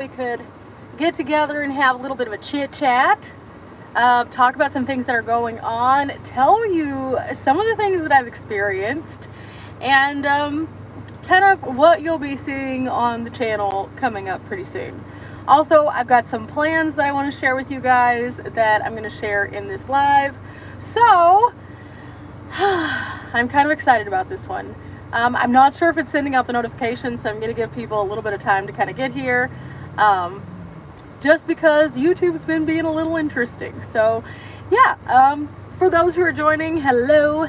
we could get together and have a little bit of a chit chat, talk about some things that are going on, tell you some of the things that I've experienced, and kind of what you'll be seeing on the channel coming up pretty soon. Also, I've got some plans that I want to share with you guys that I'm going to share in this live. So, I'm kind of excited about this one. I'm not sure if it's sending out the notifications, so I'm going to give people a little bit of time to kind of get here. Just because YouTube's been being a little interesting. So yeah, for those who are joining, hello.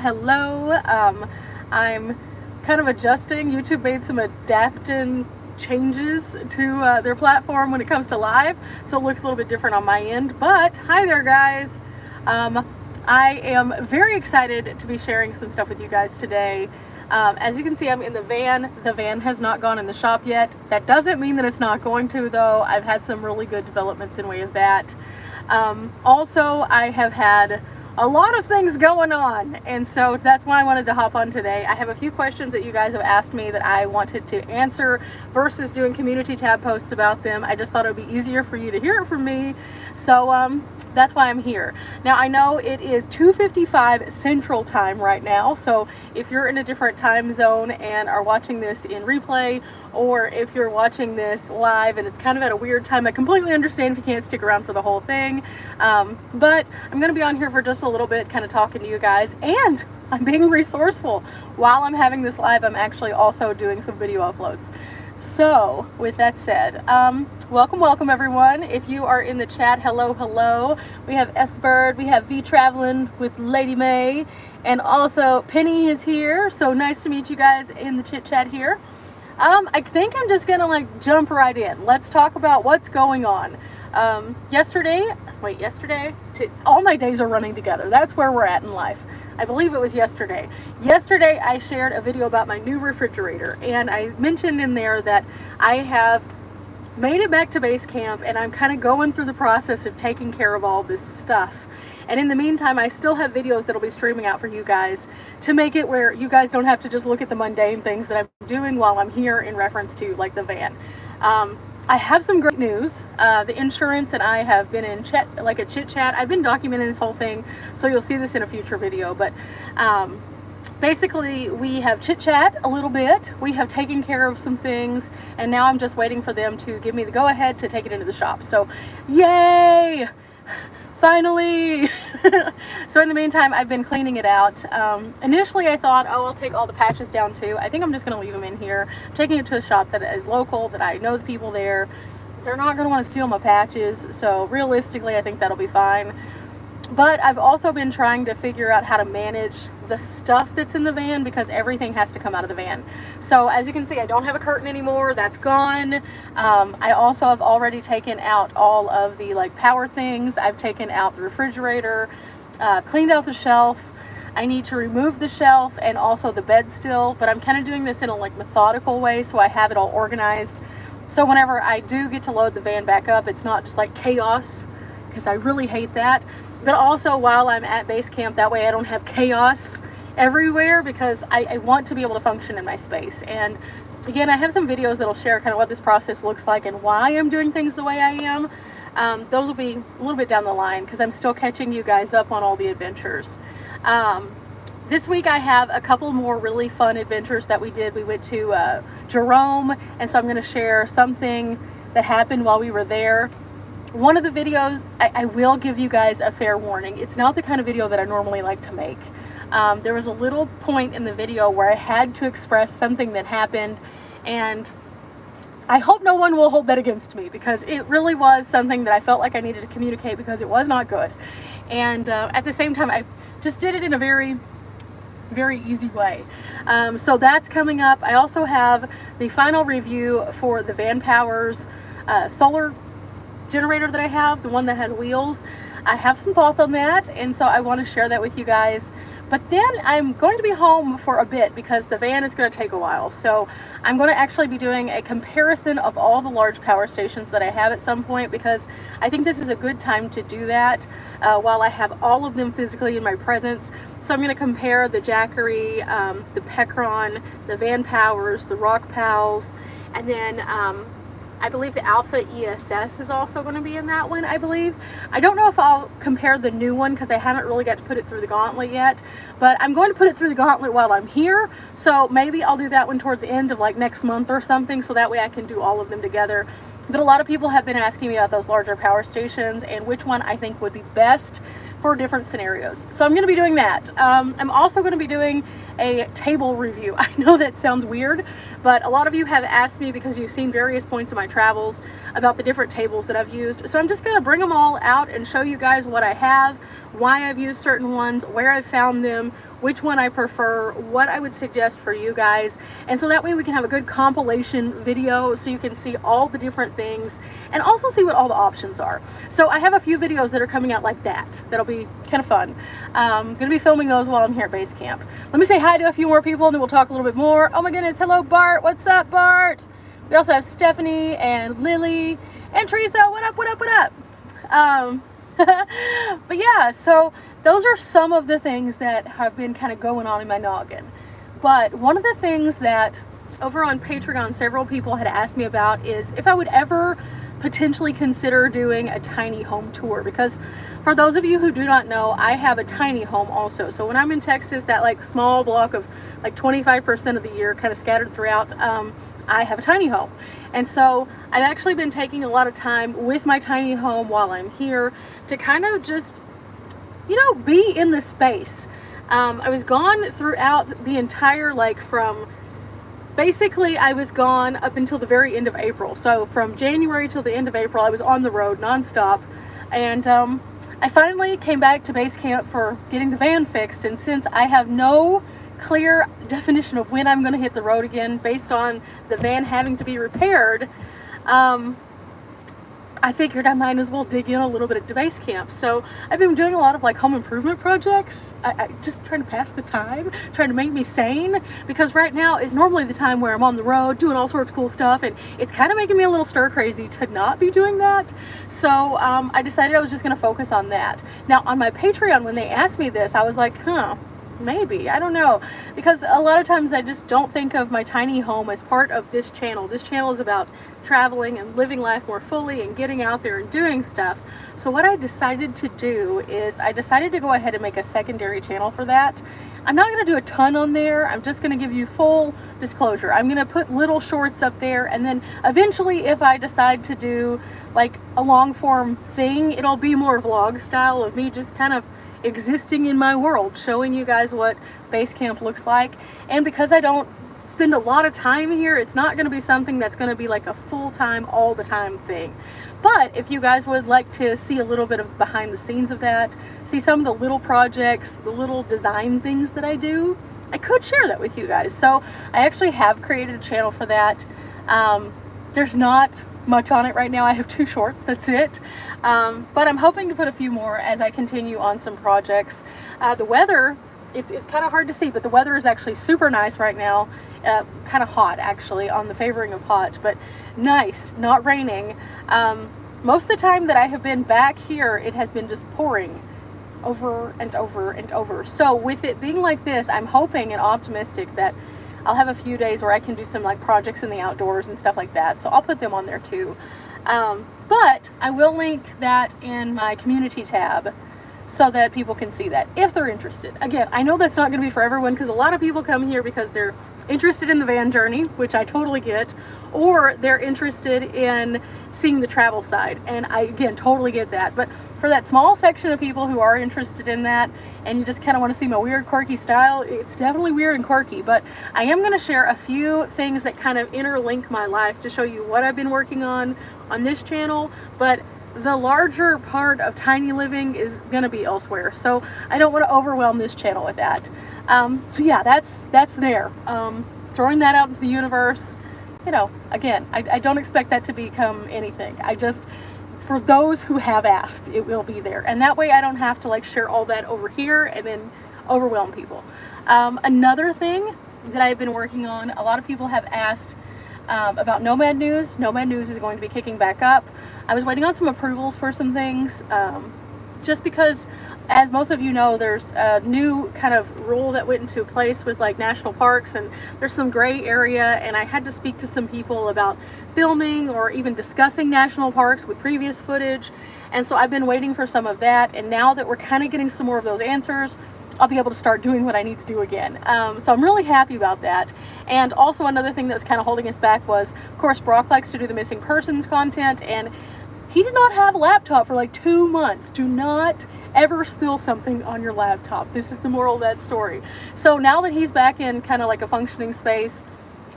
I'm kind of adjusting. YouTube made some adapting changes to their platform when it comes to live, so it looks a little bit different on my end. But hi there, guys. I am very excited to be sharing some stuff with you guys today. As you can see, I'm in the van. The van has not gone in the shop yet. That doesn't mean that it's not going to, though. I've had some really good developments in way of that. Also, I have had a lot of things going on, and so that's why I wanted to hop on today. I have a few questions that you guys have asked me that I wanted to answer versus doing community tab posts about them. I just thought it would be easier for you to hear it from me, so that's why I'm here. Now, I know it is 2:55 Central Time right now, so if you're in a different time zone and are watching this in replay, or if you're watching this live and it's kind of at a weird time, I completely understand if you can't stick around for the whole thing. But I'm going to be on here for just a little bit, kind of talking to you guys, and I'm being resourceful. While I'm having this live, I'm actually also doing some video uploads. So with that said, welcome everyone. If you are in the chat, hello. We have S-Bird, we have V Traveling with Lady May, and also Penny is here. So nice to meet you guys in the chit chat here. I think I'm just gonna jump right in. Let's talk about what's going on. Yesterday, all my days are running together. That's where we're at in life. I believe it was yesterday. Yesterday, I shared a video about my new refrigerator, and I mentioned in there that I have made it back to base camp, and I'm kind of going through the process of taking care of all this stuff. And in the meantime, I still have videos that'll be streaming out for you guys to make it where you guys don't have to just look at the mundane things that I'm doing while I'm here in reference to the van. I have some great news. The insurance and I have been in a chit chat. I've been documenting this whole thing, so you'll see this in a future video. But basically, we have chit chat a little bit. We have taken care of some things, and now I'm just waiting for them to give me the go ahead to take it into the shop. So, yay! Finally! So in the meantime, I've been cleaning it out. Initially, I thought, oh, I'll take all the patches down too. I think I'm just going to leave them in here. I'm taking it to a shop that is local, that I know the people there. They're not going to want to steal my patches, so realistically, I think that'll be fine. But I've also been trying to figure out how to manage the stuff that's in the van, because everything has to come out of the van. So as you can see, I don't have a curtain anymore. That's gone. I also have already taken out all of the power things. I've taken out the refrigerator, cleaned out the shelf. I need to remove the shelf and also the bed still, but I'm kind of doing this in a methodical way, so I have it all organized. So whenever I do get to load the van back up, it's not just chaos, because I really hate that. But also while I'm at base camp, that way I don't have chaos everywhere, because I want to be able to function in my space. And again, I have some videos that'll share kind of what this process looks like and why I'm doing things the way I am. Those will be a little bit down the line, because I'm still catching you guys up on all the adventures. This week I have a couple more really fun adventures that we did. We went to Jerome, and so I'm going to share something that happened while we were there. One of the videos, I will give you guys a fair warning. It's not the kind of video that I normally like to make. There was a little point in the video where I had to express something that happened, and I hope no one will hold that against me, because it really was something that I felt like I needed to communicate, because it was not good. And at the same time, I just did it in a very easy way. So that's coming up. I also have the final review for the Van Powers solar generator that I have, the one that has wheels. I have some thoughts on that, and so I want to share that with you guys. But then I'm going to be home for a bit, because the van is going to take a while. So I'm going to actually be doing a comparison of all the large power stations that I have at some point, because I think this is a good time to do that while I have all of them physically in my presence. So I'm going to compare the Jackery, the Pecron, the Van Powers, the Rock Pals, and then I believe the Alpha ESS is also going to be in that one, I believe. I don't know if I'll compare the new one because I haven't really got to put it through the gauntlet yet, but I'm going to put it through the gauntlet while I'm here. So maybe I'll do that one toward the end of like next month or something, so that way I can do all of them together. But a lot of people have been asking me about those larger power stations and which one I think would be best for different scenarios. So I'm going to be doing that. I'm also going to be doing a table review. I know that sounds weird, but a lot of you have asked me because you've seen various points of my travels about the different tables that I've used. So I'm just going to bring them all out and show you guys what I have, why I've used certain ones, where I've found them, which one I prefer, what I would suggest for you guys. And so that way we can have a good compilation video so you can see all the different things and also see what all the options are. So I have a few videos that are coming out like that. That'll be kind of fun. I'm gonna be filming those while I'm here at base camp. Let me say hi to a few more people and then we'll talk a little bit more. Oh my goodness, hello Bart, what's up Bart? We also have Stephanie and Lily and Teresa, what up, what up, what up? But yeah, so those are some of the things that have been kind of going on in my noggin. But one of the things that over on Patreon several people had asked me about is if I would ever potentially consider doing a tiny home tour, because for those of you who do not know, I have a tiny home also. So when I'm in Texas, that like small block of like 25% of the year kind of scattered throughout, I have a tiny home. And so I've actually been taking a lot of time with my tiny home while I'm here to kind of just, you know, be in the space. I was gone throughout the entire, like from, basically I was gone up until the very end of April. So from January till the end of April, I was on the road nonstop. And I finally came back to base camp for getting the van fixed. And since I have no clear definition of when I'm going to hit the road again based on the van having to be repaired, I figured I might as well dig in a little bit at base camp. So I've been doing a lot of like home improvement projects. I just trying to pass the time, trying to make me sane, because right now is normally the time where I'm on the road doing all sorts of cool stuff, and it's kind of making me a little stir crazy to not be doing that. So I decided I was just going to focus on that. Now on my Patreon, when they asked me this, I was like, maybe, I don't know, because a lot of times I just don't think of my tiny home as part of this channel. This channel is about traveling and living life more fully and getting out there and doing stuff. So what I decided to do is I decided to go ahead and make a secondary channel for that. I'm not going to do a ton on there. I'm just going to give you full disclosure. I'm going to put little shorts up there, and then eventually if I decide to do like a long form thing, it'll be more vlog style of me just kind of existing in my world, showing you guys what base camp looks like. And because I don't spend a lot of time here, it's not going to be something that's going to be like a full-time all the time thing. But if you guys would like to see a little bit of behind the scenes of that, see some of the little projects, the little design things that I do, I could share that with you guys. So I actually have created a channel for that. There's not much on it right now. I have 2 shorts, that's it. But I'm hoping to put a few more as I continue on some projects. The weather, it's kind of hard to see, but the weather is actually super nice right now. Kind of hot actually, on the favoring of hot, but nice, not raining. Most of the time that I have been back here, it has been just pouring over and over and over. So with it being like this, I'm hoping and optimistic that I'll have a few days where I can do some like projects in the outdoors and stuff like that. So I'll put them on there too. But I will link that in my community tab so that people can see that if they're interested. Again, I know that's not going to be for everyone, because a lot of people come here because they're interested in the van journey, which I totally get, or they're interested in seeing the travel side, and I again totally get that. But for that small section of people who are interested in that and you just kind of want to see my weird quirky style, it's definitely weird and quirky. But I am going to share a few things that kind of interlink my life to show you what I've been working on this channel, but the larger part of tiny living is going to be elsewhere, so I don't want to overwhelm this channel with that. So yeah, that's there. Throwing that out into the universe, you know, again, I don't expect that to become anything. I just, for those who have asked, it will be there, and that way I don't have to like share all that over here and then overwhelm people. Another thing that I've been working on, a lot of people have asked about Nomad News. Nomad News is going to be kicking back up. I was waiting on some approvals for some things. just because, as most of you know, there's a new kind of rule that went into place with like national parks, and there's some gray area, and I had to speak to some people about filming or even discussing national parks with previous footage. And so I've been waiting for some of that, and now that we're kind of getting some more of those answers, I'll be able to start doing what I need to do again. So I'm really happy about that. And also another thing that was kind of holding us back was, of course, Brock likes to do the missing persons content, and he did not have a laptop for like 2 months. Do not ever spill something on your laptop. This is the moral of that story. So now that he's back in kind of like a functioning space,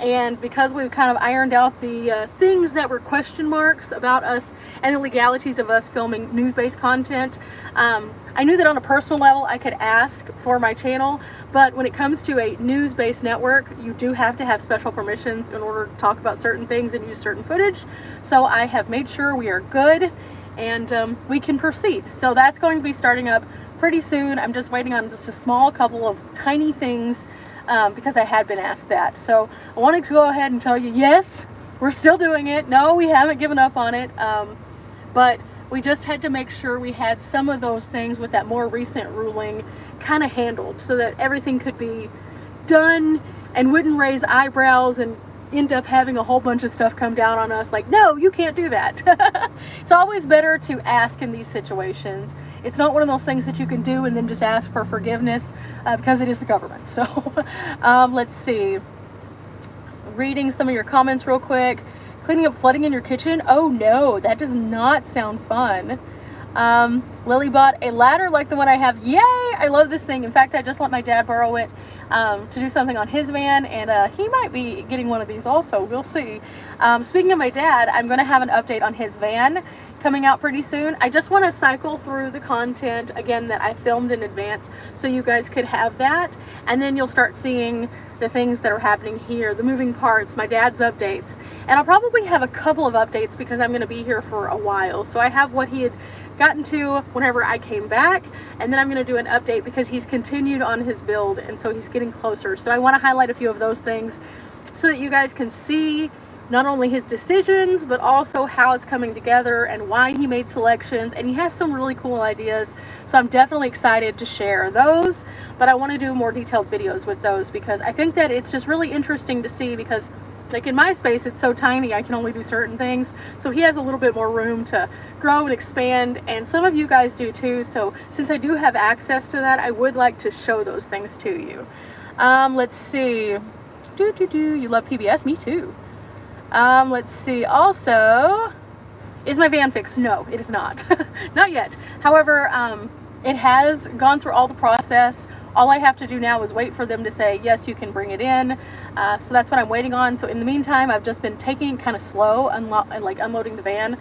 and because we've kind of ironed out the things that were question marks about us and the legalities of us filming news-based content, I knew that on a personal level I could ask for my channel, but when it comes to a news-based network, you do have to have special permissions in order to talk about certain things and use certain footage. So I have made sure we are good, and we can proceed. So that's going to be starting up pretty soon. I'm just waiting on just a small couple of tiny things, because I had been asked that. So I wanted to go ahead and tell you, yes, we're still doing it. No, we haven't given up on it. But we just had to make sure we had some of those things with that more recent ruling kind of handled, so that everything could be done and wouldn't raise eyebrows and end up having a whole bunch of stuff come down on us like, no, you can't do that. It's always better to ask in these situations. It's not one of those things that you can do and then just ask for forgiveness, because it is the government. So let's see. Reading some of your comments real quick. Cleaning up flooding in your kitchen? Oh no, that does not sound fun. Lily bought a ladder like the one I have. Yay! I love this thing. In fact, I just let my dad borrow it to do something on his van, and he might be getting one of these also. We'll see. Speaking of my dad, I'm going to have an update on his van coming out pretty soon. I just want to cycle through the content again that I filmed in advance so you guys could have that, and then you'll start seeing the things that are happening here, the moving parts, my dad's updates, and I'll probably have a couple of updates because I'm going to be here for a while. So I have what he had gotten to whenever I came back, and then I'm going to do an update because he's continued on his build, and so he's getting closer. So I want to highlight a few of those things so that you guys can see not only his decisions, but also how it's coming together and why he made selections. And he has some really cool ideas, so I'm definitely excited to share those. But I want to do more detailed videos with those because I think that it's just really interesting to see, because like in my space, it's so tiny, I can only do certain things. So he has a little bit more room to grow and expand, and some of you guys do too. So since I do have access to that, I would like to show those things to you. Let's see. You love PBS? Me too. Let's see. Also, is my van fixed? No, it is not. Not yet. However, it has gone through all the process. All I have to do now is wait for them to say, yes, you can bring it in. So that's what I'm waiting on. So in the meantime, I've just been taking it kind of slow, unloading the van.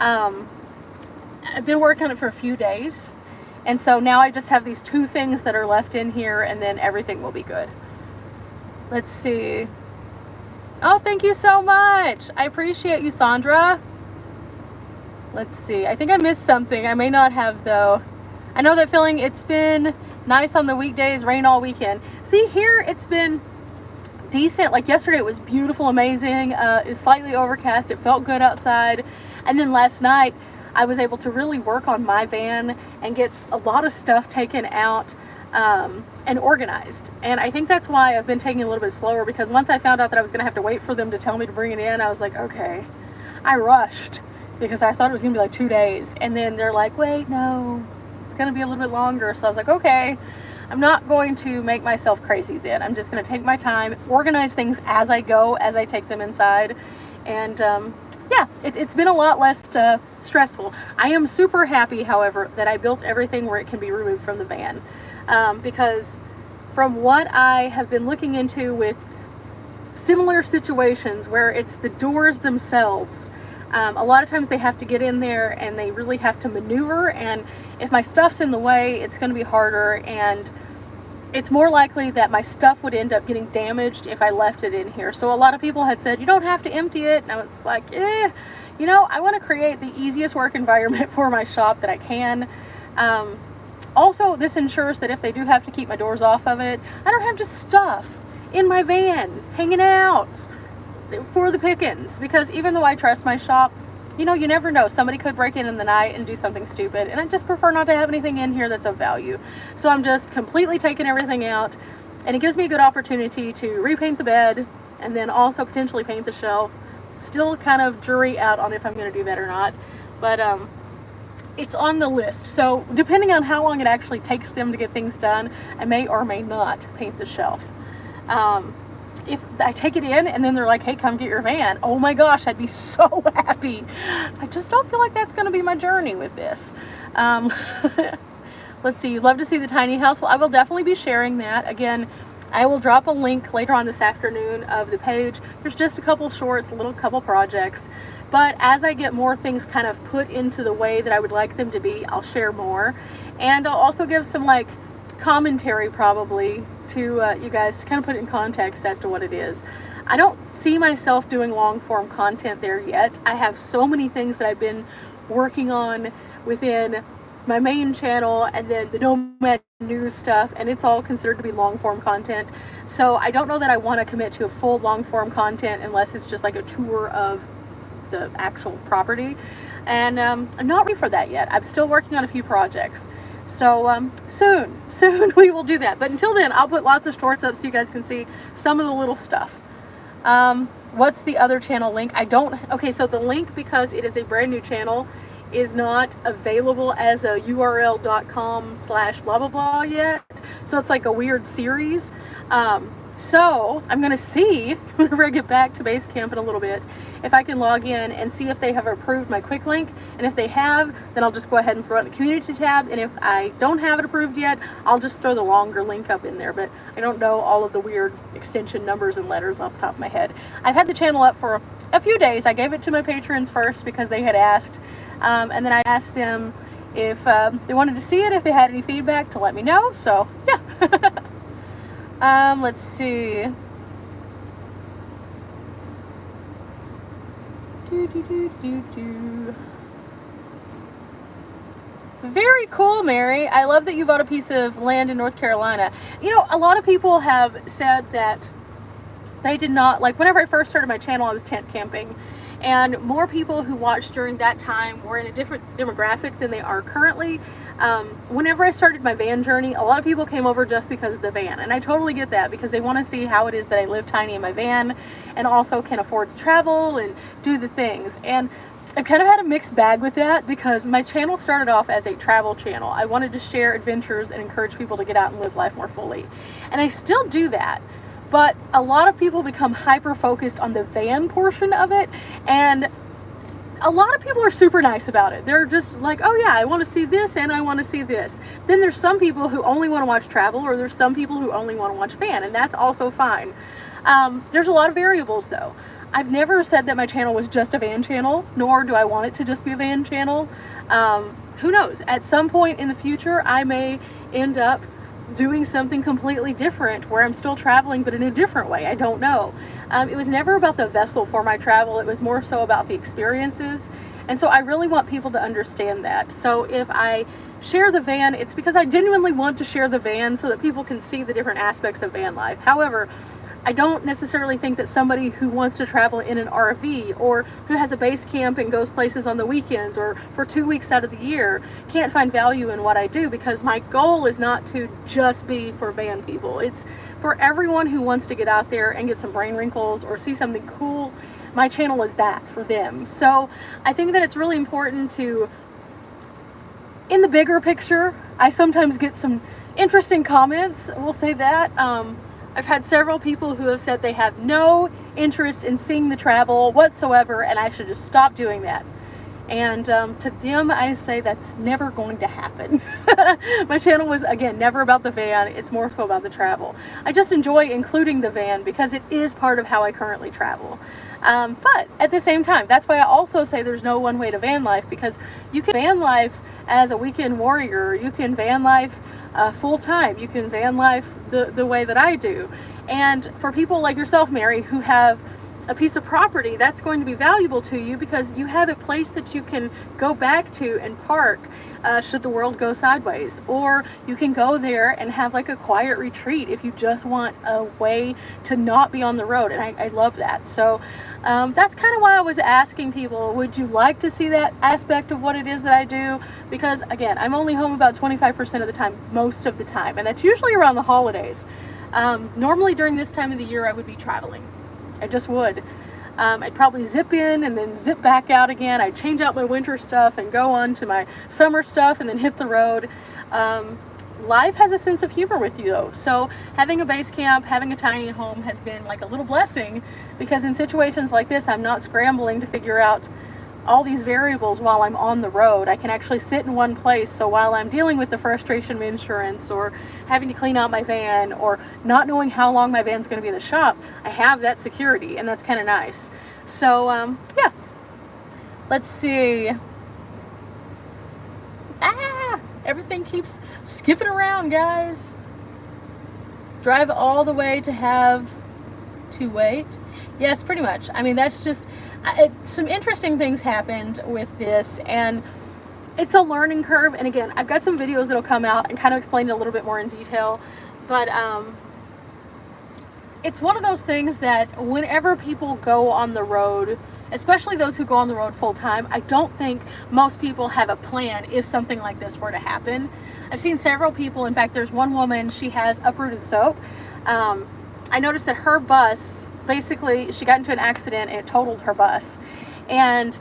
I've been working on it for a few days. And so now I just have these 2 things that are left in here, and then everything will be good. Let's see. Oh, thank you so much. I appreciate you, Sandra. Let's see. I think I missed something. I may not have, though. I know that feeling. It's been nice on the weekdays, rain all weekend. See, here it's been decent. Like yesterday, it was beautiful, amazing. It's slightly overcast. It felt good outside. And then last night, I was able to really work on my van and get a lot of stuff taken out and organized. And I think that's why I've been taking it a little bit slower, because once I found out that I was going to have to wait for them to tell me to bring it in, I was like, okay. I rushed because I thought it was going to be like 2 days. And then they're like, wait, no, it's going to be a little bit longer. So I was like, okay, I'm not going to make myself crazy then. I'm just going to take my time, organize things as I go, as I take them inside. And yeah, it's been a lot less stressful. I am super happy, however, that I built everything where it can be removed from the van. Because from what I have been looking into with similar situations where it's the doors themselves, a lot of times they have to get in there and they really have to maneuver, and if my stuff's in the way, it's going to be harder, and it's more likely that my stuff would end up getting damaged if I left it in here. So a lot of people had said, you don't have to empty it, and I was like, you know, I want to create the easiest work environment for my shop that I can. Also, this ensures that if they do have to keep my doors off of it, I don't have just stuff in my van hanging out for the pickings. Because even though I trust my shop, you know, you never know. Somebody could break in the night and do something stupid, and I just prefer not to have anything in here that's of value. So I'm just completely taking everything out, and it gives me a good opportunity to repaint the bed and then also potentially paint the shelf. Still kind of jury out on if I'm going to do that or not, but it's on the list. So depending on how long it actually takes them to get things done, I may or may not paint the shelf. If I take it in and then they're like, hey, come get your van, oh my gosh, I'd be so happy. I just don't feel like that's going to be my journey with this. Let's see, you'd love to see the tiny house. Well, I will definitely be sharing that. Again, I will drop a link later on this afternoon of the page. There's just a couple shorts, a little couple projects. But as I get more things kind of put into the way that I would like them to be, I'll share more. And I'll also give some like commentary probably to you guys to kind of put it in context as to what it is. I don't see myself doing long form content there yet. I have so many things that I've been working on within my main channel and then the Nomad news stuff, and it's all considered to be long form content. So I don't know that I want to commit to a full long form content unless it's just like a tour of the actual property. And I'm not ready for that yet. I'm still working on a few projects. So soon we will do that. But until then, I'll put lots of shorts up so you guys can see some of the little stuff. What's the other channel link? Okay, so the link, because it is a brand new channel, is not available as a url.com/blah blah blah yet. So it's like a weird series. So I'm gonna see whenever I get back to base camp in a little bit if I can log in and see if they have approved my quick link, and if they have, then I'll just go ahead and throw it in the community tab, and if I don't have it approved yet, I'll just throw the longer link up in there. But I don't know all of the weird extension numbers and letters off the top of my head. I've had the channel up for a few days. I gave it to my patrons first because they had asked, and then I asked them if they wanted to see it, if they had any feedback, to let me know. So yeah. Let's see. Very cool, Mary. I love that you bought a piece of land in North Carolina. You know, a lot of people have said that they did not, like whenever I first started my channel, I was tent camping. And more people who watched during that time were in a different demographic than they are currently. Whenever I started my van journey, a lot of people came over just because of the van. And I totally get that, because they want to see how it is that I live tiny in my van and also can afford to travel and do the things. And I've kind of had a mixed bag with that, because my channel started off as a travel channel. I wanted to share adventures and encourage people to get out and live life more fully. And I still do that. But a lot of people become hyper focused on the van portion of it, and a lot of people are super nice about it. They're just like, oh yeah, I want to see this and I want to see this. Then there's some people who only want to watch travel, or there's some people who only want to watch van, and that's also fine. There's a lot of variables though. I've never said that my channel was just a van channel, nor do I want it to just be a van channel. Who knows? At some point in the future, I may end up doing something completely different where I'm still traveling but in a different way. I don't know. It was never about the vessel for my travel. It was more so about the experiences, and so I really want people to understand that. So if I share the van, it's because I genuinely want to share the van so that people can see the different aspects of van life. However, I don't necessarily think that somebody who wants to travel in an RV, or who has a base camp and goes places on the weekends or for 2 weeks out of the year, can't find value in what I do, because my goal is not to just be for van people. It's for everyone who wants to get out there and get some brain wrinkles or see something cool. My channel is that for them. So I think that it's really important to, in the bigger picture, I sometimes get some interesting comments, we'll say that. I've had several people who have said they have no interest in seeing the travel whatsoever, and I should just stop doing that. And to them, I say that's never going to happen. My channel was, again, never about the van. It's more so about the travel. I just enjoy including the van because it is part of how I currently travel. But at the same time, that's why I also say there's no one way to van life, because you can van life as a weekend warrior. You can van life full-time. You can van life the way that I do. And for people like yourself, Mary, who have a piece of property, that's going to be valuable to you because you have a place that you can go back to and park should the world go sideways. Or you can go there and have like a quiet retreat if you just want a way to not be on the road. And I love that. So that's kind of why I was asking people, would you like to see that aspect of what it is that I do? Because again, I'm only home about 25% of the time, most of the time, and that's usually around the holidays. Normally during this time of the year, I would be traveling. I just would. I'd probably zip in and then zip back out again. I'd change out my winter stuff and go on to my summer stuff and then hit the road. Life has a sense of humor with you though. So having a base camp, having a tiny home has been like a little blessing, because in situations like this, I'm not scrambling to figure out all these variables while I'm on the road. I can actually sit in one place. So while I'm dealing with the frustration of insurance or having to clean out my van or not knowing how long my van's going to be in the shop, I have that security, and that's kind of nice. So yeah, let's see. Everything keeps skipping around, guys. Drive all the way to have to wait. Yes, pretty much. I mean, that's just some interesting things happened with this, and it's a learning curve. And again, I've got some videos that'll come out and kind of explain it a little bit more in detail, but it's one of those things that whenever people go on the road, especially those who go on the road full time, I don't think most people have a plan if something like this were to happen. I've seen several people, in fact, there's one woman, she has uprooted soap. I noticed that her bus, basically, she got into an accident and it totaled her bus. And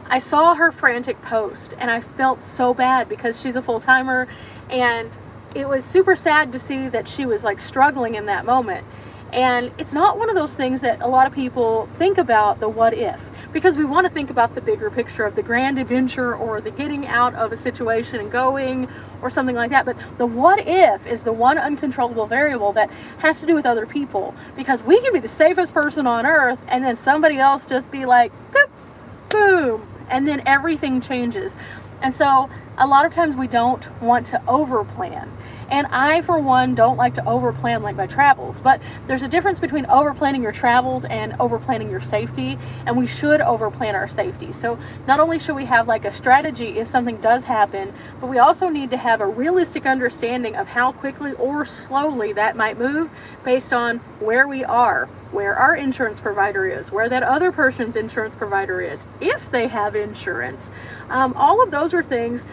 I saw her frantic post and I felt so bad because she's a full-timer, and it was super sad to see that she was like struggling in that moment. And it's not one of those things that a lot of people think about, the what if, because we want to think about the bigger picture of the grand adventure or the getting out of a situation and going or something like that. But the what if is the one uncontrollable variable that has to do with other people, because we can be the safest person on earth and then somebody else just be like, boop, boom, and then everything changes. And so a lot of times we don't want to overplan. And I, for one, don't like to overplan like my travels. But there's a difference between overplanning your travels and overplanning your safety. And we should overplan our safety. So not only should we have like a strategy if something does happen, but we also need to have a realistic understanding of how quickly or slowly that might move based on where we are, where our insurance provider is, where that other person's insurance provider is, if they have insurance. All of those are things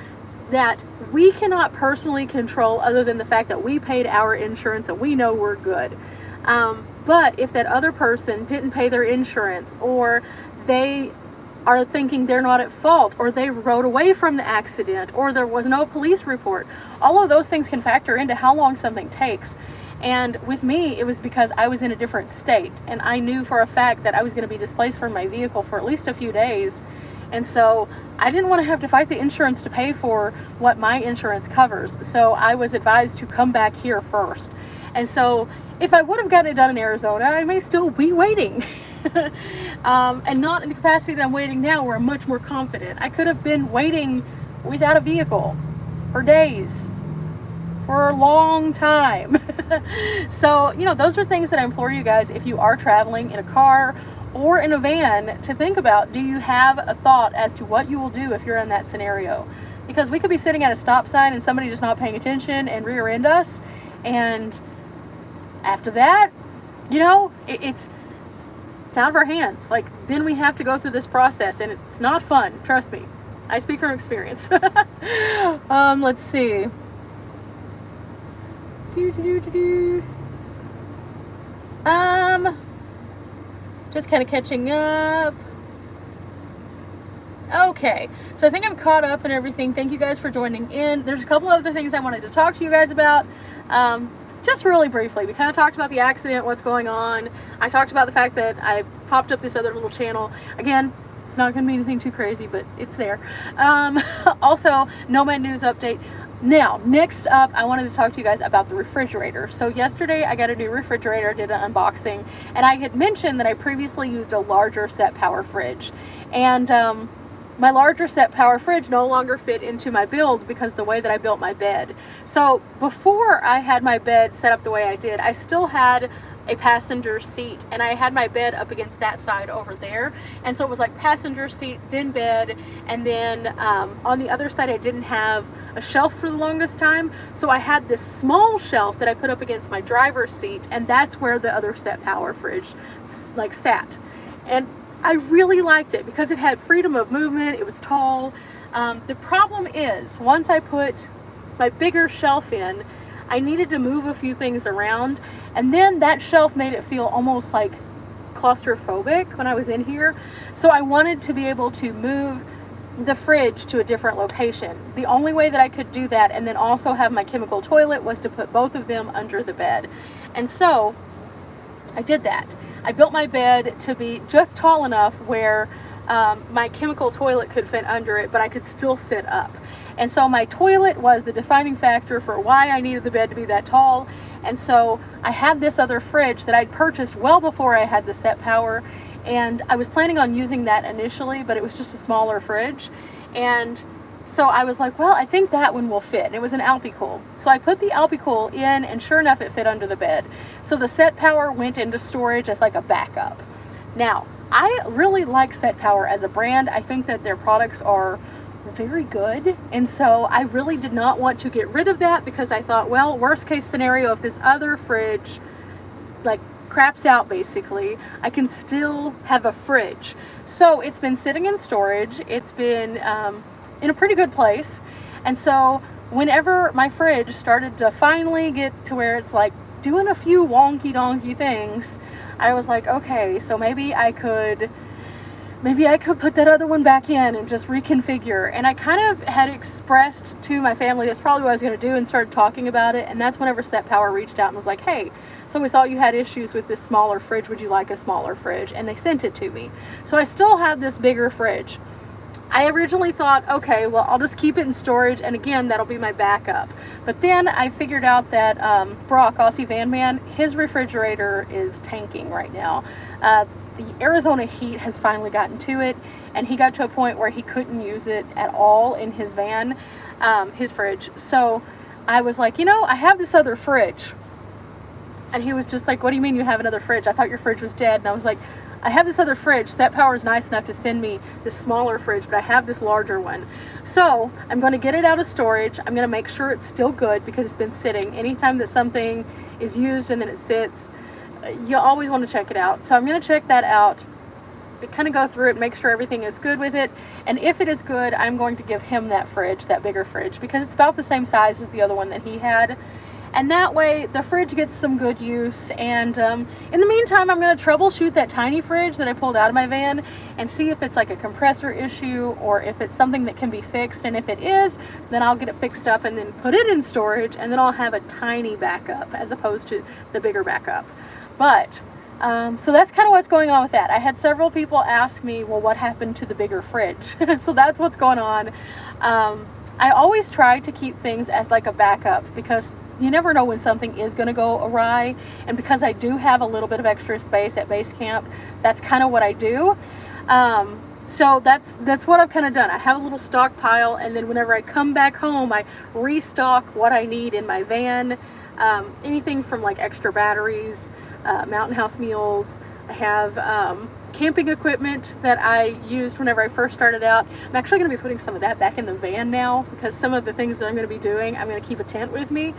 that we cannot personally control, other than the fact that we paid our insurance and we know we're good. But if that other person didn't pay their insurance, or they are thinking they're not at fault, or they rode away from the accident, or there was no police report, all of those things can factor into how long something takes. And with me, it was because I was in a different state, and I knew for a fact that I was going to be displaced from my vehicle for at least a few days. And so I didn't want to have to fight the insurance to pay for what my insurance covers. So I was advised to come back here first. And so if I would have gotten it done in Arizona, I may still be waiting. And not in the capacity that I'm waiting now, where I'm much more confident. I could have been waiting without a vehicle for days, for a long time. So, you know, those are things that I implore you guys, if you are traveling in a car or in a van, to think about. Do you have a thought as to what you will do if you're in that scenario? Because we could be sitting at a stop sign and somebody just not paying attention and rear end us, and after that, you know, it's out of our hands. Like, then we have to go through this process, and it's not fun. Trust me, I speak from experience. Let's see. Just kind of catching up. Okay, so I think I'm caught up and everything. Thank you guys for joining in. There's a couple other things I wanted to talk to you guys about. Just really briefly, we kind of talked about the accident, what's going on. I talked about the fact that I popped up this other little channel. Again, it's not going to be anything too crazy, but it's there. Also, Nomad news update. Now, next up, I wanted to talk to you guys about the refrigerator. So yesterday, I got a new refrigerator, did an unboxing, and I had mentioned that I previously used a larger set power fridge. And my larger set power fridge no longer fit into my build because of the way that I built my bed. So before I had my bed set up the way I did, I still had a passenger seat, and I had my bed up against that side over there, and so it was like passenger seat, then bed, and then on the other side I didn't have a shelf for the longest time, so I had this small shelf that I put up against my driver's seat, and that's where the other Set Power fridge like sat. And I really liked it because it had freedom of movement, it was tall. The problem is, once I put my bigger shelf in, I needed to move a few things around, and then that shelf made it feel almost like claustrophobic when I was in here. So I wanted to be able to move the fridge to a different location. The only way that I could do that and then also have my chemical toilet was to put both of them under the bed. And so I did that. I built my bed to be just tall enough where my chemical toilet could fit under it, but I could still sit up. And so my toilet was the defining factor for why I needed the bed to be that tall. And so I had this other fridge that I'd purchased well before I had the Set Power, and I was planning on using that initially, but it was just a smaller fridge. And so I was like, well, I think that one will fit. And it was an Alpicool. So I put the Alpicool in, and sure enough, it fit under the bed. So the Set Power went into storage as like a backup. Now, I really like Set Power as a brand. I think that their products are very good, and so I really did not want to get rid of that, because I thought, well, worst case scenario, if this other fridge like craps out, basically, I can still have a fridge. So it's been sitting in storage. It's been in a pretty good place, and so whenever my fridge started to finally get to where it's like doing a few wonky donkey things, I was like, okay, so maybe I could put that other one back in and just reconfigure. And I kind of had expressed to my family that's probably what I was going to do, and started talking about it. And that's whenever Set Power reached out and was like, hey, so we saw you had issues with this smaller fridge. Would you like a smaller fridge? And they sent it to me. So I still have this bigger fridge. I originally thought, okay, well, I'll just keep it in storage, and again, that'll be my backup. But then I figured out that Brock, Aussie Van Man, his refrigerator is tanking right now. The Arizona heat has finally gotten to it, and he got to a point where he couldn't use it at all in his van, his fridge. So I was like, you know, I have this other fridge. And he was just like, what do you mean you have another fridge? I thought your fridge was dead. And I was like, I have this other fridge. Set Power is nice enough to send me this smaller fridge, but I have this larger one. So I'm going to get it out of storage. I'm going to make sure it's still good, because it's been sitting. Anytime that something is used and then it sits, you always want to check it out. So I'm going to check that out, kind of go through it, make sure everything is good with it. And if it is good, I'm going to give him that fridge, that bigger fridge, because it's about the same size as the other one that he had. And that way the fridge gets some good use. And in the meantime, I'm going to troubleshoot that tiny fridge that I pulled out of my van and see if it's like a compressor issue, or if it's something that can be fixed. And if it is, then I'll get it fixed up and then put it in storage, and then I'll have a tiny backup as opposed to the bigger backup. But so that's kind of what's going on with that. I had several people ask me, well, what happened to the bigger fridge? So that's what's going on. I always try to keep things as like a backup, because you never know when something is going to go awry. And because I do have a little bit of extra space at base camp, that's kind of what I do. So that's what I've kind of done. I have a little stockpile, and then whenever I come back home, I restock what I need in my van. Anything from like extra batteries, Mountain House meals. I have camping equipment that I used whenever I first started out. I'm actually going to be putting some of that back in the van now, because some of the things that I'm going to be doing, I'm going to keep a tent with me.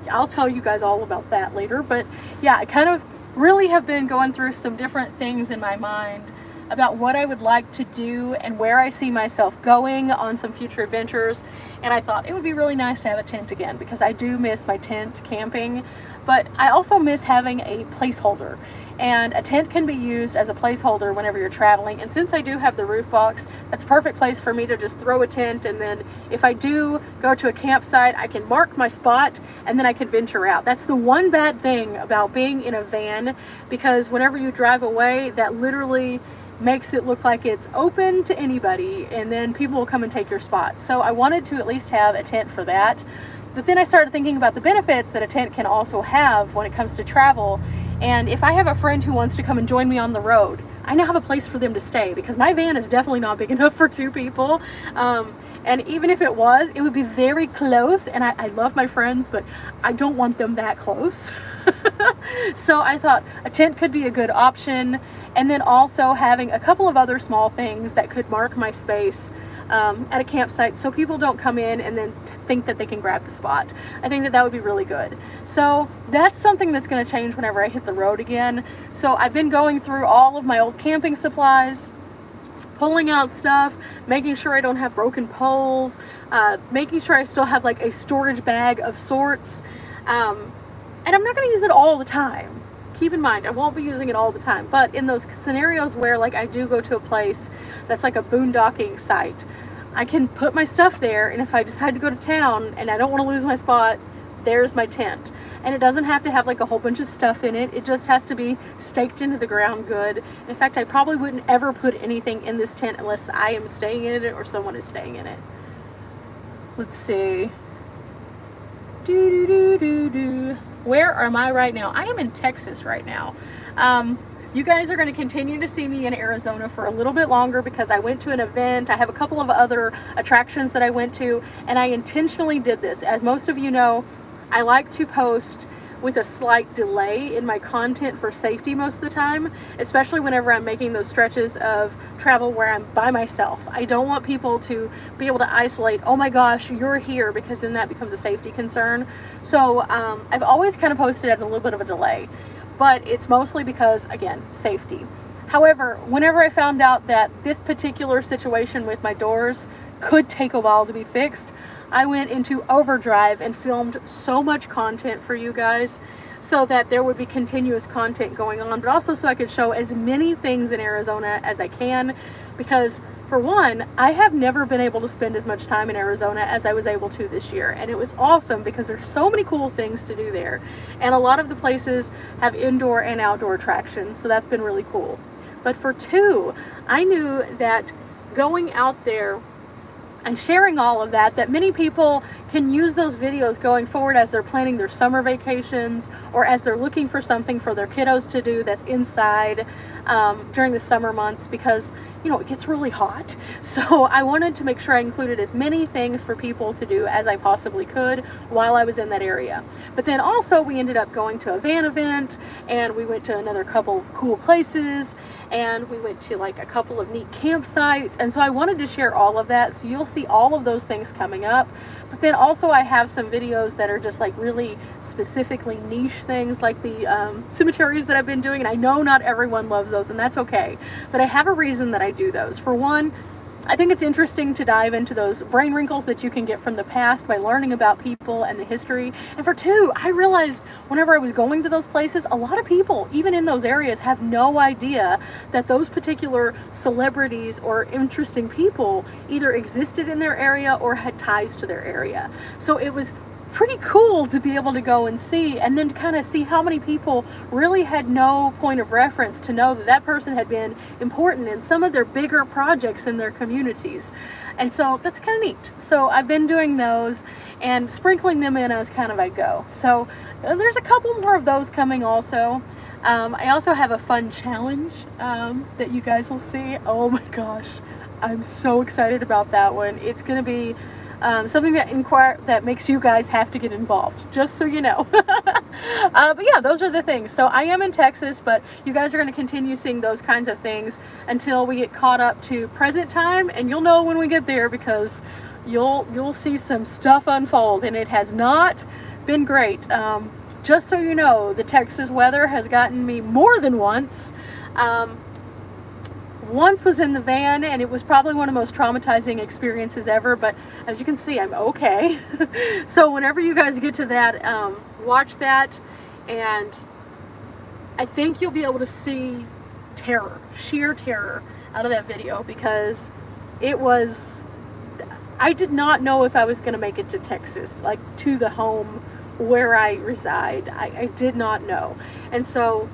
I'll tell you guys all about that later. But yeah, I kind of really have been going through some different things in my mind about what I would like to do and where I see myself going on some future adventures. And I thought it would be really nice to have a tent again, because I do miss my tent camping, but I also miss having a placeholder. And a tent can be used as a placeholder whenever you're traveling. And since I do have the roof box, that's a perfect place for me to just throw a tent. And then if I do go to a campsite, I can mark my spot and then I can venture out. That's the one bad thing about being in a van, because whenever you drive away, that literally makes it look like it's open to anybody, and then people will come and take your spot. So I wanted to at least have a tent for that. But then I started thinking about the benefits that a tent can also have when it comes to travel. And if I have a friend who wants to come and join me on the road, I now have a place for them to stay, because my van is definitely not big enough for 2 people. And even if it was, it would be very close. And I love my friends, but I don't want them that close. So I thought a tent could be a good option, and then also having a couple of other small things that could mark my space at a campsite so people don't come in and then think that they can grab the spot. I think that that would be really good. So that's something that's going to change whenever I hit the road again. So I've been going through all of my old camping supplies, pulling out stuff, making sure I don't have broken poles, making sure I still have like a storage bag of sorts. And I'm not going to use it all the time. Keep in mind, I won't be using it all the time, but in those scenarios where like I do go to a place that's like a boondocking site, I can put my stuff there, and if I decide to go to town and I don't want to lose my spot, there's my tent. And it doesn't have to have like a whole bunch of stuff in it. It just has to be staked into the ground good. In fact, I probably wouldn't ever put anything in this tent unless I am staying in it or someone is staying in it. Let's see. Where am I right now? I am in Texas right now. You guys are going to continue to see me in Arizona for a little bit longer because I went to an event. I have a couple of other attractions that I went to, and I intentionally did this. As most of you know, I like to post with a slight delay in my content for safety most of the time, especially whenever I'm making those stretches of travel where I'm by myself. I don't want people to be able to isolate, oh my gosh, you're here, because then that becomes a safety concern. So I've always kind of posted at a little bit of a delay, but it's mostly because, again, safety. However, whenever I found out that this particular situation with my doors could take a while to be fixed, I went into overdrive and filmed so much content for you guys so that there would be continuous content going on, but also so I could show as many things in Arizona as I can, because for one, I have never been able to spend as much time in Arizona as I was able to this year, and it was awesome because there's so many cool things to do there, and a lot of the places have indoor and outdoor attractions, so that's been really cool. But for two, I knew that going out there and sharing all of that, that many people can use those videos going forward as they're planning their summer vacations or as they're looking for something for their kiddos to do that's inside during the summer months, because you know, it gets really hot. So I wanted to make sure I included as many things for people to do as I possibly could while I was in that area. But then also we ended up going to a van event, and we went to another couple of cool places, and we went to like a couple of neat campsites. And so I wanted to share all of that. So you'll see all of those things coming up. But then also I have some videos that are just like really specifically niche things, like the cemeteries that I've been doing. And I know not everyone loves those, and that's okay. But I have a reason that I do those. For one, I think it's interesting to dive into those brain wrinkles that you can get from the past by learning about people and the history. And for two, I realized whenever I was going to those places, a lot of people, even in those areas, have no idea that those particular celebrities or interesting people either existed in their area or had ties to their area. So it was pretty cool to be able to go and see, and then kind of see how many people really had no point of reference to know that that person had been important in some of their bigger projects in their communities. And so that's kind of neat. So I've been doing those and sprinkling them in as kind of I go. So there's a couple more of those coming also. I also have a fun challenge that you guys will see. Oh my gosh, I'm so excited about that one. It's going to be something that makes you guys have to get involved, just so you know. But yeah, those are the things. So I am in Texas, but you guys are going to continue seeing those kinds of things until we get caught up to present time, and you'll know when we get there, because you'll see some stuff unfold, and it has not been great. Just so you know, the Texas weather has gotten me more than once. Once was in the van, and it was probably one of the most traumatizing experiences ever, but as you can see, I'm okay. So whenever you guys get to that, watch that, and I think you'll be able to see terror, sheer terror out of that video, because I did not know if I was going to make it to Texas, like to the home where I reside. I did not know. And so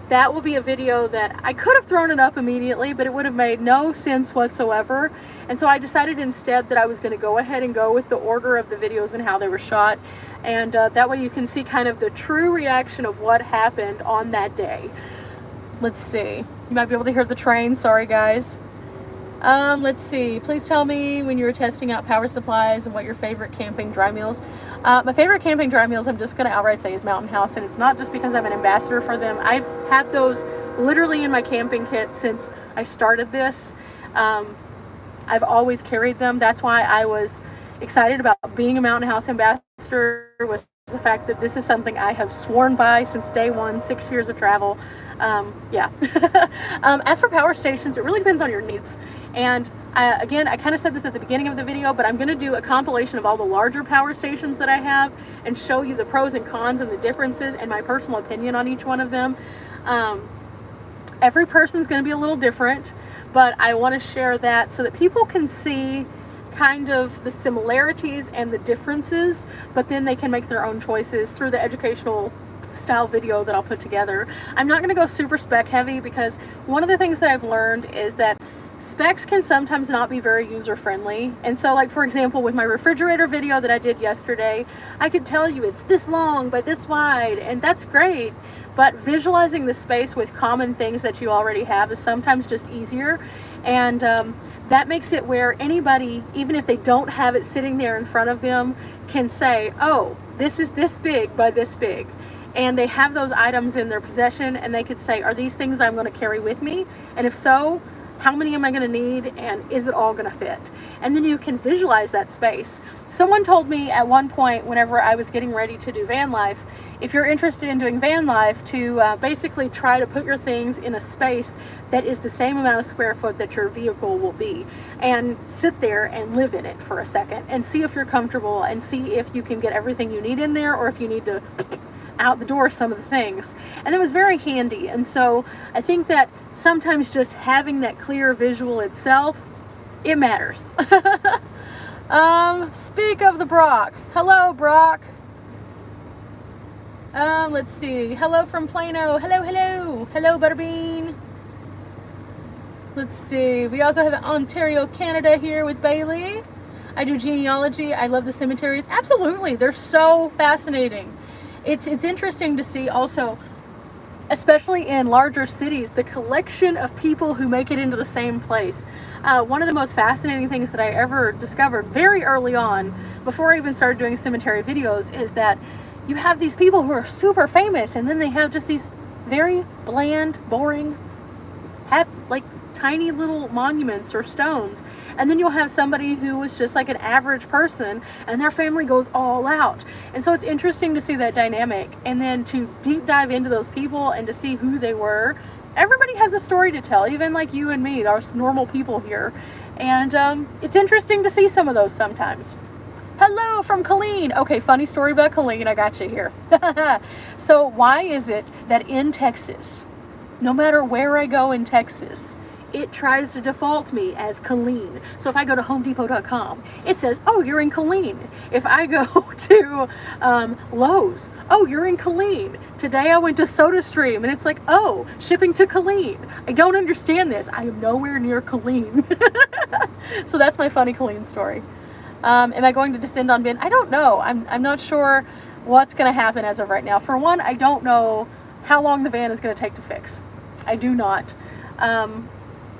that will be a video that I could have thrown it up immediately, but it would have made no sense whatsoever. And so I decided instead that I was going to go ahead and go with the order of the videos and how they were shot. And that way you can see kind of the true reaction of what happened on that day. Let's see. You might be able to hear the train. Sorry, guys. Let's see. Please tell me when you were testing out power supplies and what your favorite camping dry meals. My favorite camping dry meals, I'm just going to outright say, is Mountain House, and it's not just because I'm an ambassador for them. I've had those literally in my camping kit since I started this. I've always carried them. That's why I was excited about being a Mountain House ambassador, was the fact that this is something I have sworn by since day one, 6 years of travel. Yeah. As for power stations, it really depends on your needs. And again, I kind of said this at the beginning of the video, but I'm going to do a compilation of all the larger power stations that I have and show you the pros and cons and the differences and my personal opinion on each one of them. Every person's going to be a little different, but I want to share that so that people can see kind of the similarities and the differences, but then they can make their own choices through the educational style video that I'll put together. I'm not going to go super spec heavy, because one of the things that I've learned is that specs can sometimes not be very user friendly. And so, like, for example, with my refrigerator video that I did yesterday, I could tell you it's this long by this wide, and that's great, but visualizing the space with common things that you already have is sometimes just easier. And that makes it where anybody, even if they don't have it sitting there in front of them, can say, oh, this is this big by this big. And they have those items in their possession, and they could say, are these things I'm going to carry with me? And if so, how many am I going to need, and is it all going to fit? And then you can visualize that space. Someone told me at one point, whenever I was getting ready to do van life, if you're interested in doing van life, to basically try to put your things in a space that is the same amount of square foot that your vehicle will be, and sit there and live in it for a second and see if you're comfortable, and see if you can get everything you need in there, or if you need to out the door some of the things. And it was very handy. And so I think that sometimes just having that clear visual itself, it matters. Speak of the Brock. Hello, Brock. Let's see. Hello from Plano. Hello, hello. Hello, Butterbean. Let's see. We also have Ontario, Canada here with Bailey. I do genealogy. I love the cemeteries. Absolutely. They're so fascinating. It's interesting to see also, especially in larger cities, the collection of people who make it into the same place. One of the most fascinating things that I ever discovered very early on, before I even started doing cemetery videos, is that you have these people who are super famous, and then they have just these very bland, boring, like tiny little monuments or stones. And then you'll have somebody who is just like an average person, and their family goes all out. And so it's interesting to see that dynamic, and then to deep dive into those people and to see who they were. Everybody has a story to tell, even like you and me, those normal people here. And it's interesting to see some of those sometimes. Hello from Colleen. Okay, funny story about Colleen. I got you here. So why is it that in Texas, no matter where I go in Texas, it tries to default me as Colleen? So if I go to homedepot.com, it says, oh, you're in Colleen. If I go to Lowe's, oh, you're in Colleen. Today I went to SodaStream, and it's like, oh, shipping to Colleen. I don't understand this. I am nowhere near Colleen. So that's my funny Colleen story. Am I going to descend on Ben? I don't know. I'm not sure what's going to happen as of right now. For one, I don't know how long the van is going to take to fix. I do not.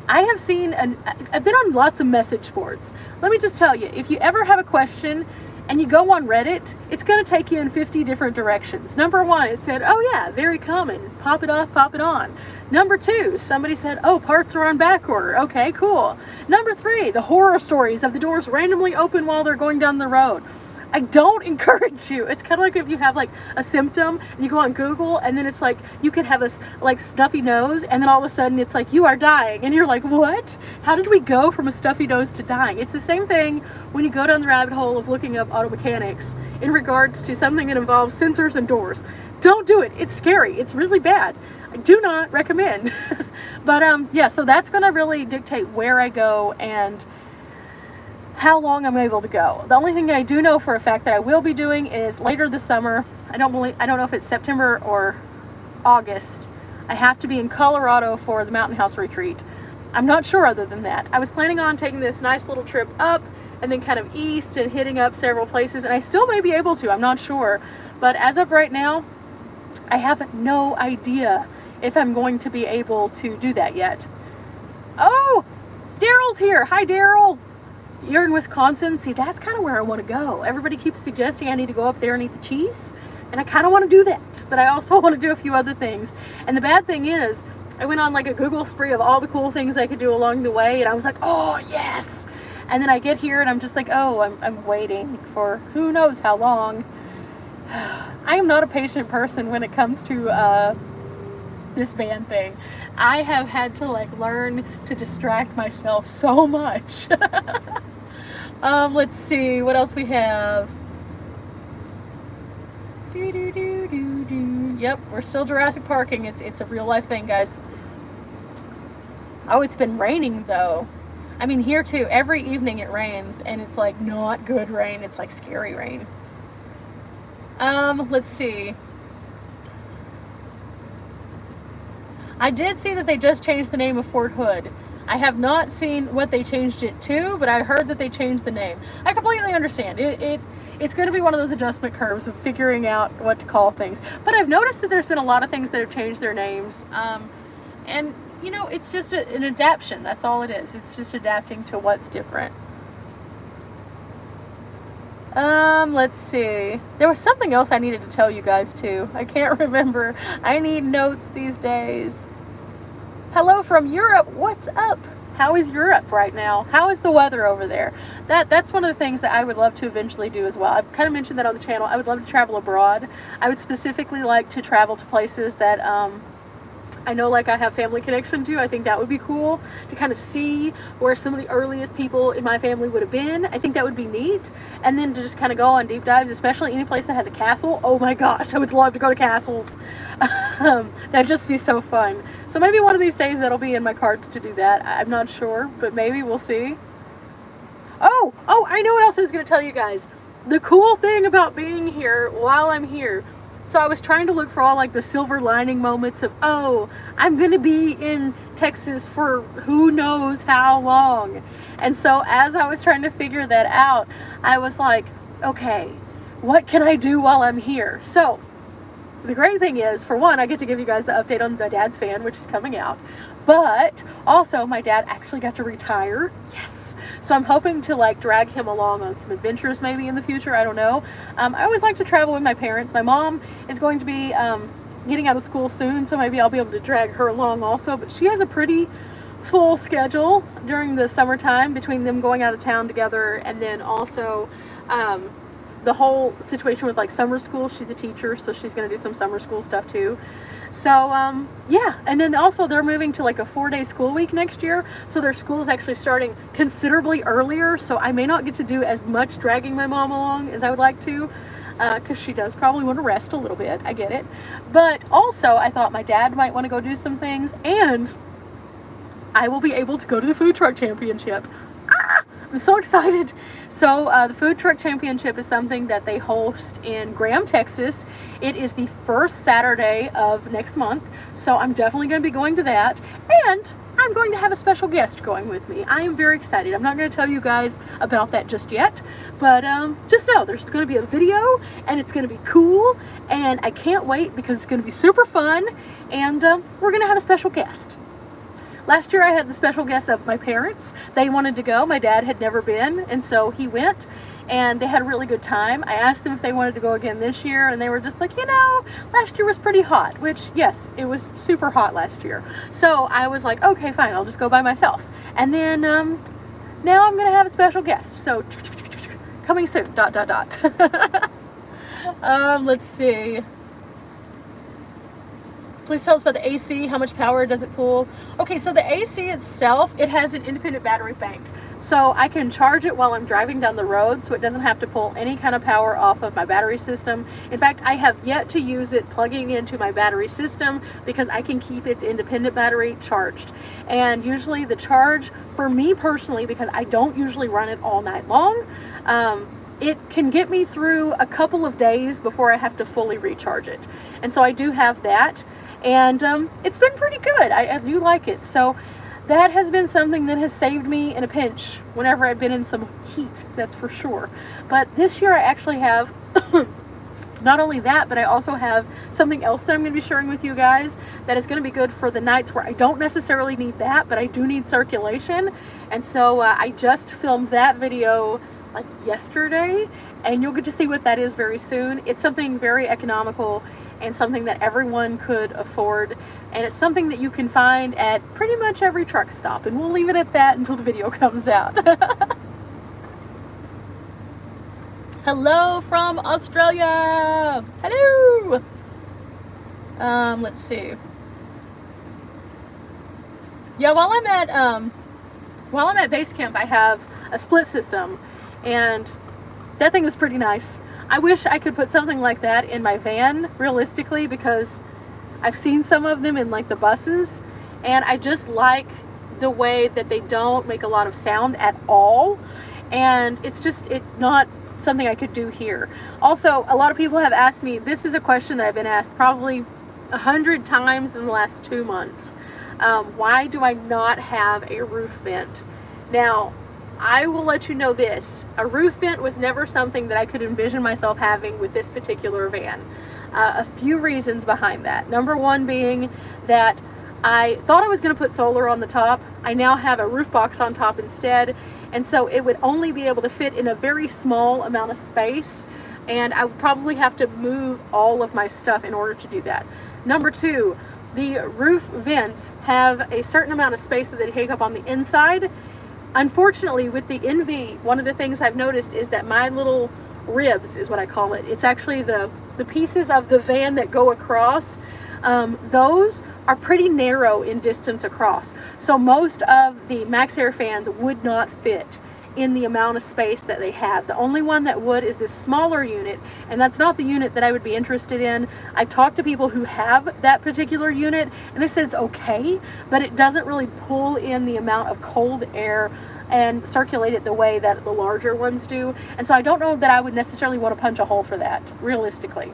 I have seen, I've been on lots of message boards. Let me just tell you, if you ever have a question and you go on Reddit, it's going to take you in 50 different directions. Number one, it said, oh yeah, very common. Pop it off, pop it on. Number two, somebody said, oh, parts are on back order. Okay, cool. Number three, the horror stories of the doors randomly open while they're going down the road. I don't encourage you. It's kind of like if you have like a symptom and you go on Google, and then it's like you can have a like stuffy nose, and then all of a sudden it's like you are dying, and you're like, what? How did we go from a stuffy nose to dying? It's the same thing when you go down the rabbit hole of looking up auto mechanics in regards to something that involves sensors and doors. Don't do it. It's scary. It's really bad. I do not recommend. But yeah, so that's going to really dictate where I go and how long I'm able to go. The only thing I do know for a fact that I will be doing is later this summer. I don't know if it's September or August. I have to be in Colorado for the Mountain House retreat. I'm not sure other than that. I was planning on taking this nice little trip up and then kind of east and hitting up several places, and I still may be able to. I'm not sure. But as of right now, I have no idea if I'm going to be able to do that yet. Oh, Daryl's here. Hi, Daryl. You're in Wisconsin. See, that's kind of where I want to go. Everybody keeps suggesting I need to go up there and eat the cheese. And I kind of want to do that. But I also want to do a few other things. And the bad thing is, I went on like a Google spree of all the cool things I could do along the way. And I was like, oh, yes. And then I get here and I'm just like, oh, I'm waiting for who knows how long. I am not a patient person when it comes to this van thing. I have had to like learn to distract myself so much. Let's see what else we have. Yep, we're still Jurassic Parking. It's a real life thing, guys. Oh, it's been raining though. I mean, here too, every evening it rains, and it's like not good rain. It's like scary rain. Let's see. I did see that they just changed the name of Fort Hood. I have not seen what they changed it to, but I heard that they changed the name. I completely understand. It's going to be one of those adjustment curves of figuring out what to call things. But I've noticed that there's been a lot of things that have changed their names. And, you know, it's just an adaptation. That's all it is. It's just adapting to what's different. Let's see. There was something else I needed to tell you guys too. I can't remember. I need notes these days. Hello from Europe. What's up? How is Europe right now? How is the weather over there? That's one of the things that I would love to eventually do as well. I've kind of mentioned that on the channel. I would love to travel abroad. I would specifically like to travel to places that I know like I have family connection to. I think that would be cool to kind of see where some of the earliest people in my family would have been. I think that would be neat. And then to just kind of go on deep dives, especially any place that has a castle. Oh my gosh, I would love to go to castles. That'd just be so fun. So maybe one of these days that'll be in my cards to do that. I'm not sure, but maybe we'll see. Oh, I know what else I was going to tell you guys. The cool thing about being here while I'm here. So I was trying to look for all like the silver lining moments of, oh, I'm going to be in Texas for who knows how long. And so as I was trying to figure that out, I was like, okay, what can I do while I'm here? So the great thing is, for one, I get to give you guys the update on my dad's van, which is coming out. But also my dad actually got to retire. Yes. So I'm hoping to like drag him along on some adventures maybe in the future. I don't know. I always like to travel with my parents. My mom is going to be getting out of school soon, so maybe I'll be able to drag her along also. But she has a pretty full schedule during the summertime between them going out of town together and then also the whole situation with like summer school. She's a teacher, so she's going to do some summer school stuff too. So yeah, and then also they're moving to like a 4-day school week next year, so their school is actually starting considerably earlier, so I may not get to do as much dragging my mom along as I would like to, because she does probably want to rest a little bit. I get it. But also I thought my dad might want to go do some things, and I will be able to go to the food truck championship. I'm so excited. So the Food Truck Championship is something that they host in Graham, Texas. It is the first Saturday of next month. So I'm definitely going to be going to that. And I'm going to have a special guest going with me. I am very excited. I'm not going to tell you guys about that just yet. But just know there's going to be a video and it's going to be cool. And I can't wait because it's going to be super fun. And we're going to have a special guest. Last year I had the special guest of my parents. They wanted to go. My dad had never been, and so he went, and they had a really good time. I asked them if they wanted to go again this year, and they were just like, you know, last year was pretty hot, which, yes, it was super hot last year. So I was like, okay, fine, I'll just go by myself. And then now I'm going to have a special guest, so coming soon, ... Let's see. Please tell us about the AC. How much power does it pull? Okay, so the AC itself, it has an independent battery bank. So I can charge it while I'm driving down the road, so it doesn't have to pull any kind of power off of my battery system. In fact, I have yet to use it plugging into my battery system because I can keep its independent battery charged. And usually the charge, for me personally, because I don't usually run it all night long, it can get me through a couple of days before I have to fully recharge it. And so I do have that. And it's been pretty good. I do like it. So that has been something that has saved me in a pinch whenever I've been in some heat, that's for sure. But this year I actually have Not only that, but I also have something else that I'm going to be sharing with you guys that is going to be good for the nights where I don't necessarily need that, but I do need circulation. And so I just filmed that video like yesterday, and you'll get to see what that is very soon. It's something very economical and something that everyone could afford, and it's something that you can find at pretty much every truck stop, and we'll leave it at that until the video comes out. Hello from Australia. Hello. Let's see. Yeah, while I'm at base camp, I have a split system, and that thing is pretty nice. I wish I could put something like that in my van, realistically, because I've seen some of them in like the buses, and I just like the way that they don't make a lot of sound at all, and it's not something I could do here. Also, a lot of people have asked me, this is a question that I've been asked probably 100 times in the last 2 months. Why do I not have a roof vent? Now, I will let you know this. A roof vent was never something that I could envision myself having with this particular van. A few reasons behind that. Number one being that I thought I was going to put solar on the top. I now have a roof box on top instead, and so it would only be able to fit in a very small amount of space, and I would probably have to move all of my stuff in order to do that. Number two, the roof vents have a certain amount of space that they take up on the inside. Unfortunately, with the NV, one of the things I've noticed is that my little ribs is what I call it. It's actually the pieces of the van that go across. Those are pretty narrow in distance across. So most of the Max Air fans would not fit in the amount of space that they have. The only one that would is this smaller unit, and that's not the unit that I would be interested in. I've talked to people who have that particular unit, and they said it's okay, but it doesn't really pull in the amount of cold air and circulate it the way that the larger ones do. And so I don't know that I would necessarily want to punch a hole for that, realistically.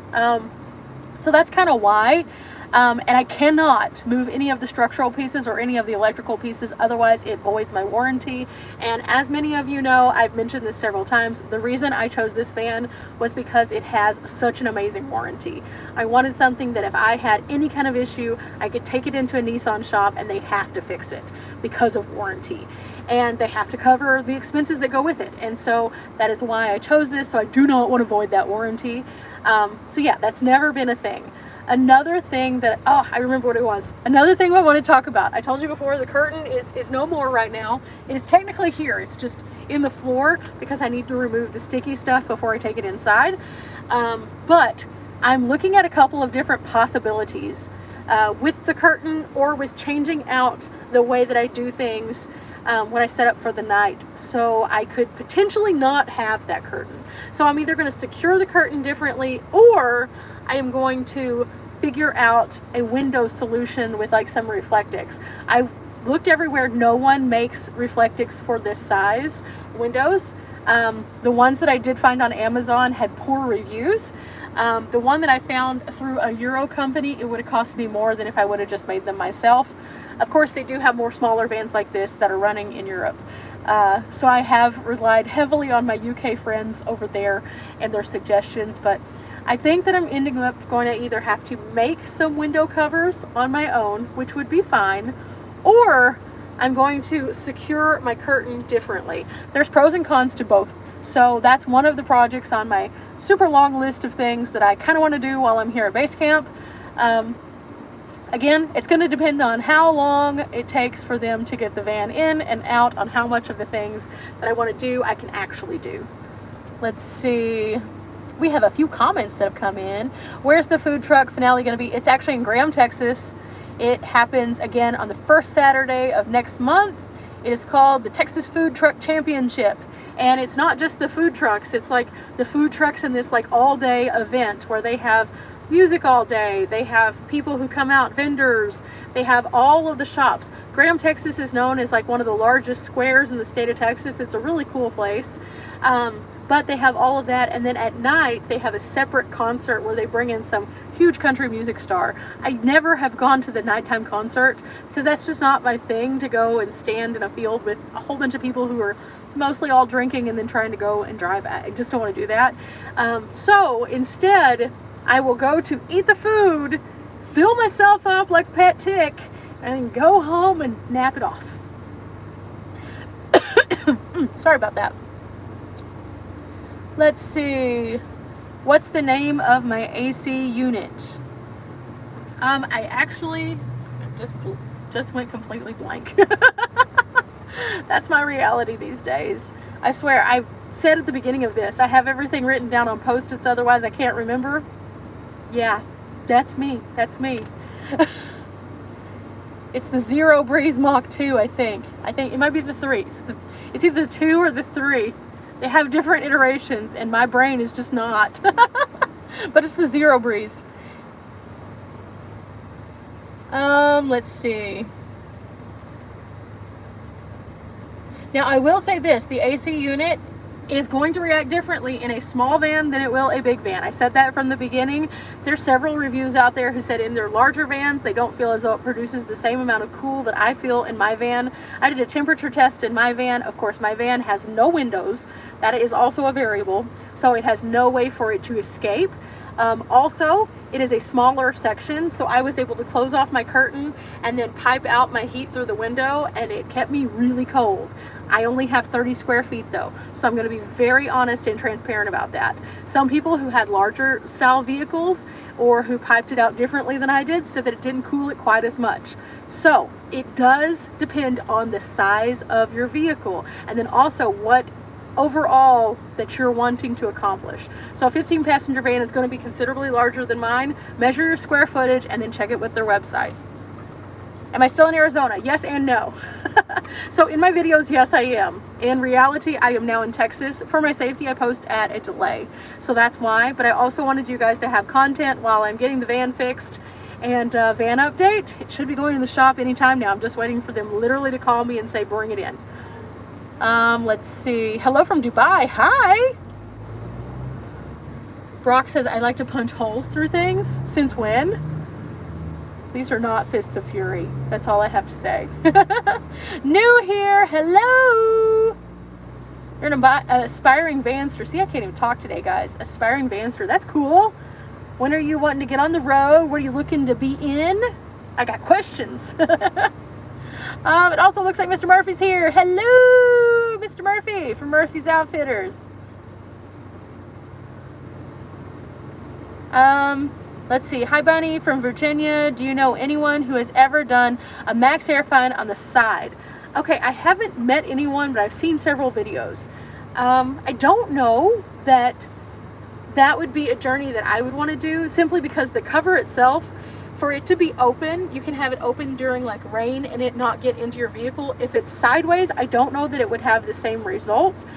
So that's kind of why. And I cannot move any of the structural pieces or any of the electrical pieces, otherwise it voids my warranty. And as many of you know, I've mentioned this several times, the reason I chose this van was because it has such an amazing warranty. I wanted something that if I had any kind of issue, I could take it into a Nissan shop and they have to fix it because of warranty. And they have to cover the expenses that go with it. And so that is why I chose this, so I do not want to void that warranty. So yeah, that's never been a thing. Another thing that, I remember what it was. Another thing I want to talk about. I told you before, the curtain is no more right now. It is technically here. It's just in the floor because I need to remove the sticky stuff before I take it inside. But I'm looking at a couple of different possibilities with the curtain or with changing out the way that I do things when I set up for the night, so I could potentially not have that curtain. So I'm either going to secure the curtain differently, or I am going to figure out a window solution with like some Reflectix. I've looked everywhere. No one makes Reflectix for this size windows. The ones that I did find on Amazon had poor reviews. The one that I found through a Euro company, it would have cost me more than if I would have just made them myself. Of course, they do have more smaller vans like this that are running in Europe. So I have relied heavily on my UK friends over there and their suggestions, but I think that I'm ending up going to either have to make some window covers on my own, which would be fine, or I'm going to secure my curtain differently. There's pros and cons to both. So that's one of the projects on my super long list of things that I kind of want to do while I'm here at base camp. Again, it's going to depend on how long it takes for them to get the van in and out, on how much of the things that I want to do I can actually do. Let's see. We have a few comments that have come in. Where's the food truck finale going to be? It's actually in Graham, Texas. It happens again on the first Saturday of next month. It is called the Texas Food Truck Championship. And it's not just the food trucks. It's like the food trucks in this like all day event where they have music all day. They have people who come out, vendors. They have all of the shops. Graham, Texas is known as like one of the largest squares in the state of Texas. It's a really cool place. But they have all of that, and then at night they have a separate concert where they bring in some huge country music star. I never have gone to the nighttime concert because that's just not my thing, to go and stand in a field with a whole bunch of people who are mostly all drinking and then trying to go and drive. I just don't want to do that. So instead, I will go to eat the food, fill myself up like a pet tick, and then go home and nap it off. Sorry about that. Let's see. What's the name of my AC unit? I actually just went completely blank. That's my reality these days. I swear, I said at the beginning of this, I have everything written down on Post-its, otherwise I can't remember. Yeah, that's me. That's me. It's the Zero Breeze Mach 2, I think. I think it might be the 3. It's either the 2 or the 3. They have different iterations, and my brain is just not. But it's the Zero Breeze. Let's see. Now, I will say this. The AC unit is going to react differently in a small van than it will a big van. I said that from the beginning. There's several reviews out there who said in their larger vans, they don't feel as though it produces the same amount of cool that I feel in my van. I did a temperature test in my van. Of course, my van has no windows. That is also a variable. So it has no way for it to escape. Also, it is a smaller section, so I was able to close off my curtain and then pipe out my heat through the window, and it kept me really cold. I only have 30 square feet though, so I'm going to be very honest and transparent about that. Some people who had larger style vehicles or who piped it out differently than I did said that it didn't cool it quite as much. So it does depend on the size of your vehicle, and then also what overall that you're wanting to accomplish. So a 15 passenger van is going to be considerably larger than mine. Measure your square footage and then check it with their website. Am I still in Arizona? Yes and no. So in my videos, yes, I am. In reality, I am now in Texas. For my safety, I post at a delay. So that's why. But I also wanted you guys to have content while I'm getting the van fixed. And van update, it should be going in the shop anytime now. I'm just waiting for them literally to call me and say, bring it in. Let's see. Hello from Dubai. Hi. Brock says, I like to punch holes through things. Since when? These are not fists of fury. That's all I have to say. New here. Hello. You're an aspiring vanster. See, I can't even talk today, guys. Aspiring vanster. That's cool. When are you wanting to get on the road? What are you looking to be in? I got questions. It also looks like Mr. Murphy's here. Hello, Mr. Murphy from Murphy's Outfitters. Let's see. Hi, Bunny from Virginia. Do you know anyone who has ever done a max air find on the side? Okay, I haven't met anyone, but I've seen several videos. I don't know that would be a journey that I would want to do, simply because the cover itself, for it to be open, you can have it open during like rain and it not get into your vehicle. If it's sideways, I don't know that it would have the same results.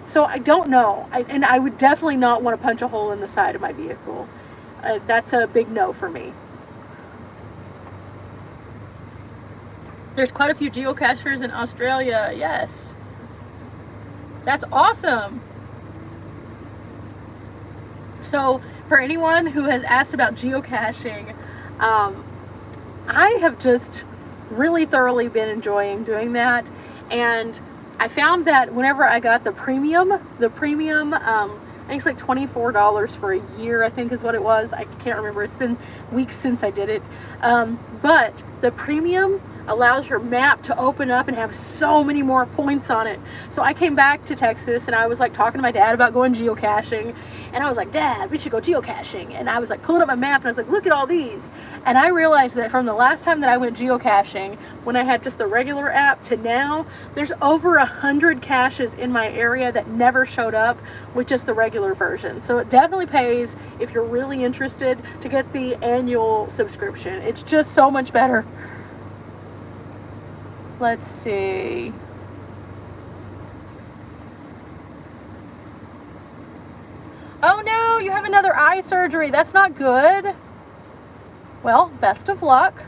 So I don't know. And I would definitely not want to punch a hole in the side of my vehicle. That's a big no for me. There's quite a few geocachers in Australia. Yes. That's awesome. So for anyone who has asked about geocaching, I have just really thoroughly been enjoying doing that. And I found that whenever I got the premium, I think it's like $24 for a year, I think is what it was. I can't remember. It's been weeks since I did it. But the premium allows your map to open up and have so many more points on it. So I came back to Texas and I was like talking to my dad about going geocaching. And I was like, Dad, we should go geocaching. And I was like pulling up my map and I was like, look at all these. And I realized that from the last time that I went geocaching, when I had just the regular app, to now, there's over 100 caches in my area that never showed up with just the regular version. So it definitely pays, if you're really interested, to get the annual subscription. It's just so much better. Let's see. Oh no, you have another eye surgery. That's not good. Well, best of luck.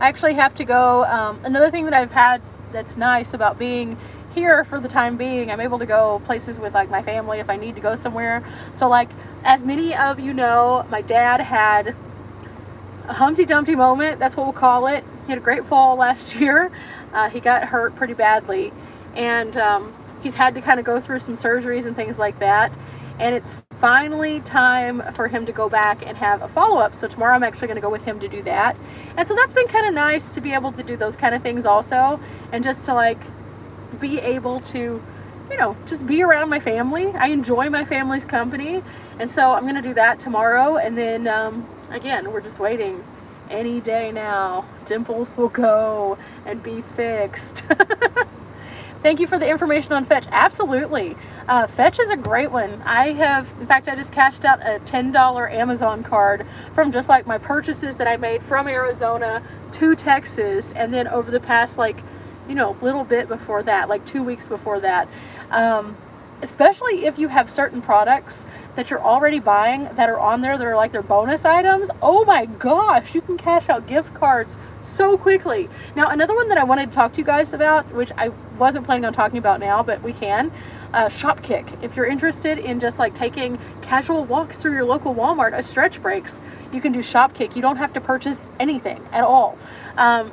I actually have to go. Another thing that I've had that's nice about being here for the time being, I'm able to go places with like my family if I need to go somewhere. So like, as many of you know, my dad had a Humpty Dumpty moment. That's what we'll call it. He had a great fall last year. He got hurt pretty badly. and he's had to kind of go through some surgeries and things like that, and it's finally time for him to go back and have a follow-up. So tomorrow I'm actually going to go with him to do that, and so that's been kind of nice to be able to do those kind of things also, and just to like be able to, you know, just be around my family. I enjoy my family's company, and so I'm going to do that tomorrow, and then again, we're just waiting. Any day now, Dimples will go and be fixed. Thank you for the information on Fetch. Absolutely. Fetch is a great one. In fact, I just cashed out a $10 Amazon card from just like my purchases that I made from Arizona to Texas, and then over the past, like, you know, little bit before that, like 2 weeks before that. Especially if you have certain products that you're already buying that are on there that are like their bonus items. Oh my gosh, you can cash out gift cards so quickly. Now, another one that I wanted to talk to you guys about, which I wasn't planning on talking about now, but we can, Shopkick. If you're interested in just like taking casual walks through your local Walmart as stretch breaks, you can do Shopkick. You don't have to purchase anything at all.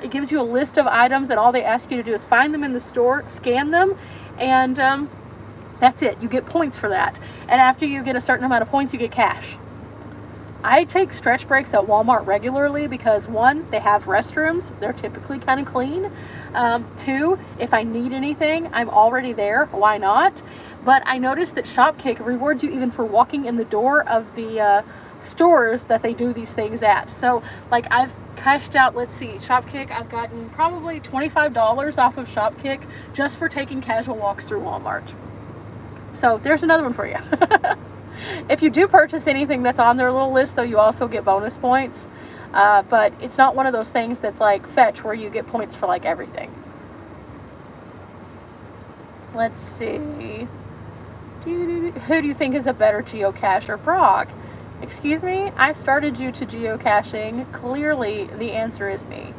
It gives you a list of items, and all they ask you to do is find them in the store, scan them, and that's it. You get points for that. And after you get a certain amount of points, you get cash. I take stretch breaks at Walmart regularly because, one, they have restrooms. They're typically kind of clean. Two, if I need anything, I'm already there. Why not? But I noticed that Shopkick rewards you even for walking in the door of the stores that they do these things at. So, like, I've cashed out, let's see, Shopkick, I've gotten probably $25 off of Shopkick just for taking casual walks through Walmart. So there's another one for you. If you do purchase anything that's on their little list, though, you also get bonus points. But it's not one of those things that's like Fetch where you get points for like everything. Let's see. Who do you think is a better geocacher, Brock? Excuse me? I started you to geocaching. Clearly, the answer is me.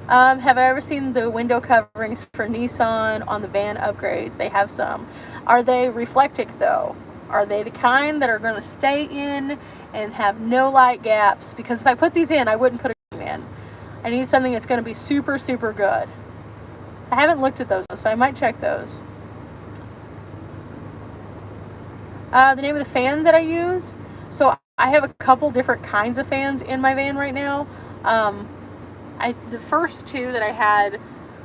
Have I ever seen the window coverings for Nissan on the van upgrades? They have some. Are they reflective though? Are they the kind that are going to stay in and have no light gaps? Because if I put these in, I wouldn't put it in. I need something that's going to be super, super good. I haven't looked at those, so I might check those. The name of the fan that I use. So I have a couple different kinds of fans in my van right now. The first two that I had,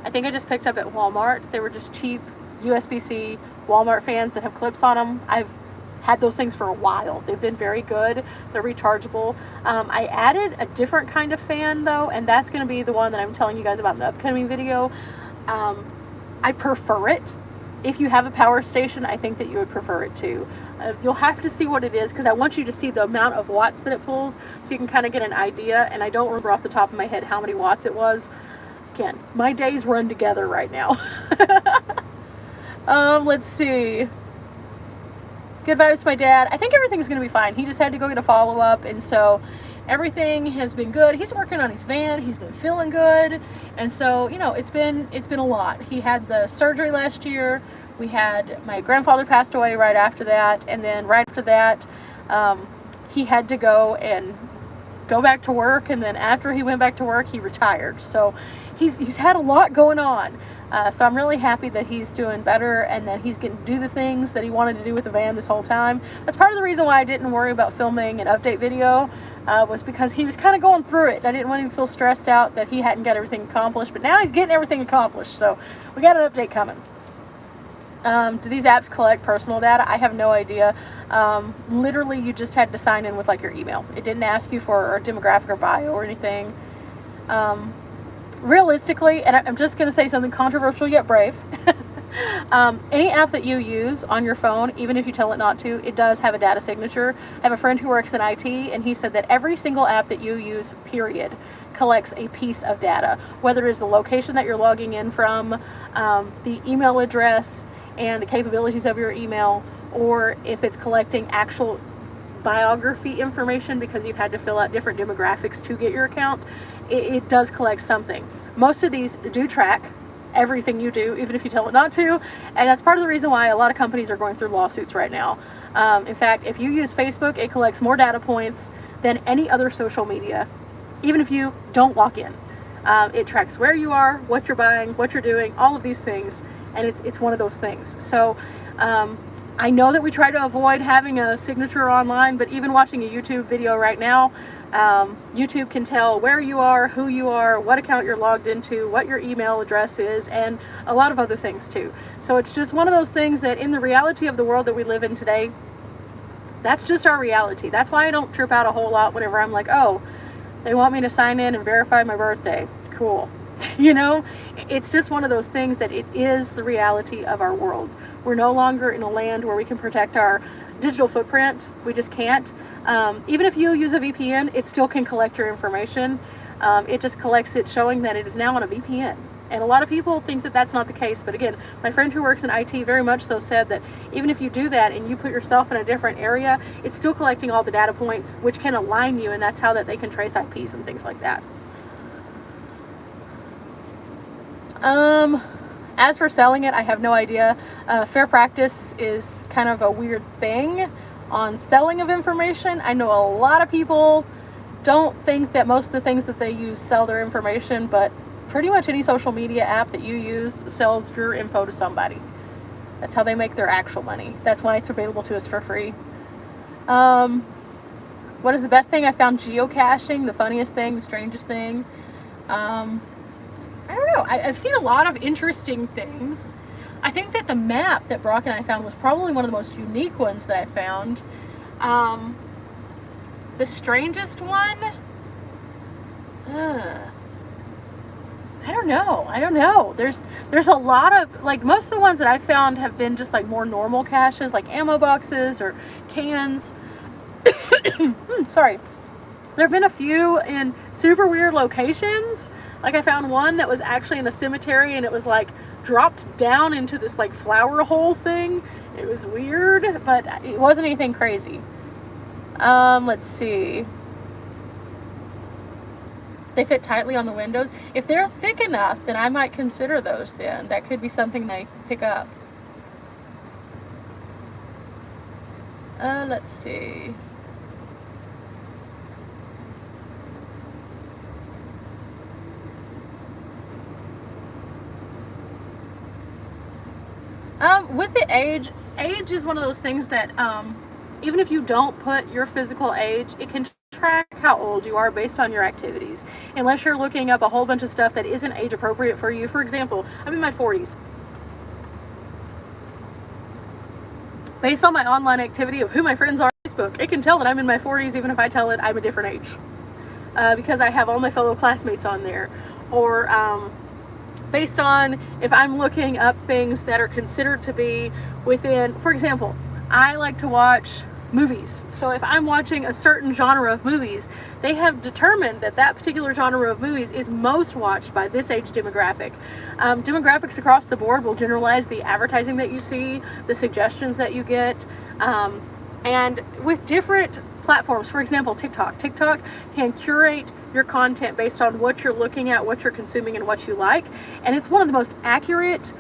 I think I just picked up at Walmart. They were just cheap USB-C Walmart fans that have clips on them. I've had those things for a while. They've been very good. They're rechargeable. I added a different kind of fan though, and that's going to be the one that I'm telling you guys about in the upcoming video. I prefer it. If you have a power station, I think that you would prefer it too. You'll have to see what it is because I want you to see the amount of watts that it pulls so you can kind of get an idea. And I don't remember off the top of my head how many watts it was. Again, my days run together right now. Let's see. Good vibes to my dad. I think everything's going to be fine. He just had to go get a follow-up, and so everything has been good. He's working on his van. He's been feeling good. And so, you know, it's been a lot. He had the surgery last year. We had my grandfather passed away right after that, and then right after that, he had to go back to work, and then after he went back to work, he retired. So he's had a lot going on. So I'm really happy that he's doing better and that he's getting to do the things that he wanted to do with the van this whole time. That's part of the reason why I didn't worry about filming an update video, was because he was kind of going through it. I didn't want him to feel stressed out that he hadn't got everything accomplished, but now he's getting everything accomplished. So we got an update coming. Do these apps collect personal data? I have no idea. Literally, you just had to sign in with like your email. It didn't ask you for a demographic or bio or anything. Realistically, and I'm just going to say something controversial yet brave. Any app that you use on your phone, even if you tell it not to, it does have a data signature. I have a friend who works in IT, and he said that every single app that you use, period, collects a piece of data, whether it's the location that you're logging in from, the email address, and the capabilities of your email, or if it's collecting actual biography information because you've had to fill out different demographics to get your account. It does collect something. Most of these do track everything you do, even if you tell it not to, and that's part of the reason why a lot of companies are going through lawsuits right now. In fact, if you use Facebook, it collects more data points than any other social media, even if you don't log in. It tracks where you are, what you're buying, what you're doing, all of these things. And it's one of those things. So I know that we try to avoid having a signature online, but even watching a YouTube video right now, YouTube can tell where you are, who you are, what account you're logged into, what your email address is, and a lot of other things too. So it's just one of those things that in the reality of the world that we live in today, that's just our reality. That's why I don't trip out a whole lot whenever I'm like, oh, they want me to sign in and verify my birthday. Cool. You know, it's just one of those things that it is the reality of our world. We're no longer in a land where we can protect our digital footprint. We just can't. Even if you use a VPN, it still can collect your information. It just collects it showing that it is now on a VPN. And a lot of people think that that's not the case. But again, my friend who works in IT very much so said that even if you do that and you put yourself in a different area, it's still collecting all the data points, which can align you. And that's how that they can trace IPs and things like that. As for selling it, I have no idea. Fair practice is kind of a weird thing on selling of information. I know a lot of people don't think that most of the things that they use sell their information, but pretty much any social media app that you use sells your info to somebody. That's how they make their actual money. That's why it's available to us for free. What is the best thing? I found geocaching, the funniest thing, the strangest thing. I don't know. I've seen a lot of interesting things. I think that the map that Brock and I found was probably one of the most unique ones that I found. The strangest one? I don't know. There's a lot of, like, most of the ones that I found have been just like more normal caches, like ammo boxes or cans. Sorry. There have been a few in super weird locations. Like I found one that was actually in a cemetery and it was like dropped down into this like flower hole thing. It was weird, but it wasn't anything crazy. Let's see. They fit tightly on the windows. If they're thick enough, then I might consider those then. That could be something they pick up. Let's see. With the age is one of those things that even if you don't put your physical age, it can track how old you are based on your activities. Unless you're looking up a whole bunch of stuff that isn't age appropriate for you. For example, I'm in my 40s. Based on my online activity of who my friends are on Facebook, it can tell that I'm in my 40s even if I tell it I'm a different age. Because I have all my fellow classmates on there. Or based on if I'm looking up things that are considered to be within, for example, I like to watch movies. So if I'm watching a certain genre of movies, they have determined that that particular genre of movies is most watched by this age demographic. Demographics across the board will generalize the advertising that you see, the suggestions that you get, and with different platforms, for example, TikTok can curate your content based on what you're looking at, what you're consuming, and what you like. And it's one of the most accurate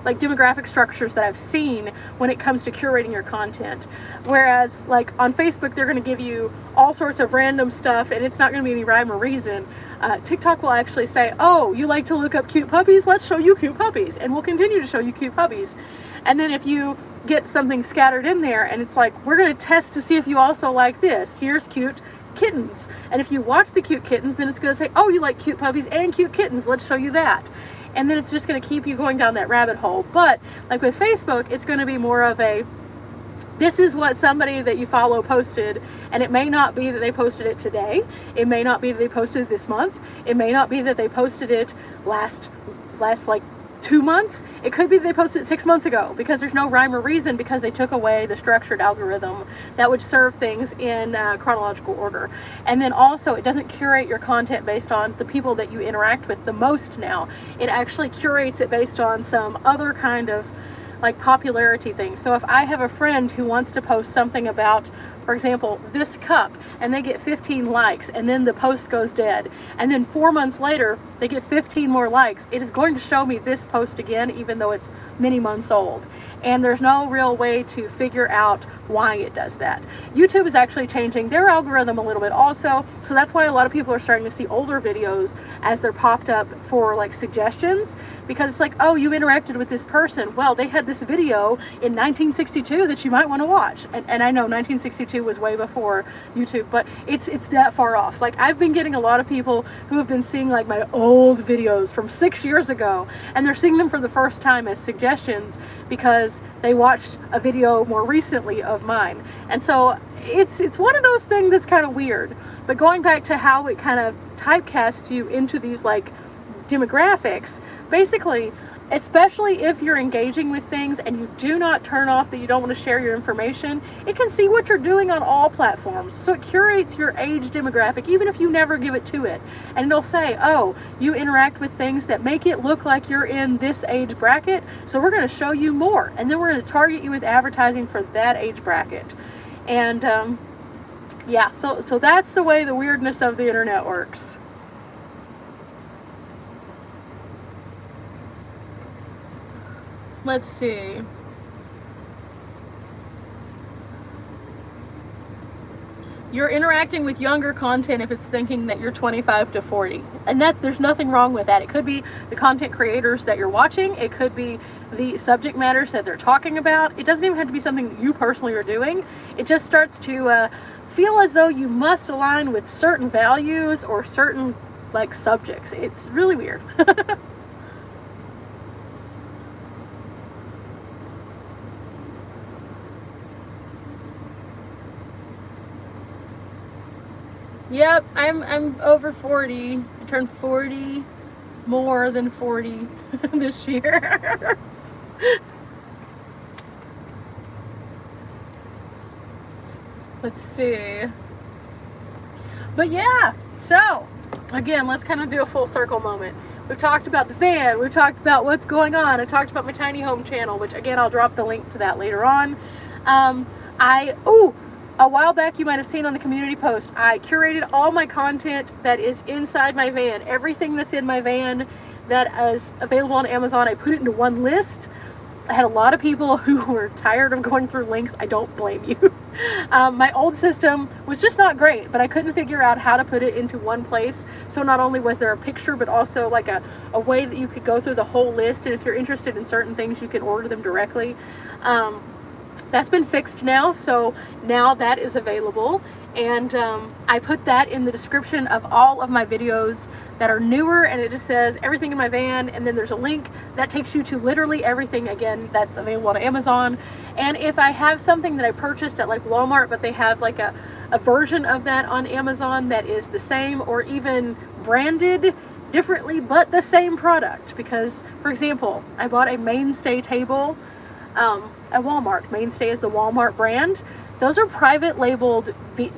like demographic structures that I've seen when it comes to curating your content. Whereas like on Facebook, they're going to give you all sorts of random stuff and it's not going to be any rhyme or reason. TikTok will actually say, oh, you like to look up cute puppies? Let's show you cute puppies. And we'll continue to show you cute puppies. And then if you get something scattered in there and it's like, we're going to test to see if you also like this. Here's cute kittens. And if you watch the cute kittens, then it's going to say, oh, you like cute puppies and cute kittens. Let's show you that. And then it's just going to keep you going down that rabbit hole. But like with Facebook, it's going to be more of a, this is what somebody that you follow posted, and it may not be that they posted it today. It may not be that they posted it this month. It may not be that they posted it last like 2 months. It could be that they posted it 6 months ago, because there's no rhyme or reason, because they took away the structured algorithm that would serve things in chronological order. And then also, it doesn't curate your content based on the people that you interact with the most now. It actually curates it based on some other kind of like popularity thing. So if I have a friend who wants to post something about for example, this cup, and they get 15 likes, and then the post goes dead, and then 4 months later they get 15 more likes, it is going to show me this post again, even though it's many months old. And there's no real way to figure out why it does that. YouTube is actually changing their algorithm a little bit also, so that's why a lot of people are starting to see older videos as they're popped up for like suggestions, because it's like, oh, you interacted with this person, well, they had this video in 1962 that you might want to watch. And I know 1962 was way before YouTube, but it's that far off. Like, I've been getting a lot of people who have been seeing like my old videos from 6 years ago, and they're seeing them for the first time as suggestions because they watched a video more recently of mine. And so it's one of those things that's kind of weird. But going back to how it kind of typecasts you into these like demographics, basically, especially if you're engaging with things and you do not turn off that you don't want to share your information, it can see what you're doing on all platforms. So it curates your age demographic, even if you never give it to it. And it'll say, oh, you interact with things that make it look like you're in this age bracket, so we're going to show you more. And then we're going to target you with advertising for that age bracket. And yeah, so that's the way the weirdness of the internet works. Let's see. You're interacting with younger content if it's thinking that you're 25 to 40. And that there's nothing wrong with that. It could be the content creators that you're watching. It could be the subject matters that they're talking about. It doesn't even have to be something that you personally are doing. It just starts to feel as though you must align with certain values or certain like subjects. It's really weird. Yep, I'm over 40. I turned 40, more than 40 this year. Let's see. But yeah, so again, let's kind of do a full circle moment. We've talked about the van, we've talked about what's going on, I talked about my tiny home channel, which again, I'll drop the link to that later on. A while back, you might have seen on the community post, I curated all my content that is inside my van. Everything that's in my van that is available on Amazon, I put it into one list. I had a lot of people who were tired of going through links. I don't blame you. My old system was just not great, but I couldn't figure out how to put it into one place. So not only was there a picture, but also like a way that you could go through the whole list. And if you're interested in certain things, you can order them directly. That's been fixed now, so now that is available, and I put that in the description of all of my videos that are newer, and it just says everything in my van, and then there's a link that takes you to literally everything again that's available on Amazon. And if I have something that I purchased at like Walmart, but they have like a version of that on Amazon that is the same or even branded differently but the same product, because for example, I bought a Mainstay table at Walmart. Mainstay is the Walmart brand. Those are private labeled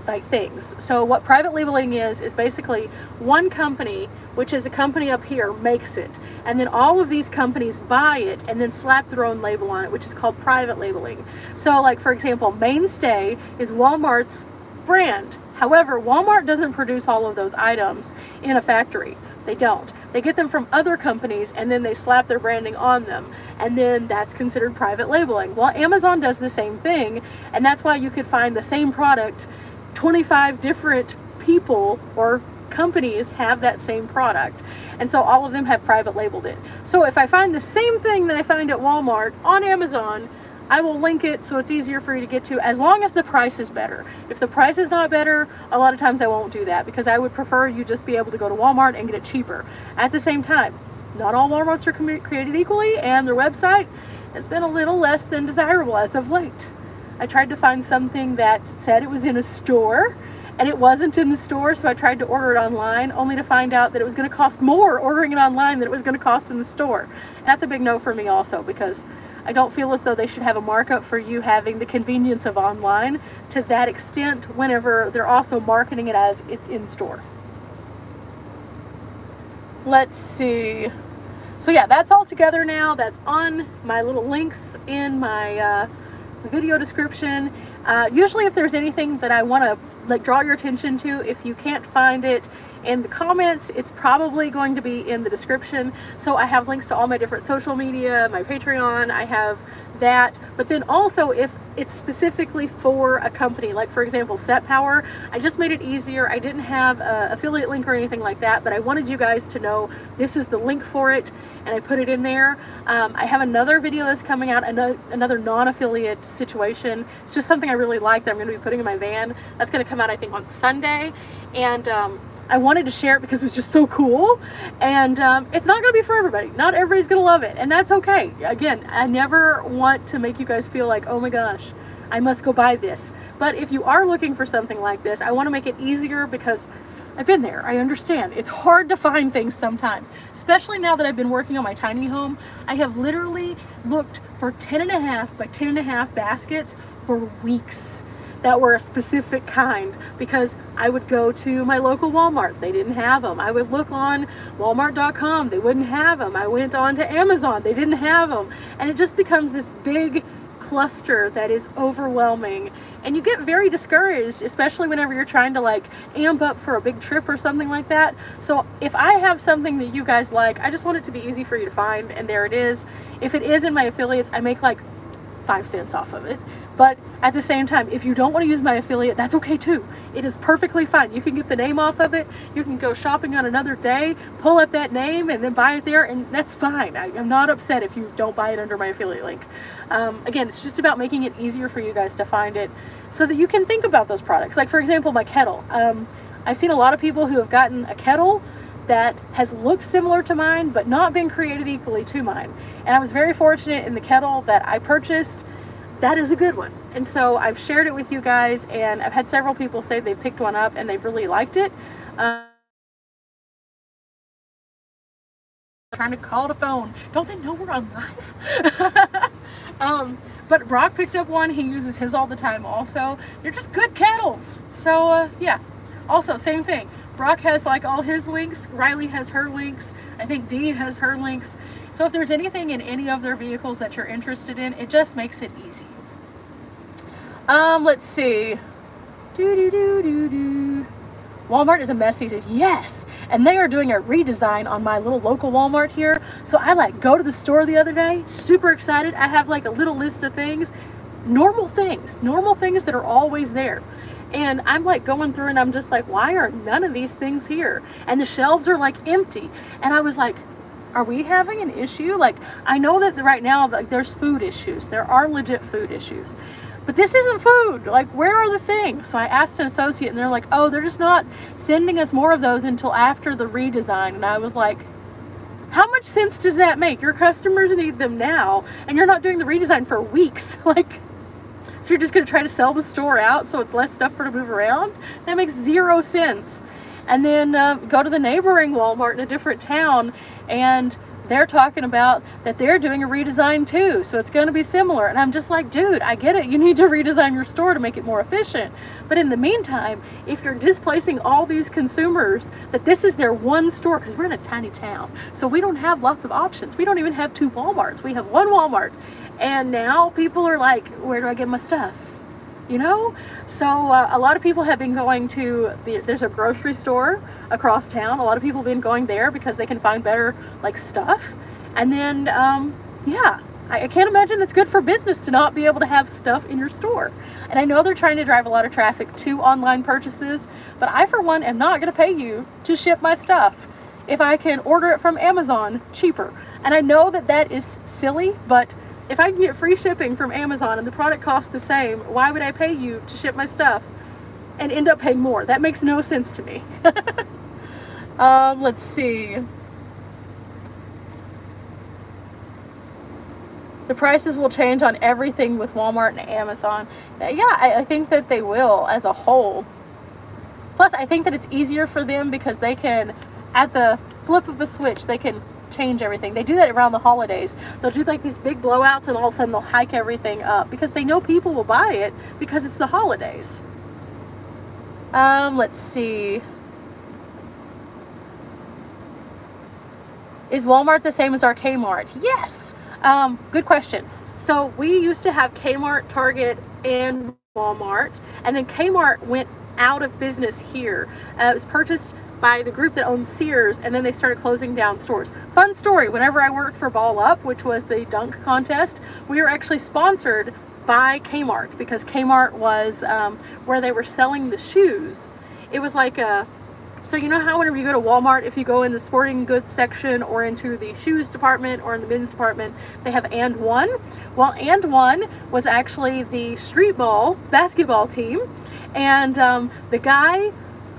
like things. So what private labeling is basically one company, which is a company up here, makes it, and then all of these companies buy it and then slap their own label on it, which is called private labeling. So like for example, Mainstay is Walmart's brand. However, Walmart doesn't produce all of those items in a factory. They don't. They get them from other companies and then they slap their branding on them, and then that's considered private labeling. Well, Amazon does the same thing, and that's why you could find the same product, 25 different people or companies have that same product, and so all of them have private labeled it. So if I find the same thing that I find at Walmart on Amazon, I will link it so it's easier for you to get to, as long as the price is better. If the price is not better, a lot of times I won't do that, because I would prefer you just be able to go to Walmart and get it cheaper. At the same time, not all Walmarts are created equally, and their website has been a little less than desirable as of late. I tried to find something that said it was in a store, and it wasn't in the store, so I tried to order it online, only to find out that it was going to cost more ordering it online than it was going to cost in the store. That's a big no for me also, because I don't feel as though they should have a markup for you having the convenience of online to that extent whenever they're also marketing it as it's in store. Let's see. So yeah, that's all together now. That's on my little links in my video description. Usually if there's anything that I want to like draw your attention to, if you can't find it in the comments, it's probably going to be in the description. So I have links to all my different social media, my Patreon, I have that. But then also if it's specifically for a company, like for example Set Power, I just made it easier. I didn't have an affiliate link or anything like that, but I wanted you guys to know this is the link for it, and I put it in there. I have another video that's coming out, another non-affiliate situation. It's just something I really like that I'm going to be putting in my van. That's going to come out I think on Sunday, and I wanted to share it because it was just so cool, and it's not going to be for everybody. Not everybody's going to love it, and that's okay. Again, I never want to make you guys feel like, oh my gosh, I must go buy this. But if you are looking for something like this, I want to make it easier because I've been there. I understand. It's hard to find things sometimes, especially now that I've been working on my tiny home. I have literally looked for 10.5 by 10.5 baskets for weeks that were a specific kind, because I would go to my local Walmart, they didn't have them. I would look on walmart.com, they wouldn't have them. I went on to Amazon, they didn't have them. And it just becomes this big cluster that is overwhelming, and you get very discouraged, especially whenever you're trying to like amp up for a big trip or something like that. So if I have something that you guys like, I just want it to be easy for you to find, and there it is. If it is in my affiliates, I make like 5 cents off of it. But at the same time, if you don't want to use my affiliate, that's okay too. It is perfectly fine. You can get the name off of it. You can go shopping on another day, pull up that name, and then buy it there, and that's fine. I'm not upset if you don't buy it under my affiliate link. Again, it's just about making it easier for you guys to find it so that you can think about those products. Like for example, my kettle. I've seen a lot of people who have gotten a kettle that has looked similar to mine but not been created equally to mine. And I was very fortunate in the kettle that I purchased. That is a good one. And so I've shared it with you guys, and I've had several people say they've picked one up and they've really liked it. Trying to call the phone. Don't they know we're on live? But Brock picked up one. He uses his all the time also. They're just good kettles. So yeah. Also, same thing. Brock has like all his links. Riley has her links. I think Dee has her links. So if there's anything in any of their vehicles that you're interested in, it just makes it easy. Let's see. Walmart is a mess, he says. Yes, and they are doing a redesign on my little local Walmart here. So I like go to the store the other day, super excited. I have like a little list of things, normal things that are always there. And I'm like going through and I'm just like, why are none of these things here? And the shelves are like empty. And I was like, are we having an issue? Like, I know that right now like there's food issues. There are legit food issues. But this isn't food. Like, where are the things? So I asked an associate and they're like, oh, they're just not sending us more of those until after the redesign. And I was like, how much sense does that make? Your customers need them now and you're not doing the redesign for weeks. Like, so you're just going to try to sell the store out so it's less stuff for to move around? That makes 0 sense. And then go to the neighboring Walmart in a different town, and they're talking about that they're doing a redesign too, so it's going to be similar. And I'm just like, dude, I get it. You need to redesign your store to make it more efficient. But in the meantime, if you're displacing all these consumers, that this is their one store, because we're in a tiny town, so we don't have lots of options. We don't even have 2 Walmarts. We have 1 Walmart. And now people are like, where do I get my stuff? You know? So a lot of people have been going to, there's a grocery store across town. A lot of people have been going there because they can find better like stuff. And then, yeah, I can't imagine that's good for business to not be able to have stuff in your store. And I know they're trying to drive a lot of traffic to online purchases, but I, for one, am not going to pay you to ship my stuff if I can order it from Amazon cheaper. And I know that that is silly, but if I can get free shipping from Amazon and the product costs the same, why would I pay you to ship my stuff and end up paying more? That makes no sense to me. Let's see. The prices will change on everything with Walmart and Amazon. Yeah, I think that they will as a whole. Plus, I think that it's easier for them because they can, at the flip of a switch, they can change everything. They do that around the holidays. They'll do like these big blowouts and all of a sudden they'll hike everything up because they know people will buy it because it's the holidays. Let's see. Is Walmart the same as our Kmart? Yes. Good question. So we used to have Kmart, Target, and Walmart, and then Kmart went out of business here. It was purchased by the group that owns Sears, and then they started closing down stores. Fun story, whenever I worked for Ball Up, which was the dunk contest, we were actually sponsored by Kmart, because Kmart was where they were selling the shoes. It was like a, so you know how whenever you go to Walmart, if you go in the sporting goods section or into the shoes department or in the men's department, they have And One. Well, And One was actually the street ball basketball team, and the guy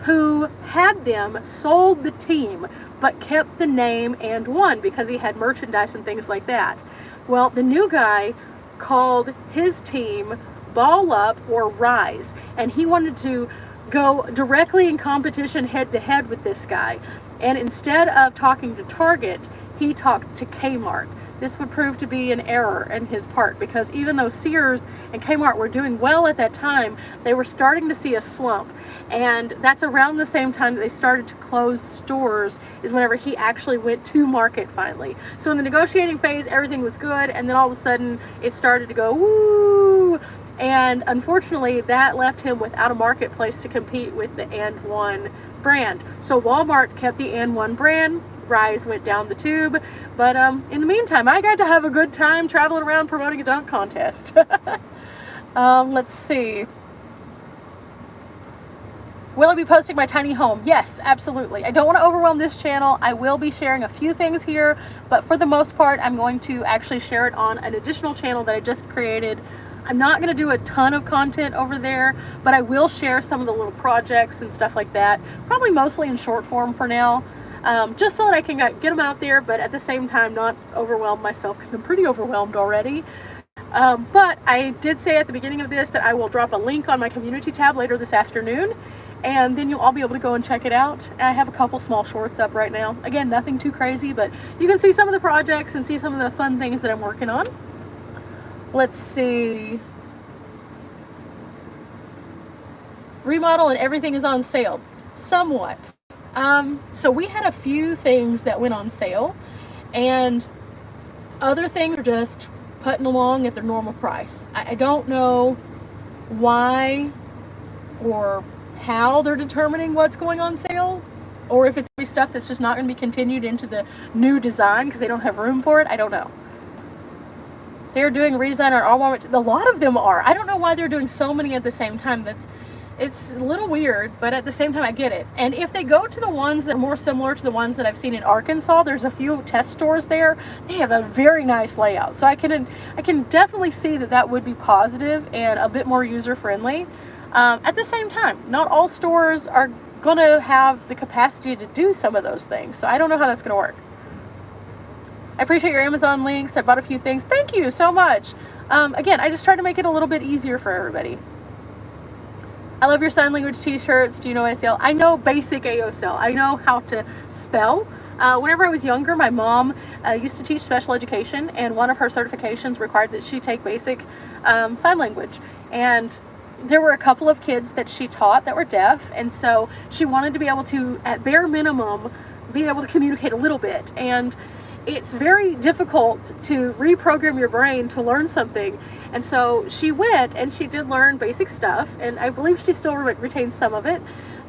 who had them sold the team but kept the name And One because he had merchandise and things like that. Well, the new guy called his team Ball Up or Rise, and he wanted to go directly in competition head to head with this guy, and instead of talking to Target, he talked to Kmart. This would prove to be an error in his part, because even though Sears and Kmart were doing well at that time, they were starting to see a slump, and that's around the same time that they started to close stores, is whenever he actually went to market finally. So in the negotiating phase, everything was good, and then all of a sudden it started to go woo, and unfortunately that left him without a marketplace to compete with the And One brand. So Walmart kept the And One brand, Rise went down the tube, but in the meantime, I got to have a good time traveling around promoting a dunk contest. Let's see. Will I be posting my tiny home? Yes, absolutely. I don't want to overwhelm this channel. I will be sharing a few things here, but for the most part, I'm going to actually share it on an additional channel that I just created. I'm not going to do a ton of content over there, but I will share some of the little projects and stuff like that, probably mostly in short form for now. Just so that I can get them out there, but at the same time not overwhelm myself, because I'm pretty overwhelmed already. But I did say at the beginning of this that I will drop a link on my community tab later this afternoon, and then you'll all be able to go and check it out. I have a couple small shorts up right now. Again, nothing too crazy, but you can see some of the projects and see some of the fun things that I'm working on. Let's see. Remodel and everything is on sale. Somewhat. So we had a few things that went on sale, and other things are just putting along at their normal price. I don't know why or how they're determining what's going on sale, or if it's stuff that's just not going to be continued into the new design because they don't have room for it. I don't know. They're doing a redesign on all Walmart. A lot of them are. I don't know why they're doing so many at the same time. It's a little weird, but at the same time I get it. And if they go to the ones that are more similar to the ones that I've seen in Arkansas, there's a few test stores there. They have a very nice layout. So I can definitely see that that would be positive and a bit more user friendly. At the same time, not all stores are gonna have the capacity to do some of those things. So I don't know how that's gonna work. I appreciate your Amazon links. I bought a few things. Thank you so much. Again, I just try to make it a little bit easier for everybody. I love your sign language t-shirts. Do you know ASL? I know basic ASL. I know how to spell. Whenever I was younger, my mom used to teach special education, and one of her certifications required that she take basic sign language. And there were a couple of kids that she taught that were deaf, and so she wanted to be able to, at bare minimum, be able to communicate a little bit. And it's very difficult to reprogram your brain to learn something. And so she went and she did learn basic stuff, and I believe she still retains some of it.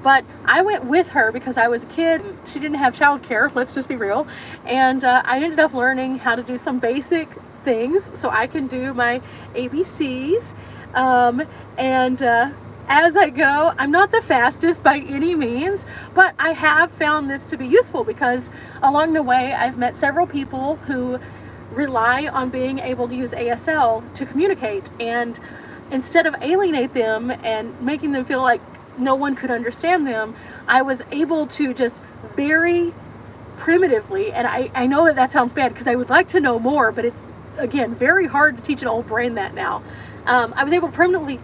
But I went with her because I was a kid. She didn't have childcare, let's just be real. And I ended up learning how to do some basic things so I can do my ABCs. As I go, I'm not the fastest by any means, but I have found this to be useful because along the way I've met several people who rely on being able to use ASL to communicate, and instead of alienate them and making them feel like no one could understand them, I was able to just very primitively, and I know that sounds bad because I would like to know more, but it's again very hard to teach an old brain that now. I was able to primitively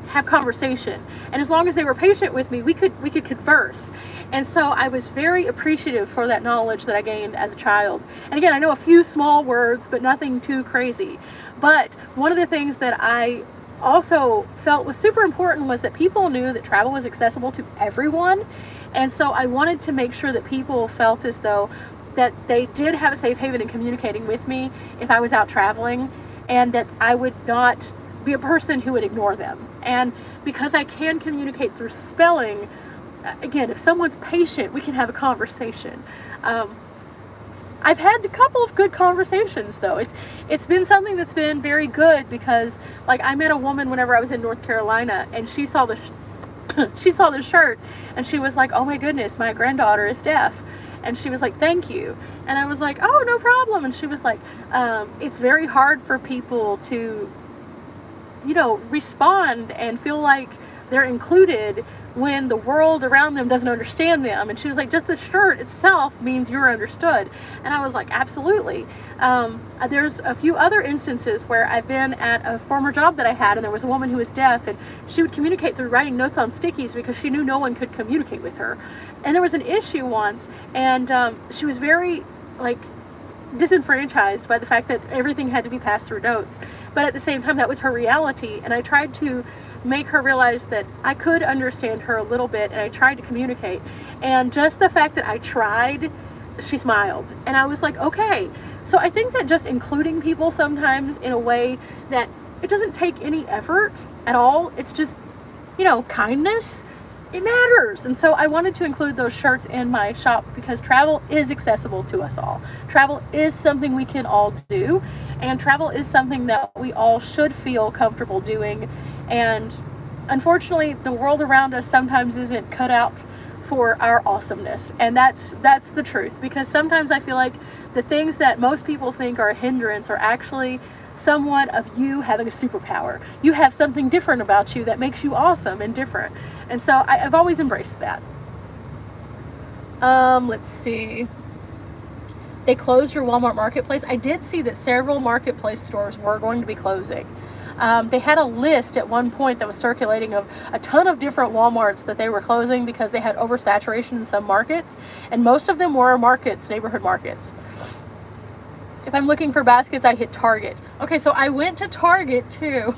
have conversation, and as long as they were patient with me, we could converse. And so I was very appreciative for that knowledge that I gained as a child. And again, I know a few small words, but nothing too crazy. But one of the things that I also felt was super important was that people knew that travel was accessible to everyone. And so I wanted to make sure that people felt as though that they did have a safe haven in communicating with me if I was out traveling, and that I would not be a person who would ignore them. And because I can communicate through spelling, again, if someone's patient, we can have a conversation. I've had a couple of good conversations though. It's been something that's been very good because, like, I met a woman whenever I was in North Carolina, and she saw the shirt and she was like, "Oh my goodness, my granddaughter is deaf." And she was like, "Thank you." And I was like, "Oh, no problem." And she was like, "It's very hard for people to, respond and feel like they're included when the world around them doesn't understand them." And she was like, "Just the shirt itself means you're understood." And I was like, "Absolutely." There's a few other instances where I've been at a former job that I had, and there was a woman who was deaf, and she would communicate through writing notes on stickies because she knew no one could communicate with her. And there was an issue once, and she was very, disenfranchised by the fact that everything had to be passed through notes. But at the same time, that was her reality, and I tried to make her realize that I could understand her a little bit, and I tried to communicate. And just the fact that I tried, she smiled, and I was like, okay. So I think that just including people sometimes in a way that it doesn't take any effort at all, it's just, kindness, it matters. And so I wanted to include those shirts in my shop because travel is accessible to us all. Travel is something we can all do, and travel is something that we all should feel comfortable doing. And unfortunately, the world around us sometimes isn't cut out for our awesomeness. And that's the truth, because sometimes I feel like the things that most people think are a hindrance are actually somewhat of you having a superpower. You have something different about you that makes you awesome and different. And so I've always embraced that. Let's see. They closed your Walmart Marketplace. I did see that several Marketplace stores were going to be closing. They had a list at one point that was circulating of a ton of different Walmarts that they were closing because they had oversaturation in some markets, and most of them were markets, neighborhood markets. If I'm looking for baskets, I hit Target. Okay, so I went to Target too.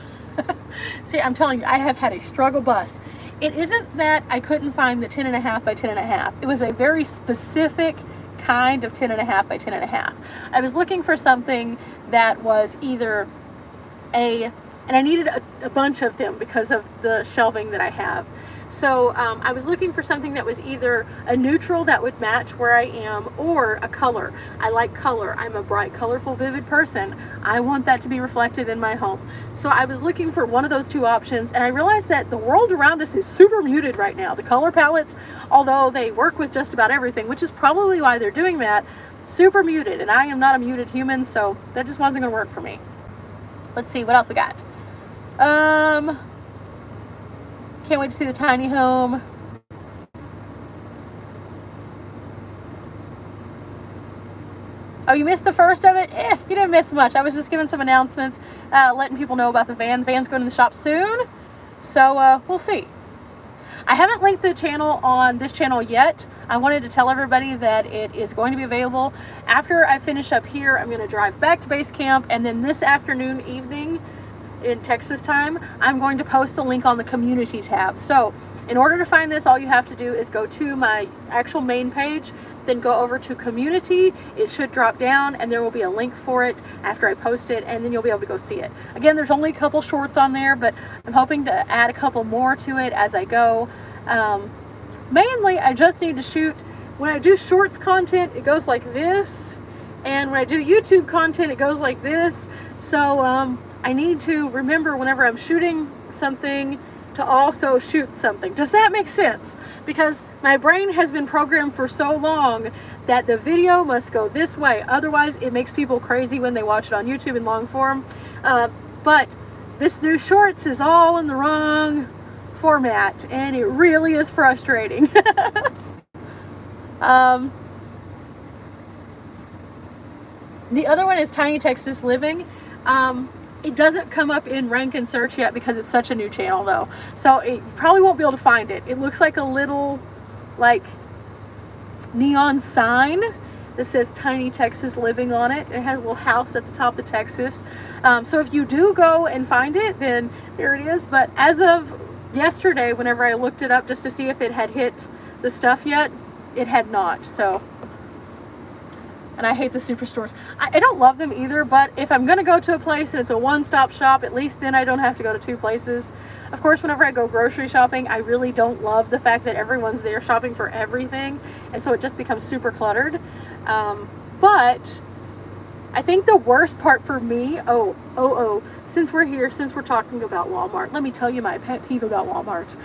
See, I'm telling you, I have had a struggle bus. It isn't that I couldn't find the 10.5 by 10.5. It was a very specific kind of 10.5 by 10.5. I was looking for something that was either and I needed a bunch of them because of the shelving that I have. So I was looking for something that was either a neutral that would match where I am, or a color. I like color. I'm a bright, colorful, vivid person. I want that to be reflected in my home. So I was looking for one of those two options, and I realized that the world around us is super muted right now. The color palettes, although they work with just about everything, which is probably why they're doing that, super muted, and I am not a muted human, so that just wasn't gonna work for me. Let's see what else we got. Can't wait to see the tiny home. Oh, you missed the first of it? You didn't miss much. I was just giving some announcements, letting people know about the van. The van's going to the shop soon, so we'll see. I haven't linked the channel on this channel yet. I wanted to tell everybody that it is going to be available. After I finish up here, I'm going to drive back to base camp, and then this afternoon, evening, in Texas time, I'm going to post the link on the community tab. So in order to find this, all you have to do is go to my actual main page, then go over to community. It should drop down, and there will be a link for it after I post it, and then you'll be able to go see it. Again, there's only a couple shorts on there, but I'm hoping to add a couple more to it as I go. Mainly, I just need to shoot. When I do shorts content, it goes like this, and when I do YouTube content, it goes like this. So I need to remember whenever I'm shooting something to also shoot something. Does that make sense? Because my brain has been programmed for so long that the video must go this way. Otherwise, it makes people crazy when they watch it on YouTube in long form. But this new shorts is all in the wrong format, and it really is frustrating. The other one is Tiny Texas Living. It doesn't come up in rank and search yet because it's such a new channel though. So you probably won't be able to find it. It looks like a little neon sign that says Tiny Texas Living on it. It has a little house at the top of Texas. So if you do go and find it, then there it is. But as of yesterday, whenever I looked it up just to see if it had hit the stuff yet, it had not. So And I hate the superstores. I don't love them either, but if I'm gonna go to a place and it's a one-stop shop, at least then I don't have to go to two places. Of course, whenever I go grocery shopping, I really don't love the fact that everyone's there shopping for everything, and so it just becomes super cluttered. But I think the worst part for me, since we're here, since we're talking about Walmart, let me tell you my pet peeve about Walmart.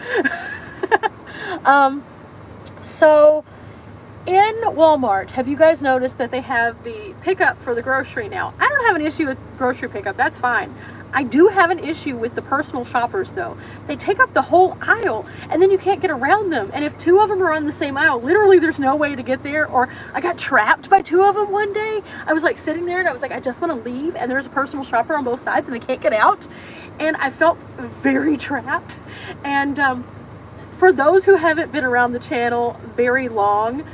So in Walmart, have you guys noticed that they have the pickup for the grocery now? I don't have an issue with grocery pickup, that's fine. I do have an issue with the personal shoppers though. They take up the whole aisle and then you can't get around them. And if two of them are on the same aisle, literally there's no way to get there. Or I got trapped by two of them one day. I was like sitting there and I was like, I just want to leave. And there's a personal shopper on both sides and I can't get out. And I felt very trapped. And for those who haven't been around the channel very long,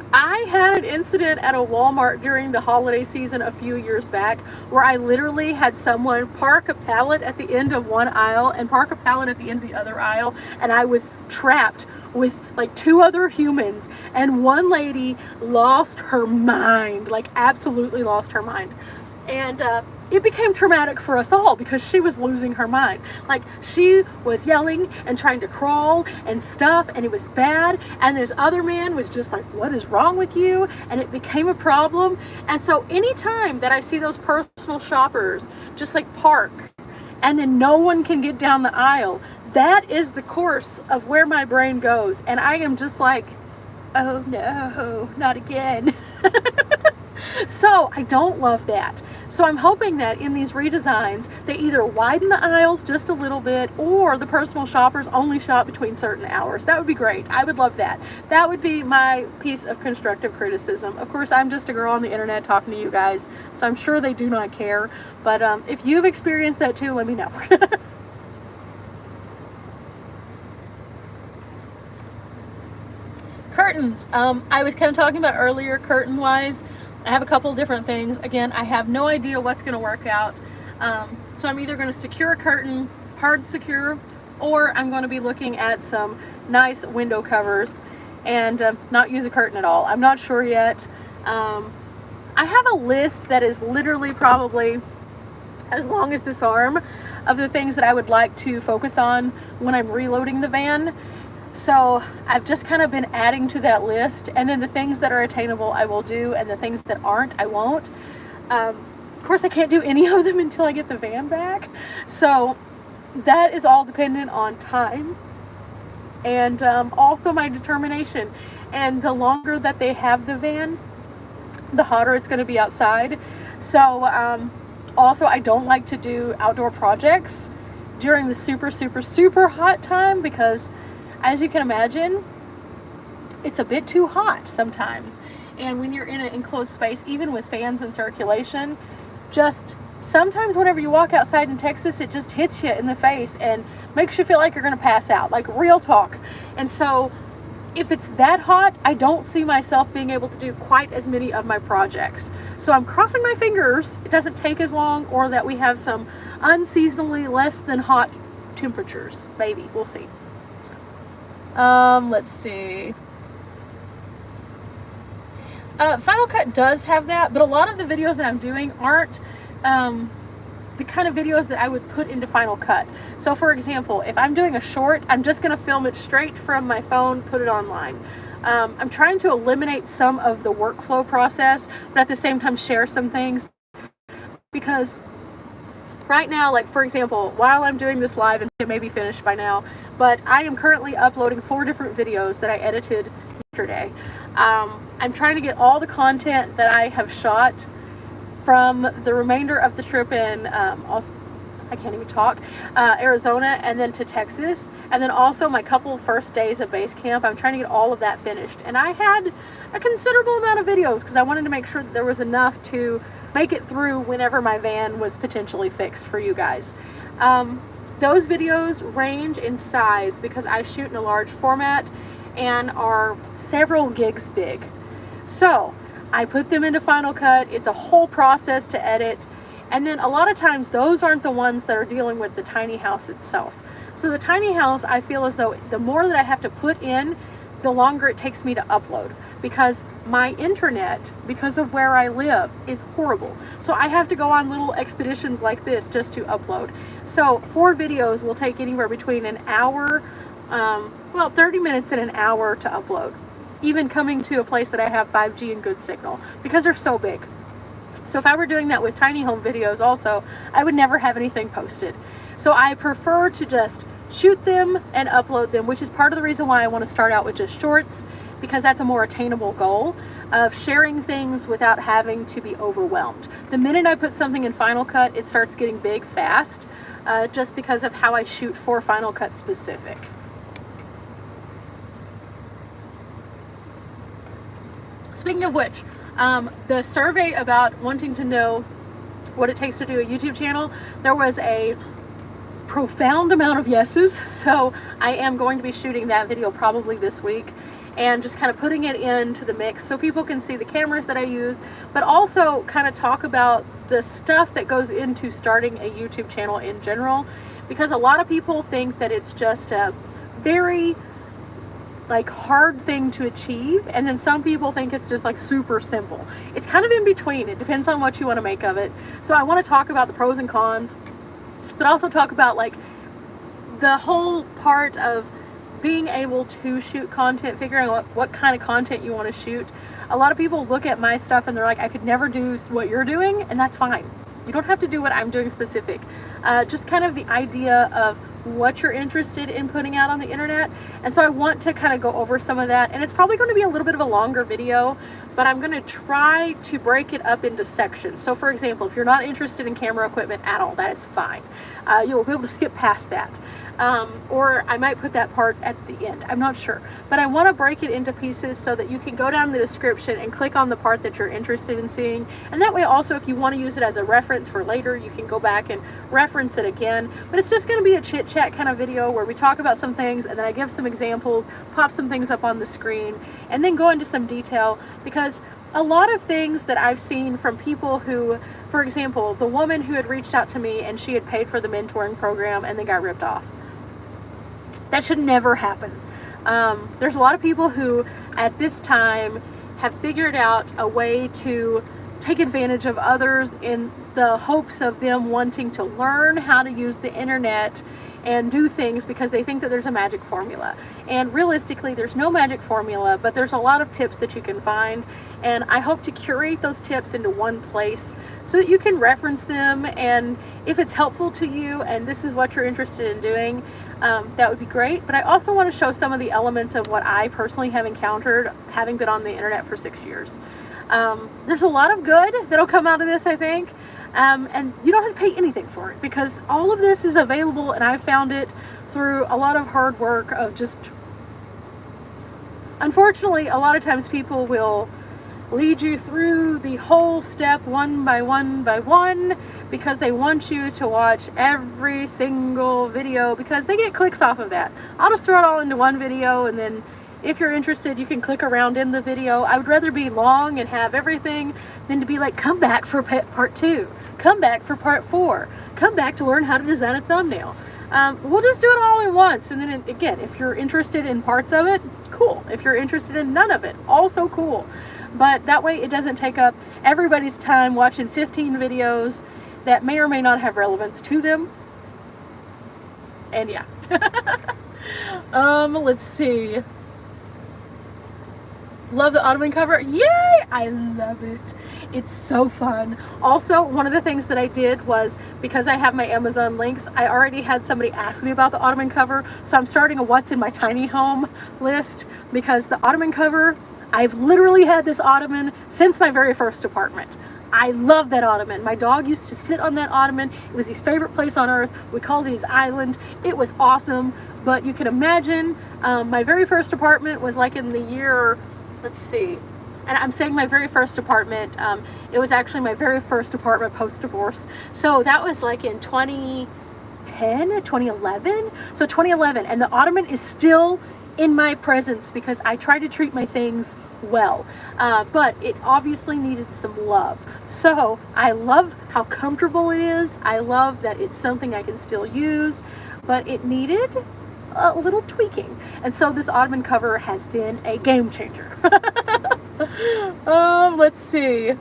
I had an incident at a Walmart during the holiday season a few years back where I literally had someone park a pallet at the end of one aisle and park a pallet at the end of the other aisle, and I was trapped with like two other humans, and one lady lost her mind, like absolutely lost her mind. And it became traumatic for us all because she was losing her mind. Like, she was yelling and trying to crawl and stuff, and it was bad. And this other man was just like, what is wrong with you? And it became a problem. And so anytime that I see those personal shoppers just like park and then no one can get down the aisle, that is the course of where my brain goes. And I am just like, oh no, not again. So I don't love that. So I'm hoping that in these redesigns, they either widen the aisles just a little bit, or the personal shoppers only shop between certain hours. That would be great. I would love that. That would be my piece of constructive criticism. Of course, I'm just a girl on the internet talking to you guys, so I'm sure they do not care. But if you've experienced that too, let me know. Curtains. I was kind of talking about earlier, curtain-wise. I have a couple of different things. Again, I have no idea what's going to work out. So I'm either going to secure a curtain, hard secure, or I'm going to be looking at some nice window covers and not use a curtain at all. I'm not sure yet. I have a list that is literally probably as long as this arm of the things that I would like to focus on when I'm reloading the van. So I've just kind of been adding to that list, and then the things that are attainable I will do, and the things that aren't I won't. Of course, I can't do any of them until I get the van back, so that is all dependent on time and also my determination. And the longer that they have the van, the hotter it's going to be outside. So also, I don't like to do outdoor projects during the super hot time, because as you can imagine, it's a bit too hot sometimes. And when you're in an enclosed space, even with fans and circulation, just sometimes whenever you walk outside in Texas, it just hits you in the face and makes you feel like you're going to pass out, like real talk. And so if it's that hot, I don't see myself being able to do quite as many of my projects. So I'm crossing my fingers it doesn't take as long, or that we have some unseasonably less than hot temperatures. Maybe, we'll see. Let's see. Final Cut does have that, but a lot of the videos that I'm doing aren't the kind of videos that I would put into Final Cut. So for example, if I'm doing a short, I'm just going to film it straight from my phone, put it online. I'm trying to eliminate some of the workflow process, but at the same time share some things, because right now, like for example, while I'm doing this live, and it may be finished by now, but I am currently uploading 4 different videos that I edited yesterday. I'm trying to get all the content that I have shot from the remainder of the trip in, I can't even talk, Arizona, and then to Texas, and then also my couple first days of base camp. I'm trying to get all of that finished, and I had a considerable amount of videos because I wanted to make sure that there was enough to make it through whenever my van was potentially fixed for you guys. Those videos range in size because I shoot in a large format and are several gigs big. So I put them into Final Cut. It's a whole process to edit. And then a lot of times those aren't the ones that are dealing with the tiny house itself. So the tiny house, I feel as though the more that I have to put in, the longer it takes me to upload, because my internet, because of where I live, is horrible. So I have to go on little expeditions like this just to upload. So 4 videos will take anywhere between an hour, 30 minutes and an hour to upload. Even coming to a place that I have 5G and good signal, because they're so big. So if I were doing that with tiny home videos also, I would never have anything posted. So I prefer to just shoot them and upload them, which is part of the reason why I want to start out with just shorts, because that's a more attainable goal of sharing things without having to be overwhelmed. The minute I put something in Final Cut, it starts getting big fast, just because of how I shoot for Final Cut specific. Speaking of which, the survey about wanting to know what it takes to do a YouTube channel, there was a profound amount of yeses, so I am going to be shooting that video probably this week and just kind of putting it into the mix so people can see the cameras that I use, but also kind of talk about the stuff that goes into starting a YouTube channel in general, because a lot of people think that it's just a very hard thing to achieve, and then some people think it's just super simple. It's kind of in between. It depends on what you want to make of it. So I want to talk about the pros and cons, but also talk about the whole part of being able to shoot content, figuring out what kind of content you want to shoot. A lot of people look at my stuff and they're like, I could never do what you're doing, and that's fine. You don't have to do what I'm doing specific. Just kind of the idea of what you're interested in putting out on the internet. And so I want to kind of go over some of that, and it's probably going to be a little bit of a longer video, but I'm going to try to break it up into sections. So for example, if you're not interested in camera equipment at all, that is fine. You'll be able to skip past that. Or I might put that part at the end. I'm not sure. But I want to break it into pieces so that you can go down the description and click on the part that you're interested in seeing. And that way also, if you want to use it as a reference for later, you can go back and reference it again. But it's just going to be a chit chat kind of video where we talk about some things and then I give some examples, pop some things up on the screen, and then go into some detail, because a lot of things that I've seen from people who, for example, the woman who had reached out to me and she had paid for the mentoring program and then got ripped off. That should never happen. There's a lot of people who at this time have figured out a way to take advantage of others in the hopes of them wanting to learn how to use the internet and do things because they think that there's a magic formula. And realistically, there's no magic formula, but there's a lot of tips that you can find. And I hope to curate those tips into one place so that you can reference them. And if it's helpful to you and this is what you're interested in doing, that would be great. But I also want to show some of the elements of what I personally have encountered having been on the internet for 6 years. There's a lot of good that'll come out of this, I think. And you don't have to pay anything for it because all of this is available, and I found it through a lot of hard work of just, unfortunately, a lot of times people will lead you through the whole step one by one because they want you to watch every single video because they get clicks off of that. I'll just throw it all into one video, and then if you're interested, you can click around in the video. I would rather be long and have everything than to be like, come back for part 2, come back for part 4, come back to learn how to design a thumbnail. We'll just do it all at once. And then again, if you're interested in parts of it, cool. If you're interested in none of it, also cool. But that way it doesn't take up everybody's time watching 15 videos that may or may not have relevance to them. And yeah. Let's see. Love the ottoman cover. Yay! I love it. It's so fun. Also, one of the things that I did was, because I have my Amazon links, I already had somebody ask me about the ottoman cover, so I'm starting a what's in my tiny home list, because the ottoman cover, I've literally had this ottoman since my very first apartment. I love that ottoman. My dog used to sit on that ottoman. It was his favorite place on earth. We called it his island. It was awesome. But you can imagine, my very first apartment was like in the year, let's see, and I'm saying my very first apartment, it was actually my very first apartment post-divorce. So that was like in 2010, 2011. So 2011, and the ottoman is still in my presence because I try to treat my things well. But it obviously needed some love. So I love how comfortable it is. I love that it's something I can still use, but it needed a little tweaking. And so this ottoman cover has been a game changer. Let's see.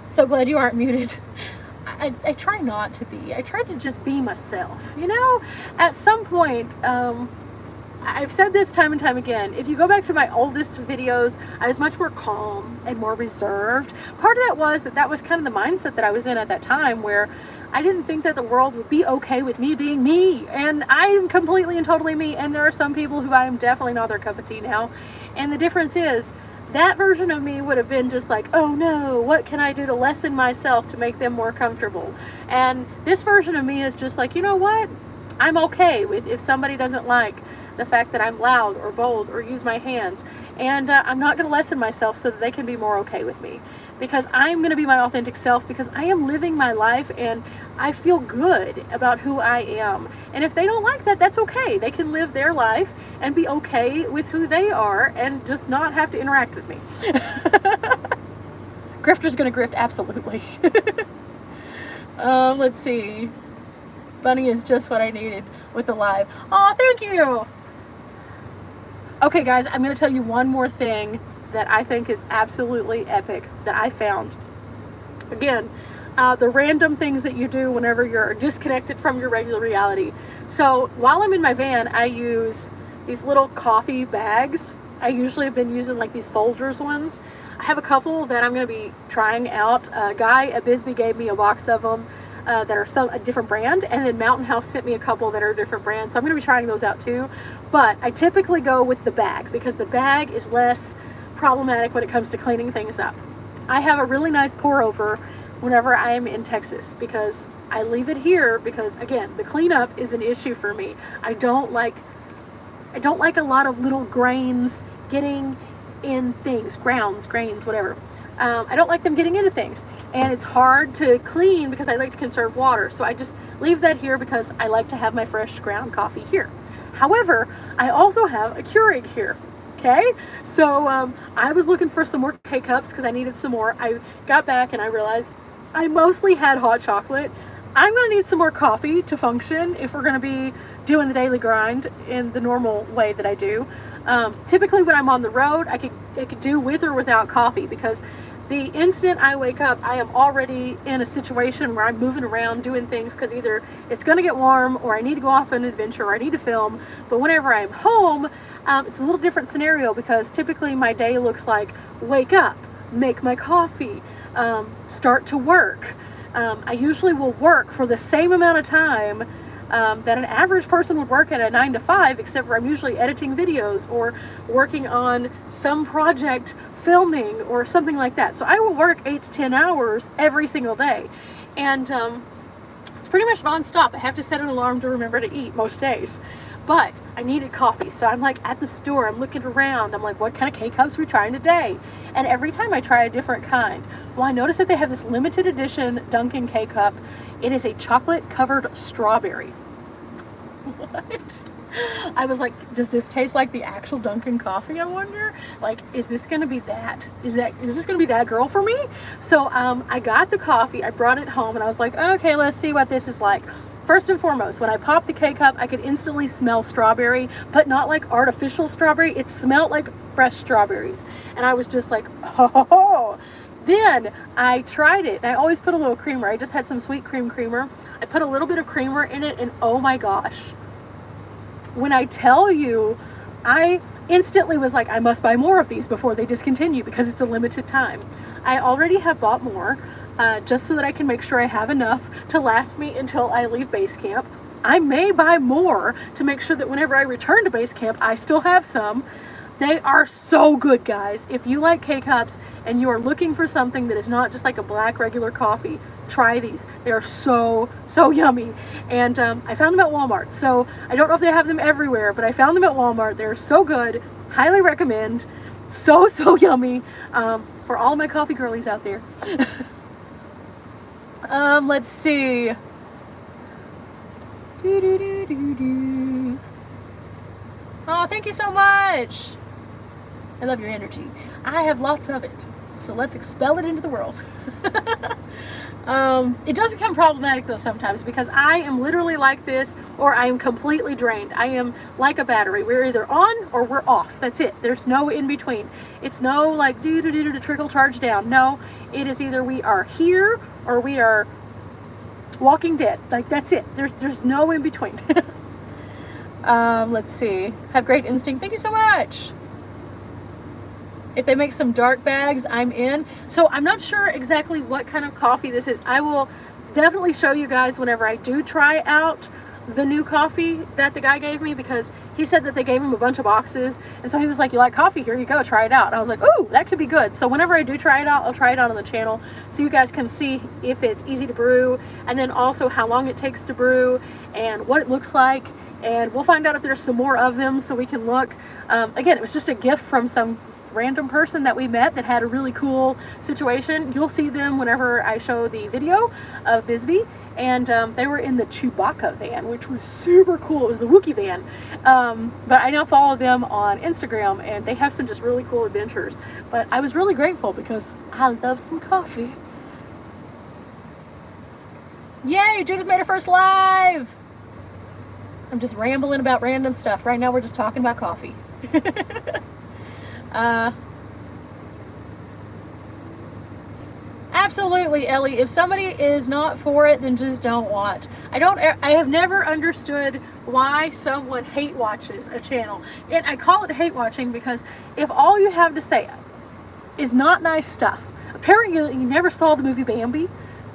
So glad you aren't muted. I try not to be. I try to just be myself. You know, at some point, I've said this time and time again, if you go back to my oldest videos, I was much more calm and more reserved. Part of that was that was kind of the mindset that I was in at that time, where I didn't think that the world would be okay with me being me. And I am completely and totally me. And there are some people who I am definitely not their cup of tea now. And the difference is, that version of me would have been just like, oh no, what can I do to lessen myself to make them more comfortable? And this version of me is just like, you know what? I'm okay with if somebody doesn't like the fact that I'm loud or bold or use my hands. And I'm not going to lessen myself so that they can be more okay with me. Because I'm going to be my authentic self, because I am living my life and I feel good about who I am. And if they don't like that, that's okay. They can live their life and be okay with who they are and just not have to interact with me. Grifter's going to grift, absolutely. Let's see. Bunny is just what I needed with the live. Oh, thank you. Okay, guys, I'm going to tell you one more thing that I think is absolutely epic that I found. Again, the random things that you do whenever you're disconnected from your regular reality. So while I'm in my van, I use these little coffee bags. I usually have been using like these Folgers ones. I have a couple that I'm going to be trying out. A guy at Bisbee gave me a box of them that are a different brand, and then Mountain House sent me a couple that are a different brand. So I'm going to be trying those out too. But I typically go with the bag because the bag is less problematic when it comes to cleaning things up. I have a really nice pour over whenever I'm in Texas because I leave it here because, again, the cleanup is an issue for me. I don't like a lot of little grains getting in things, grains, whatever. I don't like them getting into things, and it's hard to clean because I like to conserve water. So I just leave that here because I like to have my fresh ground coffee here. However, I also have a Keurig here. Okay, so I was looking for some more K-Cups because I needed some more. I got back and I realized I mostly had hot chocolate. I'm going to need some more coffee to function if we're going to be doing the daily grind in the normal way that I do. Typically when I'm on the road, I could do with or without coffee, because the instant I wake up, I am already in a situation where I'm moving around doing things, because either it's going to get warm or I need to go off on an adventure or I need to film. But whenever I'm home, it's a little different scenario, because typically my day looks like wake up, make my coffee, start to work. I usually will work for the same amount of time that an average person would work at a 9 to 5, except for I'm usually editing videos or working on some project, filming or something like that. So I will work 8 to 10 hours every single day, and it's pretty much non-stop. I have to set an alarm to remember to eat most days, but I needed coffee. So I'm like at the store, I'm looking around, I'm like, what kind of K-Cups are we trying today? And every time I try a different kind. Well, I noticed that they have this limited edition Dunkin' K-Cup. It is a chocolate covered strawberry. What? I was like, does this taste like the actual Dunkin' coffee, I wonder? Like, is this gonna be that? Is this gonna be that girl for me? So I got the coffee, I brought it home, and I was like, okay, let's see what this is like. First and foremost, when I popped the K-Cup, I could instantly smell strawberry, but not like artificial strawberry. It smelled like fresh strawberries. And I was just like, oh. Then I tried it, and I always put a little creamer. I just had some sweet creamer. I put a little bit of creamer in it, and oh my gosh. When I tell you, I instantly was like, I must buy more of these before they discontinue, because it's a limited time. I already have bought more, just so that I can make sure I have enough to last me until I leave base camp. I may buy more to make sure that whenever I return to base camp, I still have some. They are so good, guys. If you like K-Cups and you are looking for something that is not just like a black regular coffee, try these. They are so yummy. And I found them at Walmart. So I don't know if they have them everywhere, but I found them at Walmart. They're so good. Highly recommend. So yummy for all my coffee girlies out there. Let's see. Oh, thank you so much. I love your energy. I have lots of it. So let's expel it into the world. It does become problematic though sometimes, because I am literally like this, or I am completely drained. I am like a battery. We're either on or we're off. That's it. There's no in between. It's no like do to trickle charge down. No, it is either we are here or we are walking dead. Like that's it. There's no in between. Let's see. Have great instinct. Thank you so much. If they make some dark bags, I'm in. So I'm not sure exactly what kind of coffee this is. I will definitely show you guys whenever I do try out the new coffee that the guy gave me, because he said that they gave him a bunch of boxes. And so he was like, you like coffee? Here you go, try it out. And I was like, ooh, that could be good. So whenever I do try it out, I'll try it out on the channel so you guys can see if it's easy to brew, and then also how long it takes to brew and what it looks like. And we'll find out if there's some more of them so we can look. Again, it was just a gift from some random person that we met that had a really cool situation. You'll see them whenever I show the video of Bisbee, and they were in the Chewbacca van, which was super cool. It was the Wookiee van, but I now follow them on Instagram, and they have some just really cool adventures. But I was really grateful because I love some coffee. Yay, Judith made her first live. I'm just rambling about random stuff. Right now we're just talking about coffee. Absolutely, Ellie. If somebody is not for it, then just don't watch. I have never understood why someone hate watches a channel. And I call it hate watching because if all you have to say is not nice stuff, apparently you never saw the movie Bambi.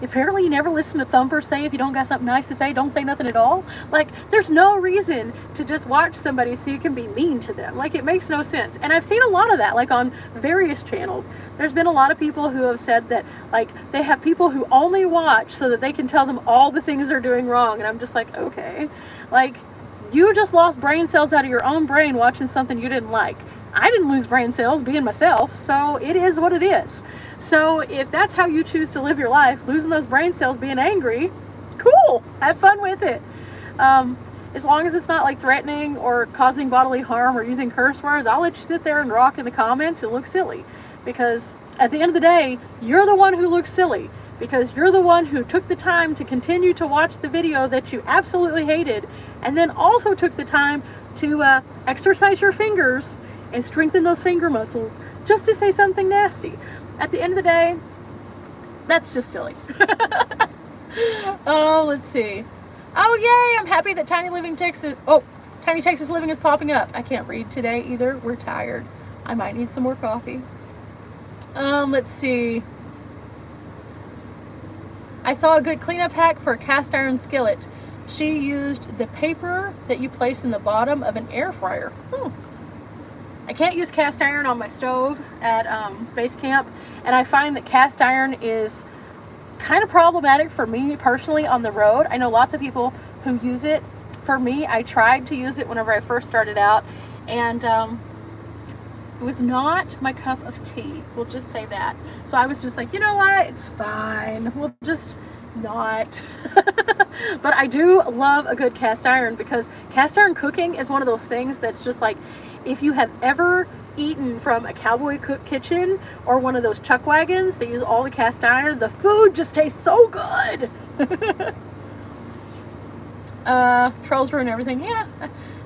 Apparently you never listen to Thumper say if you don't got something nice to say, don't say nothing at all. Like, there's no reason to just watch somebody so you can be mean to them. Like, it makes no sense. And I've seen a lot of that, like on various channels. There's been a lot of people who have said that, like, they have people who only watch so that they can tell them all the things they're doing wrong. And I'm just like, okay. Like, you just lost brain cells out of your own brain watching something you didn't like. I didn't lose brain cells being myself, so it is what it is. So if that's how you choose to live your life, losing those brain cells being angry, cool, have fun with it. As long as it's not like threatening or causing bodily harm or using curse words, I'll let you sit there and rock in the comments and look silly. Because at the end of the day, you're the one who looks silly, because you're the one who took the time to continue to watch the video that you absolutely hated, and then also took the time to exercise your fingers and strengthen those finger muscles just to say something nasty. At the end of the day, that's just silly. Oh, let's see. Oh, yay, I'm happy that Tiny Texas Living is popping up. I can't read today either. We're tired. I might need some more coffee. Let's see. I saw a good cleanup hack for a cast iron skillet. She used the paper that you place in the bottom of an air fryer. I can't use cast iron on my stove at base camp, and I find that cast iron is kind of problematic for me personally on the road. I know lots of people who use it. For me, I tried to use it whenever I first started out, and it was not my cup of tea. We'll just say that. So I was just like, you know what? It's fine. We'll just not. But I do love a good cast iron, because cast iron cooking is one of those things that's just like, if you have ever eaten from a cowboy cook kitchen or one of those chuck wagons that use all the cast iron, the food just tastes so good. Trolls ruin everything. Yeah,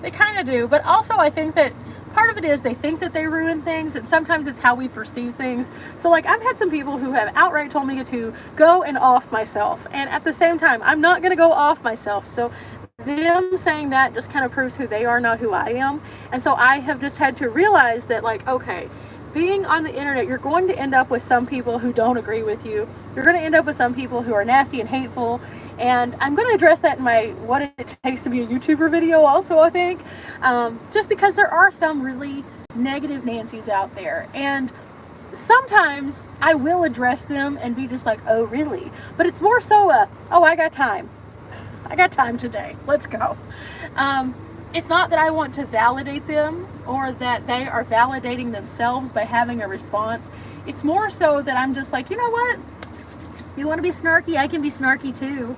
they kind of do. But also I think that part of it is they think that they ruin things, and sometimes it's how we perceive things. So like, I've had some people who have outright told me to go and off myself, and at the same time I'm not going to go off myself. So them saying that just kind of proves who they are, not who I am. And so I have just had to realize that, like, okay, being on the internet, you're going to end up with some people who don't agree with you. You're going to end up with some people who are nasty and hateful. And I'm going to address that in my What It Takes to Be a YouTuber video also, I think. Just because there are some really negative Nancys out there. And sometimes I will address them and be just like, oh, really? But it's more so oh, I got time. I got time today. Let's go. It's not that I want to validate them or that they are validating themselves by having a response. It's more so that I'm just like, you know what? You want to be snarky? I can be snarky too.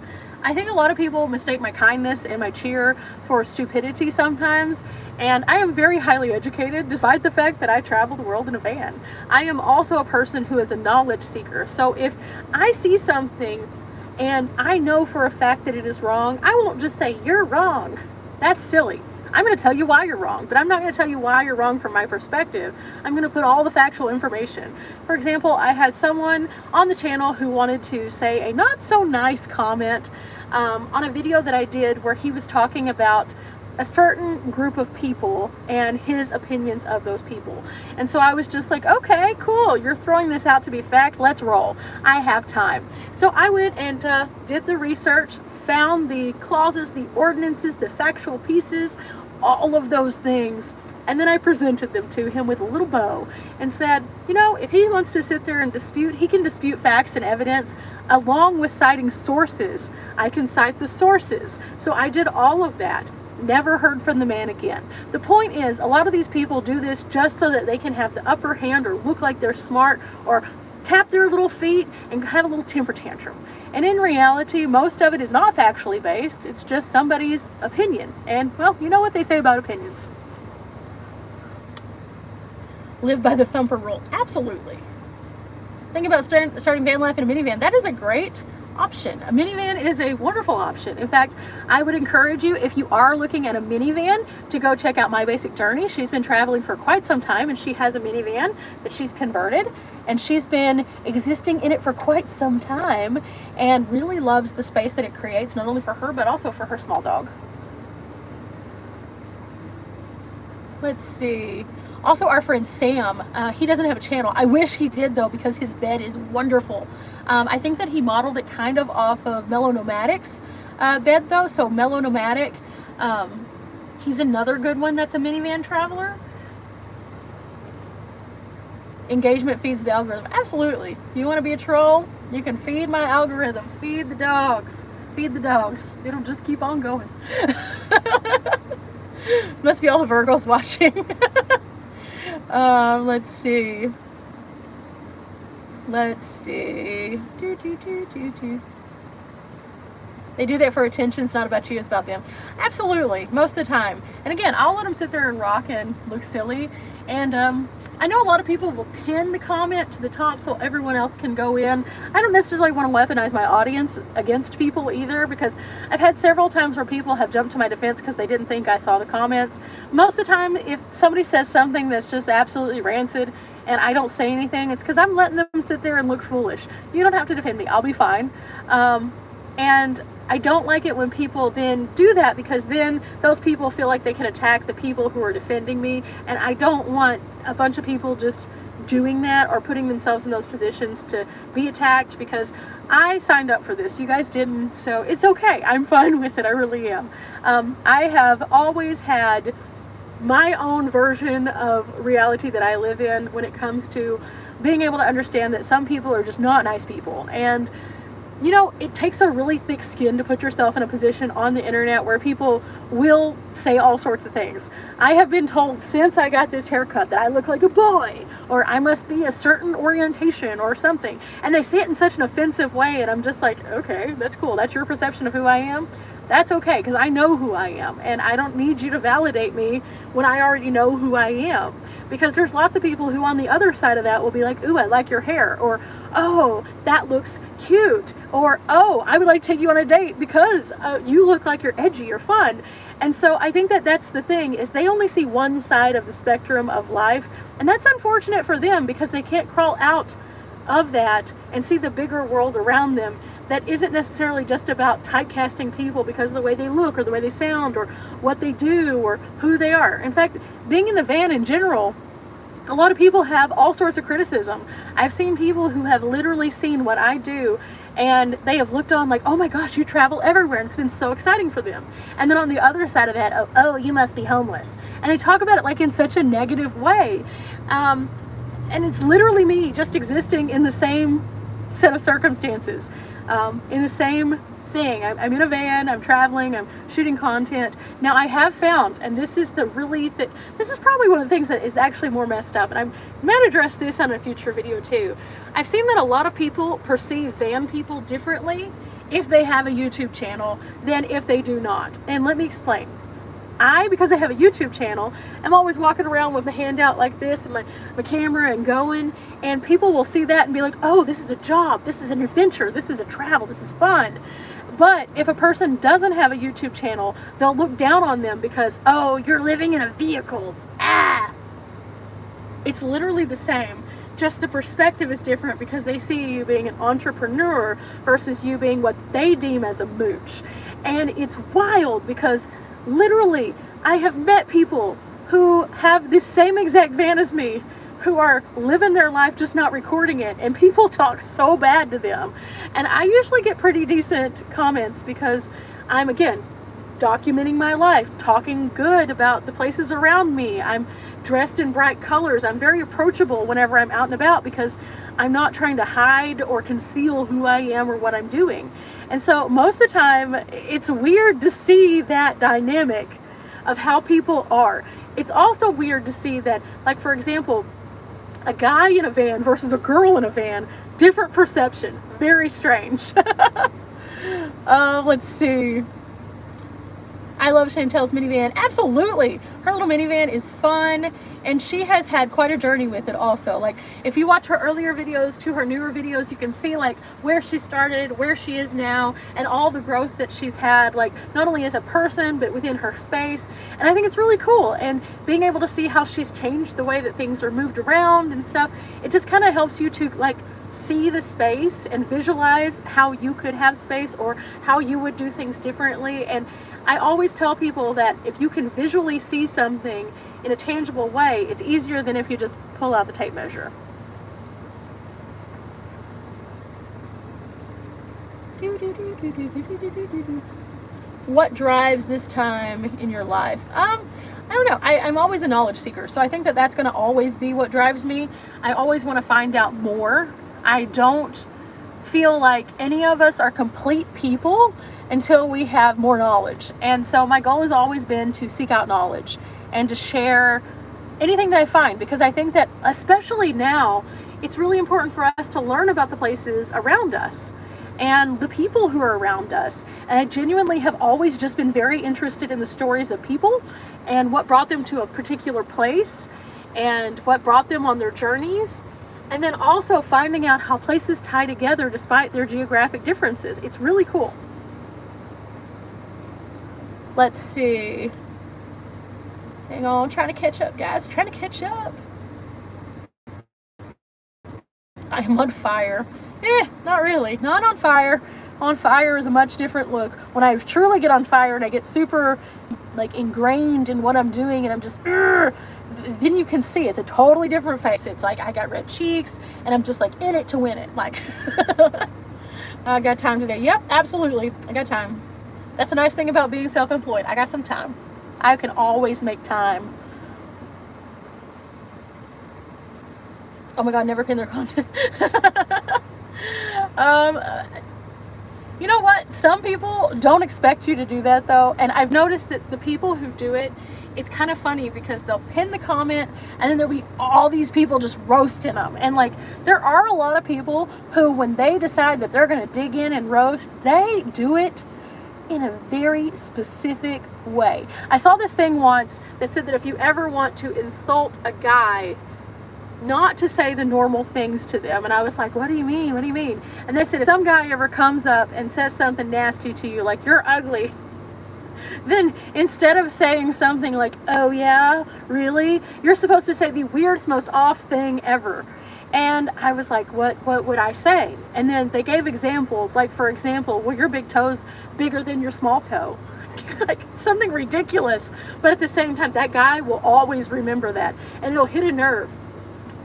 I think a lot of people mistake my kindness and my cheer for stupidity sometimes, and I am very highly educated despite the fact that I travel the world in a van. I am also a person who is a knowledge seeker, so if I see something and I know for a fact that it is wrong, I won't just say, "You're wrong." That's silly. I'm going to tell you why you're wrong, but I'm not going to tell you why you're wrong from my perspective. I'm going to put all the factual information. For example, I had someone on the channel who wanted to say a not so nice comment on a video that I did where he was talking about a certain group of people and his opinions of those people. And so I was just like, okay, cool, you're throwing this out to be fact, let's roll. I have time. So I went and did the research, found the clauses, the ordinances, the factual pieces, all of those things, and then I presented them to him with a little bow and said, you know, if he wants to sit there and dispute, he can dispute facts and evidence along with citing sources. I can cite the sources. So I did all of that. Never heard from the man again. The point is, a lot of these people do this just so that they can have the upper hand or look like they're smart or tap their little feet and have a little temper tantrum. And in reality, most of it is not factually based. It's just somebody's opinion. And, well, you know what they say about opinions. Live by the thumper rule. Absolutely. Think about starting van life in a minivan. That is a great option. A minivan is a wonderful option. In fact, I would encourage you, if you are looking at a minivan, to go check out My Basic Journey. She's been traveling for quite some time, and she has a minivan that she's converted, and she's been existing in it for quite some time and really loves the space that it creates, not only for her but also for her small dog. Let's see. Also, our friend Sam, he doesn't have a channel. I wish he did, though, because his bed is wonderful. I think that he modeled it kind of off of Mellow Nomadic's bed, though. So Mellow Nomadic, he's another good one that's a minivan traveler. Engagement feeds the algorithm. Absolutely. You want to be a troll? You can feed my algorithm. Feed the dogs. Feed the dogs. It'll just keep on going. Must be all the Virgos watching. Let's see. Let's see. They do that for attention. It's not about you, it's about them. Absolutely, most of the time. And again, I'll let them sit there and rock and look silly. And I know a lot of people will pin the comment to the top so everyone else can go in. I don't necessarily want to weaponize my audience against people either, because I've had several times where people have jumped to my defense because they didn't think I saw the comments. Most of the time, if somebody says something that's just absolutely rancid and I don't say anything, it's because I'm letting them sit there and look foolish. You don't have to defend me. I'll be fine. And I don't like it when people then do that, because then those people feel like they can attack the people who are defending me, and I don't want a bunch of people just doing that or putting themselves in those positions to be attacked, because I signed up for this. You guys didn't, so it's okay. I'm fine with it. I really am. I have always had my own version of reality that I live in when it comes to being able to understand that some people are just not nice people. And you know, it takes a really thick skin to put yourself in a position on the internet where people will say all sorts of things. I have been told since I got this haircut that I look like a boy, or I must be a certain orientation or something. And they say it in such an offensive way, and I'm just like, okay, that's cool. That's your perception of who I am. That's okay, because I know who I am, and I don't need you to validate me when I already know who I am. Because there's lots of people who on the other side of that will be like, ooh, I like your hair, or oh, that looks cute, or oh, I would like to take you on a date because you look like you're edgy or fun. And so I think that that's the thing, is they only see one side of the spectrum of life, and that's unfortunate for them because they can't crawl out of that and see the bigger world around them that isn't necessarily just about typecasting people because of the way they look or the way they sound or what they do or who they are. In fact, being in the van in general, a lot of people have all sorts of criticism. I've seen people who have literally seen what I do and they have looked on like, oh my gosh, you travel everywhere, and it's been so exciting for them. And then on the other side of that, oh, you must be homeless. And they talk about it like in such a negative way. And it's literally me just existing in the same set of circumstances, in the same thing. I'm in a van, I'm traveling, I'm shooting content. Now I have found, and this is this is probably one of the things that is actually more messed up, and I might address this on a future video too. I've seen that a lot of people perceive van people differently if they have a YouTube channel than if they do not. And let me explain. Because I have a YouTube channel, I'm always walking around with my hand out like this and my camera and going, and people will see that and be like, oh, this is a job, this is an adventure, this is a travel, this is fun. But if a person doesn't have a YouTube channel, they'll look down on them because, oh, you're living in a vehicle. It's literally the same. Just the perspective is different because they see you being an entrepreneur versus you being what they deem as a mooch. And it's wild because literally I have met people who have the same exact van as me, who are living their life just not recording it, and people talk so bad to them. And I usually get pretty decent comments because I'm, again, documenting my life, talking good about the places around me. I'm dressed in bright colors. I'm very approachable whenever I'm out and about because I'm not trying to hide or conceal who I am or what I'm doing. And so most of the time, it's weird to see that dynamic of how people are. It's also weird to see that, like, for example, a guy in a van versus a girl in a van, different perception. Very strange. Let's see. I love Chantel's minivan. Absolutely. Her little minivan is fun, and she has had quite a journey with it also. Like, if you watch her earlier videos to her newer videos, you can see like where she started, where she is now, and all the growth that she's had, like not only as a person, but within her space. And I think it's really cool. And being able to see how she's changed the way that things are moved around and stuff, it just kind of helps you to like see the space and visualize how you could have space or how you would do things differently. And I always tell people that if you can visually see something in a tangible way, it's easier than if you just pull out the tape measure. What drives this time in your life? I don't know. I'm always a knowledge seeker, so I think that that's going to always be what drives me. I always want to find out more. I don't feel like any of us are complete people until we have more knowledge. And so my goal has always been to seek out knowledge and to share anything that I find, because I think that especially now, it's really important for us to learn about the places around us and the people who are around us. And I genuinely have always just been very interested in the stories of people and what brought them to a particular place and what brought them on their journeys. And then also finding out how places tie together despite their geographic differences. It's really cool. Let's see. Hang on, trying to catch up, guys. Trying to catch up. I am on fire. Not really. Not on fire. On fire is a much different look. When I truly get on fire and I get super like ingrained in what I'm doing and I'm just, then you can see it's a totally different face. It's like I got red cheeks and I'm just like in it to win it. Like, I got time today. Yep, absolutely. I got time. That's a nice thing about being self-employed. I got some time. I can always make time. Oh my God, never pin their content. You know what? Some people don't expect you to do that though. And I've noticed that the people who do it, it's kind of funny because they'll pin the comment and then there'll be all these people just roasting them. And like, there are a lot of people who, when they decide that they're going to dig in and roast, they do it in a very specific way. I saw this thing once that said that if you ever want to insult a guy, not to say the normal things to them. And I was like, what do you mean? What do you mean? And they said, if some guy ever comes up and says something nasty to you, like you're ugly, then instead of saying something like, oh yeah, really? You're supposed to say the weirdest, most off thing ever. And I was like, what would I say? And then they gave examples, like, for example, well, your big toe's bigger than your small toe. Like something ridiculous. But at the same time, that guy will always remember that and it'll hit a nerve.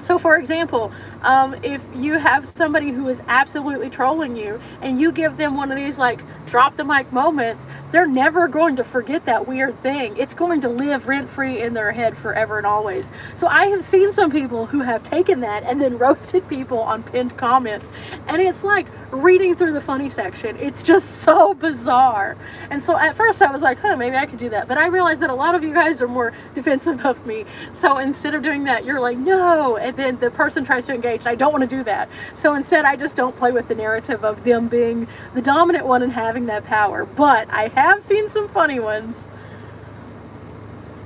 So for example, if you have somebody who is absolutely trolling you and you give them one of these like drop the mic moments, they're never going to forget that weird thing. It's going to live rent-free in their head forever and always. So I have seen some people who have taken that and then roasted people on pinned comments, and it's like reading through the funny section. It's just so bizarre. And so at first I was like, maybe I could do that, but I realized that a lot of you guys are more defensive of me. So instead of doing that, you're like, no, and then the person tries to engage. I don't want to do that. So instead I just don't play with the narrative of them being the dominant one and having that power. But I have seen some funny ones.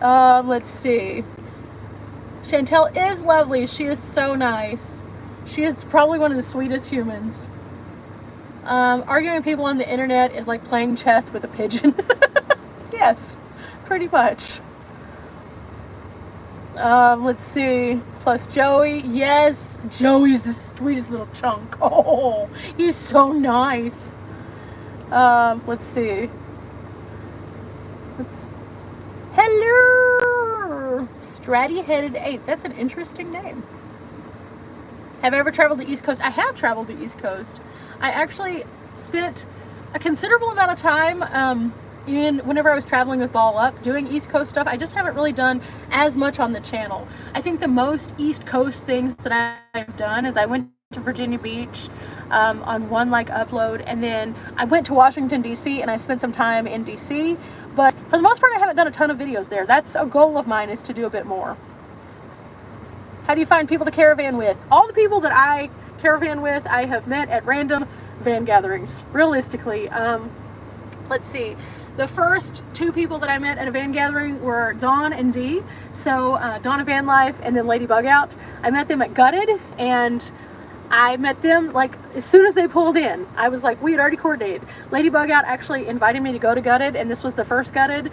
Let's see. Chantel is lovely. She is so nice. She is probably one of the sweetest humans. Arguing with people on the internet is like playing chess with a pigeon. Yes, pretty much. Let's see. Plus Joey. Yes, Joey's the sweetest little chunk. Oh, he's so nice. Let's see. Hello! Stratty-headed ape. That's an interesting name. Have I ever traveled the East Coast? I have traveled the East Coast. I actually spent a considerable amount of time whenever I was traveling with Ball Up doing East Coast stuff. I just haven't really done as much on the channel. I think the most East Coast things that I've done is I went to Virginia Beach on one upload, and then I went to Washington DC and I spent some time in DC, but for the most part I haven't done a ton of videos there. That's a goal of mine, is to do a bit more. How do you find people to caravan with? All the people that I caravan with I have met at random van gatherings. Realistically, let's see, the first two people that I met at a van gathering were Dawn and Dee. So Dawn of Van Life and then Lady Bug Out. I met them at Gutted, and I met them as soon as they pulled in. I was like, we had already coordinated. Lady Bug Out actually invited me to go to Gutted, and this was the first Gutted.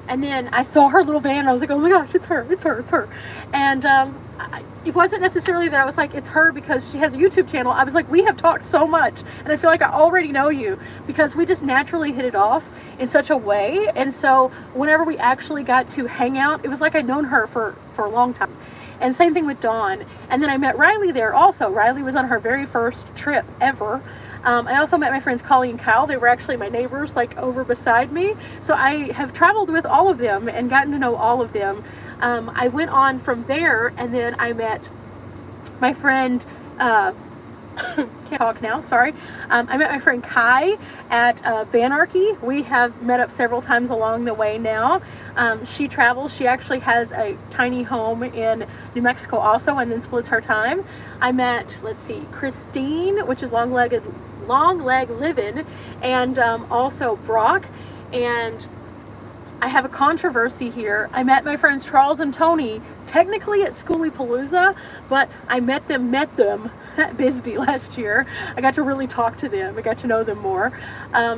And then I saw her little van and I was like, oh my gosh, it's her, it's her, it's her. And it wasn't necessarily that I was like, it's her because she has a YouTube channel. I was like, we have talked so much and I feel like I already know you, because we just naturally hit it off in such a way. And so whenever we actually got to hang out, it was like I'd known her for a long time. And same thing with Dawn. And then I met Riley there also. Riley was on her very first trip ever. I also met my friends Collie and Kyle. They were actually my neighbors over beside me. So I have traveled with all of them and gotten to know all of them. I went on from there, and then I met my friend, can't talk now, sorry. I met my friend Kai at Vanarchy. We have met up several times along the way now. She travels. She actually has a tiny home in New Mexico also, and then splits her time. I met, let's see, Christine, which is Long Leg Livin', and also Brock. And I have a controversy here. I met my friends Charles and Tony technically at Schoolypalooza, but I met them at Bisbee last year. I got to really talk to them. I got to know them more.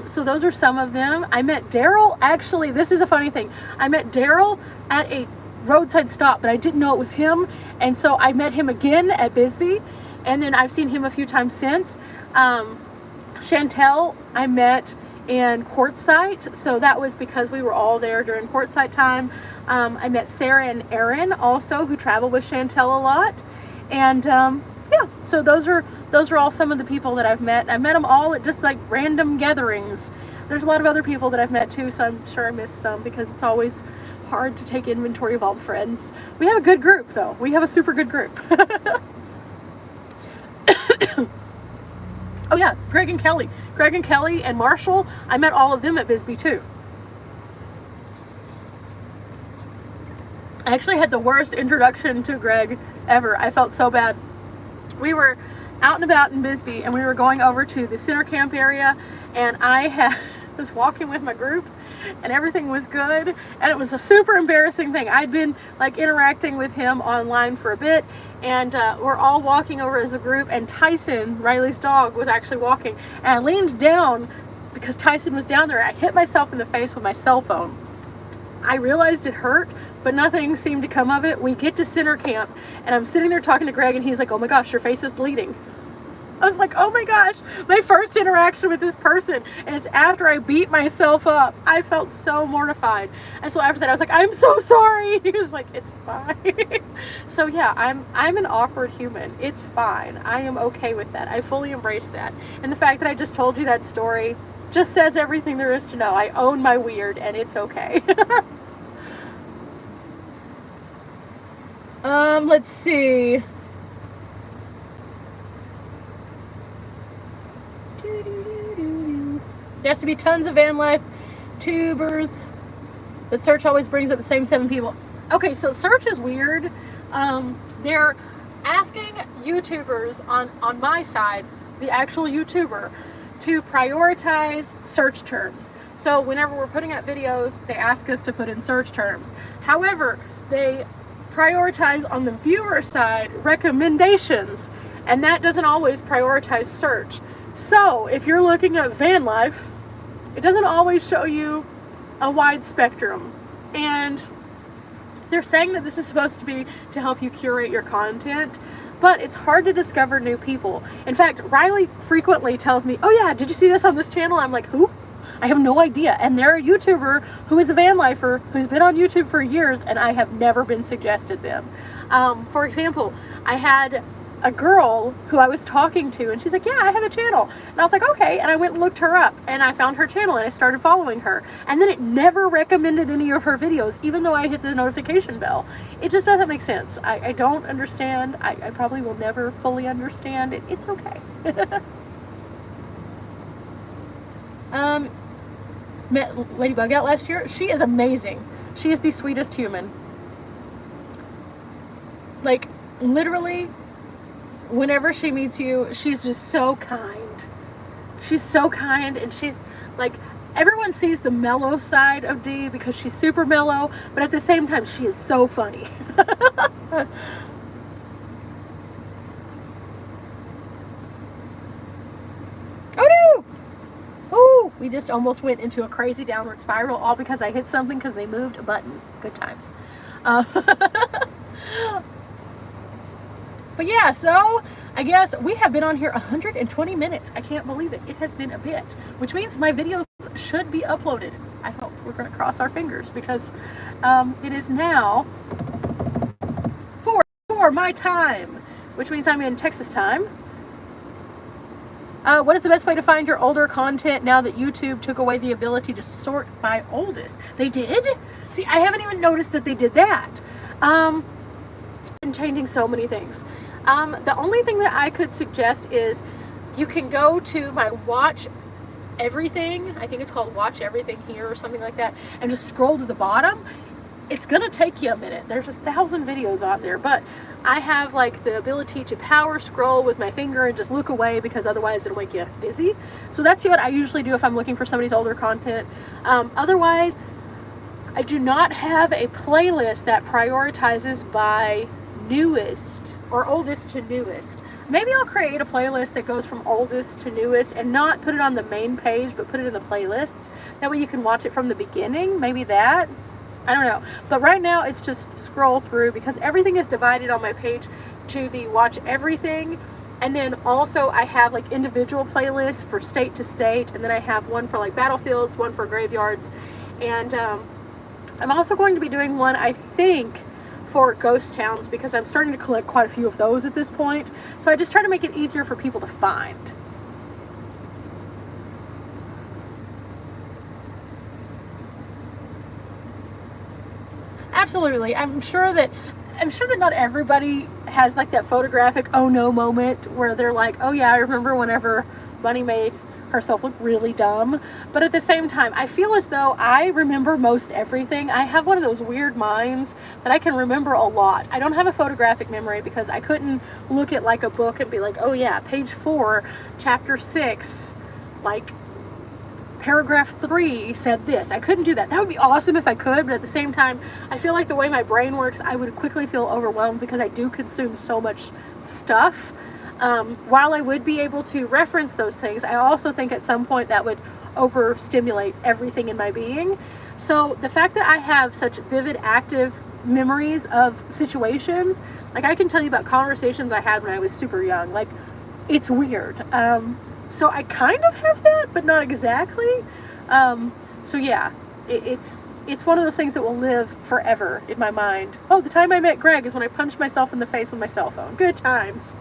So those are some of them. I met Daryl. Actually, this is a funny thing. I met Daryl at a roadside stop, but I didn't know it was him. And so I met him again at Bisbee, and then I've seen him a few times since. Chantel, I met in Quartzsite, so that was because we were all there during Quartzsite time. I met Sarah and Aaron also, who travel with Chantel a lot. And yeah, so those are all some of the people that I've met. I met them all at just random gatherings. There's a lot of other people that I've met too, so I'm sure I missed some, because it's always hard to take inventory of all the friends. We have a good group though. We have a super good group. Oh yeah, Greg and Kelly and Marshall, I met all of them at Bisbee too. I actually had the worst introduction to Greg ever. I felt so bad. We were out and about in Bisbee, and we were going over to the center camp area, and I was walking with my group, and everything was good, and it was a super embarrassing thing. I'd been interacting with him online for a bit, and we're all walking over as a group, and Tyson, Riley's dog, was actually walking, and I leaned down because Tyson was down there, and I hit myself in the face with my cell phone. I realized it hurt, but nothing seemed to come of it. We get to center camp, and I'm sitting there talking to Greg, and he's like, oh my gosh, your face is bleeding. I was like, oh my gosh, my first interaction with this person, and it's after I beat myself up. I felt so mortified. And so after that, I was like, I'm so sorry. He was like, it's fine. So yeah, I'm an awkward human. It's fine. I am okay with that. I fully embrace that. And the fact that I just told you that story just says everything there is to know. I own my weird, and it's okay. Let's see. There has to be tons of van life tubers, but search always brings up the same 7 people. Okay, so search is weird. They're asking YouTubers on my side, the actual YouTuber, to prioritize search terms. So whenever we're putting out videos, they ask us to put in search terms. However, they prioritize on the viewer side recommendations, and that doesn't always prioritize search. So if you're looking at van life, it doesn't always show you a wide spectrum. And they're saying that this is supposed to be to help you curate your content, but it's hard to discover new people. In fact, Riley frequently tells me, oh yeah, did you see this on this channel? I'm like, who? I have no idea. And they're a YouTuber who is a van lifer who's been on YouTube for years, and I have never been suggested them. For example, I had a girl who I was talking to, and she's like, yeah, I have a channel. And I was like, okay. And I went and looked her up, and I found her channel, and I started following her. And then it never recommended any of her videos, even though I hit the notification bell. It just doesn't make sense. I don't understand. I probably will never fully understand it. It's okay. Met Ladybug out last year. She is amazing. She is the sweetest human. Like, literally, whenever she meets you, she's just so kind. She's so kind, and she's like, everyone sees the mellow side of Dee because she's super mellow, but at the same time, she is so funny. Oh no! Oh, we just almost went into a crazy downward spiral, all because I hit something because they moved a button. Good times. But yeah, so I guess we have been on here 120 minutes. I can't believe it. It has been a bit, which means my videos should be uploaded. I hope. We're going to cross our fingers because it is now 4 my time, which means I'm in Texas time. What is the best way to find your older content now that YouTube took away the ability to sort by oldest? They did? See, I haven't even noticed that they did that. And changing so many things. The only thing that I could suggest is you can go to my watch everything. I think it's called watch everything here or something like that, and just scroll to the bottom. It's gonna take you a minute. There's 1,000 videos on there, but I have like the ability to power scroll with my finger and just look away because otherwise it'll make you dizzy. So that's what I usually do if I'm looking for somebody's older content. Otherwise, I do not have a playlist that prioritizes by newest or oldest to newest. Maybe I'll create a playlist that goes from oldest to newest and not put it on the main page, but put it in the playlists. That way you can watch it from the beginning. Maybe that. I don't know. But right now it's just scroll through because everything is divided on my page to the watch everything. And then also I have like individual playlists for state to state. And then I have one for like battlefields, one for graveyards. And I'm also going to be doing one, I think, for ghost towns because I'm starting to collect quite a few of those at this point. So I just try to make it easier for people to find. Absolutely. I'm sure that not everybody has like that photographic oh no moment where they're like, oh yeah, I remember whenever Bunny made herself look really dumb. But at the same time, I feel as though I remember most everything. I have one of those weird minds that I can remember a lot. I don't have a photographic memory because I couldn't look at like a book and be like, oh yeah, page 4, chapter 6, like paragraph 3 said this. I couldn't do that. That would be awesome if I could, but at the same time, I feel like the way my brain works, I would quickly feel overwhelmed because I do consume so much stuff. While I would be able to reference those things, I also think at some point that would overstimulate everything in my being. So the fact that I have such vivid, active memories of situations, like I can tell you about conversations I had when I was super young, like it's weird. So I kind of have that, but not exactly. So yeah, it's one of those things that will live forever in my mind. Oh, the time I met Greg is when I punched myself in the face with my cell phone. Good times.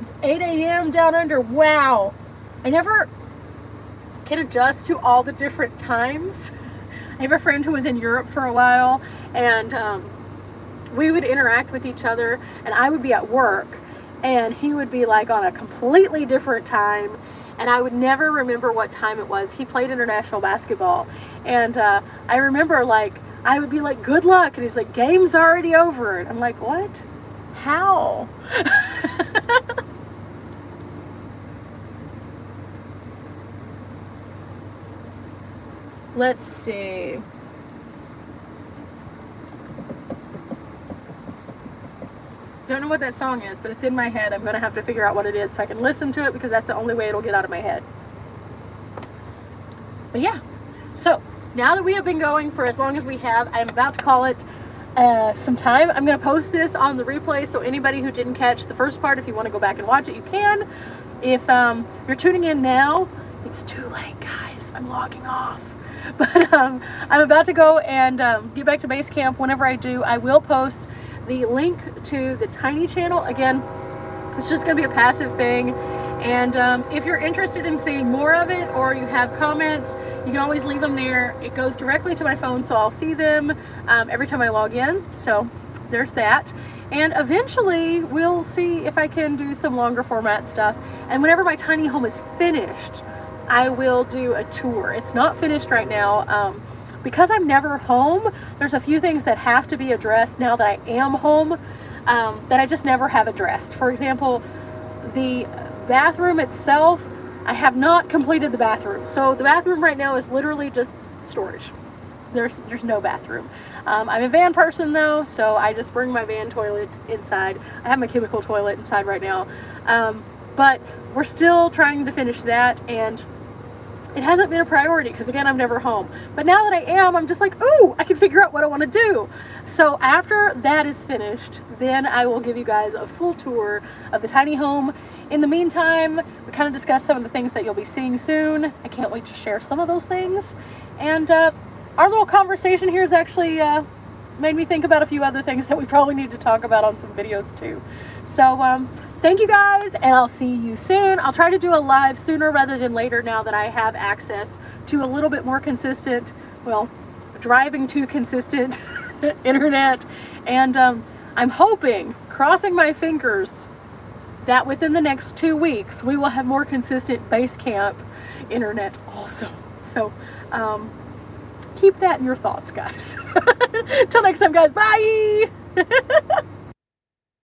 It's 8 a.m. down under. Wow. I never can adjust to all the different times. I have a friend who was in Europe for a while, and we would interact with each other, and I would be at work and he would be like on a completely different time, and I would never remember what time it was. He played international basketball, and I remember like I would be like, good luck, and he's like, game's already over, and I'm like, what? How? Let's see. Don't know what that song is, but it's in my head. I'm going to have to figure out what it is so I can listen to it, because that's the only way it'll get out of my head. But yeah, so now that we have been going for as long as we have, I'm about to call it some time. I'm going to post this on the replay, so anybody who didn't catch the first part, if you want to go back and watch it, you can. If you're tuning in now, it's too late, guys. I'm logging off. But I'm about to go and get back to base camp. Whenever I do, I will post the link to the Tiny channel. Again, it's just going to be a passive thing. And if you're interested in seeing more of it, or you have comments, you can always leave them there. It goes directly to my phone, so I'll see them every time I log in. So there's that. And eventually we'll see if I can do some longer format stuff. And whenever my tiny home is finished, I will do a tour. It's not finished right now. Because I'm never home, there's a few things that have to be addressed now that I am home that I just never have addressed. For example, the bathroom itself, I have not completed the bathroom. So the bathroom right now is literally just storage. There's no bathroom. I'm a van person though, so I just bring my van toilet inside. I have my chemical toilet inside right now. But we're still trying to finish that, and it hasn't been a priority because, again, I'm never home. But now that I am, I'm just like, ooh, I can figure out what I want to do. So after that is finished, then I will give you guys a full tour of the tiny home. In the meantime, we kind of discussed some of the things that you'll be seeing soon. I can't wait to share some of those things. And our little conversation here has actually made me think about a few other things that we probably need to talk about on some videos too. So thank you guys, and I'll see you soon. I'll try to do a live sooner rather than later now that I have access to a little bit more consistent, well, driving to consistent internet. And I'm hoping, crossing my fingers, that within the next 2 weeks we will have more consistent base camp internet also. So keep that in your thoughts, guys. Till next time, guys. Bye.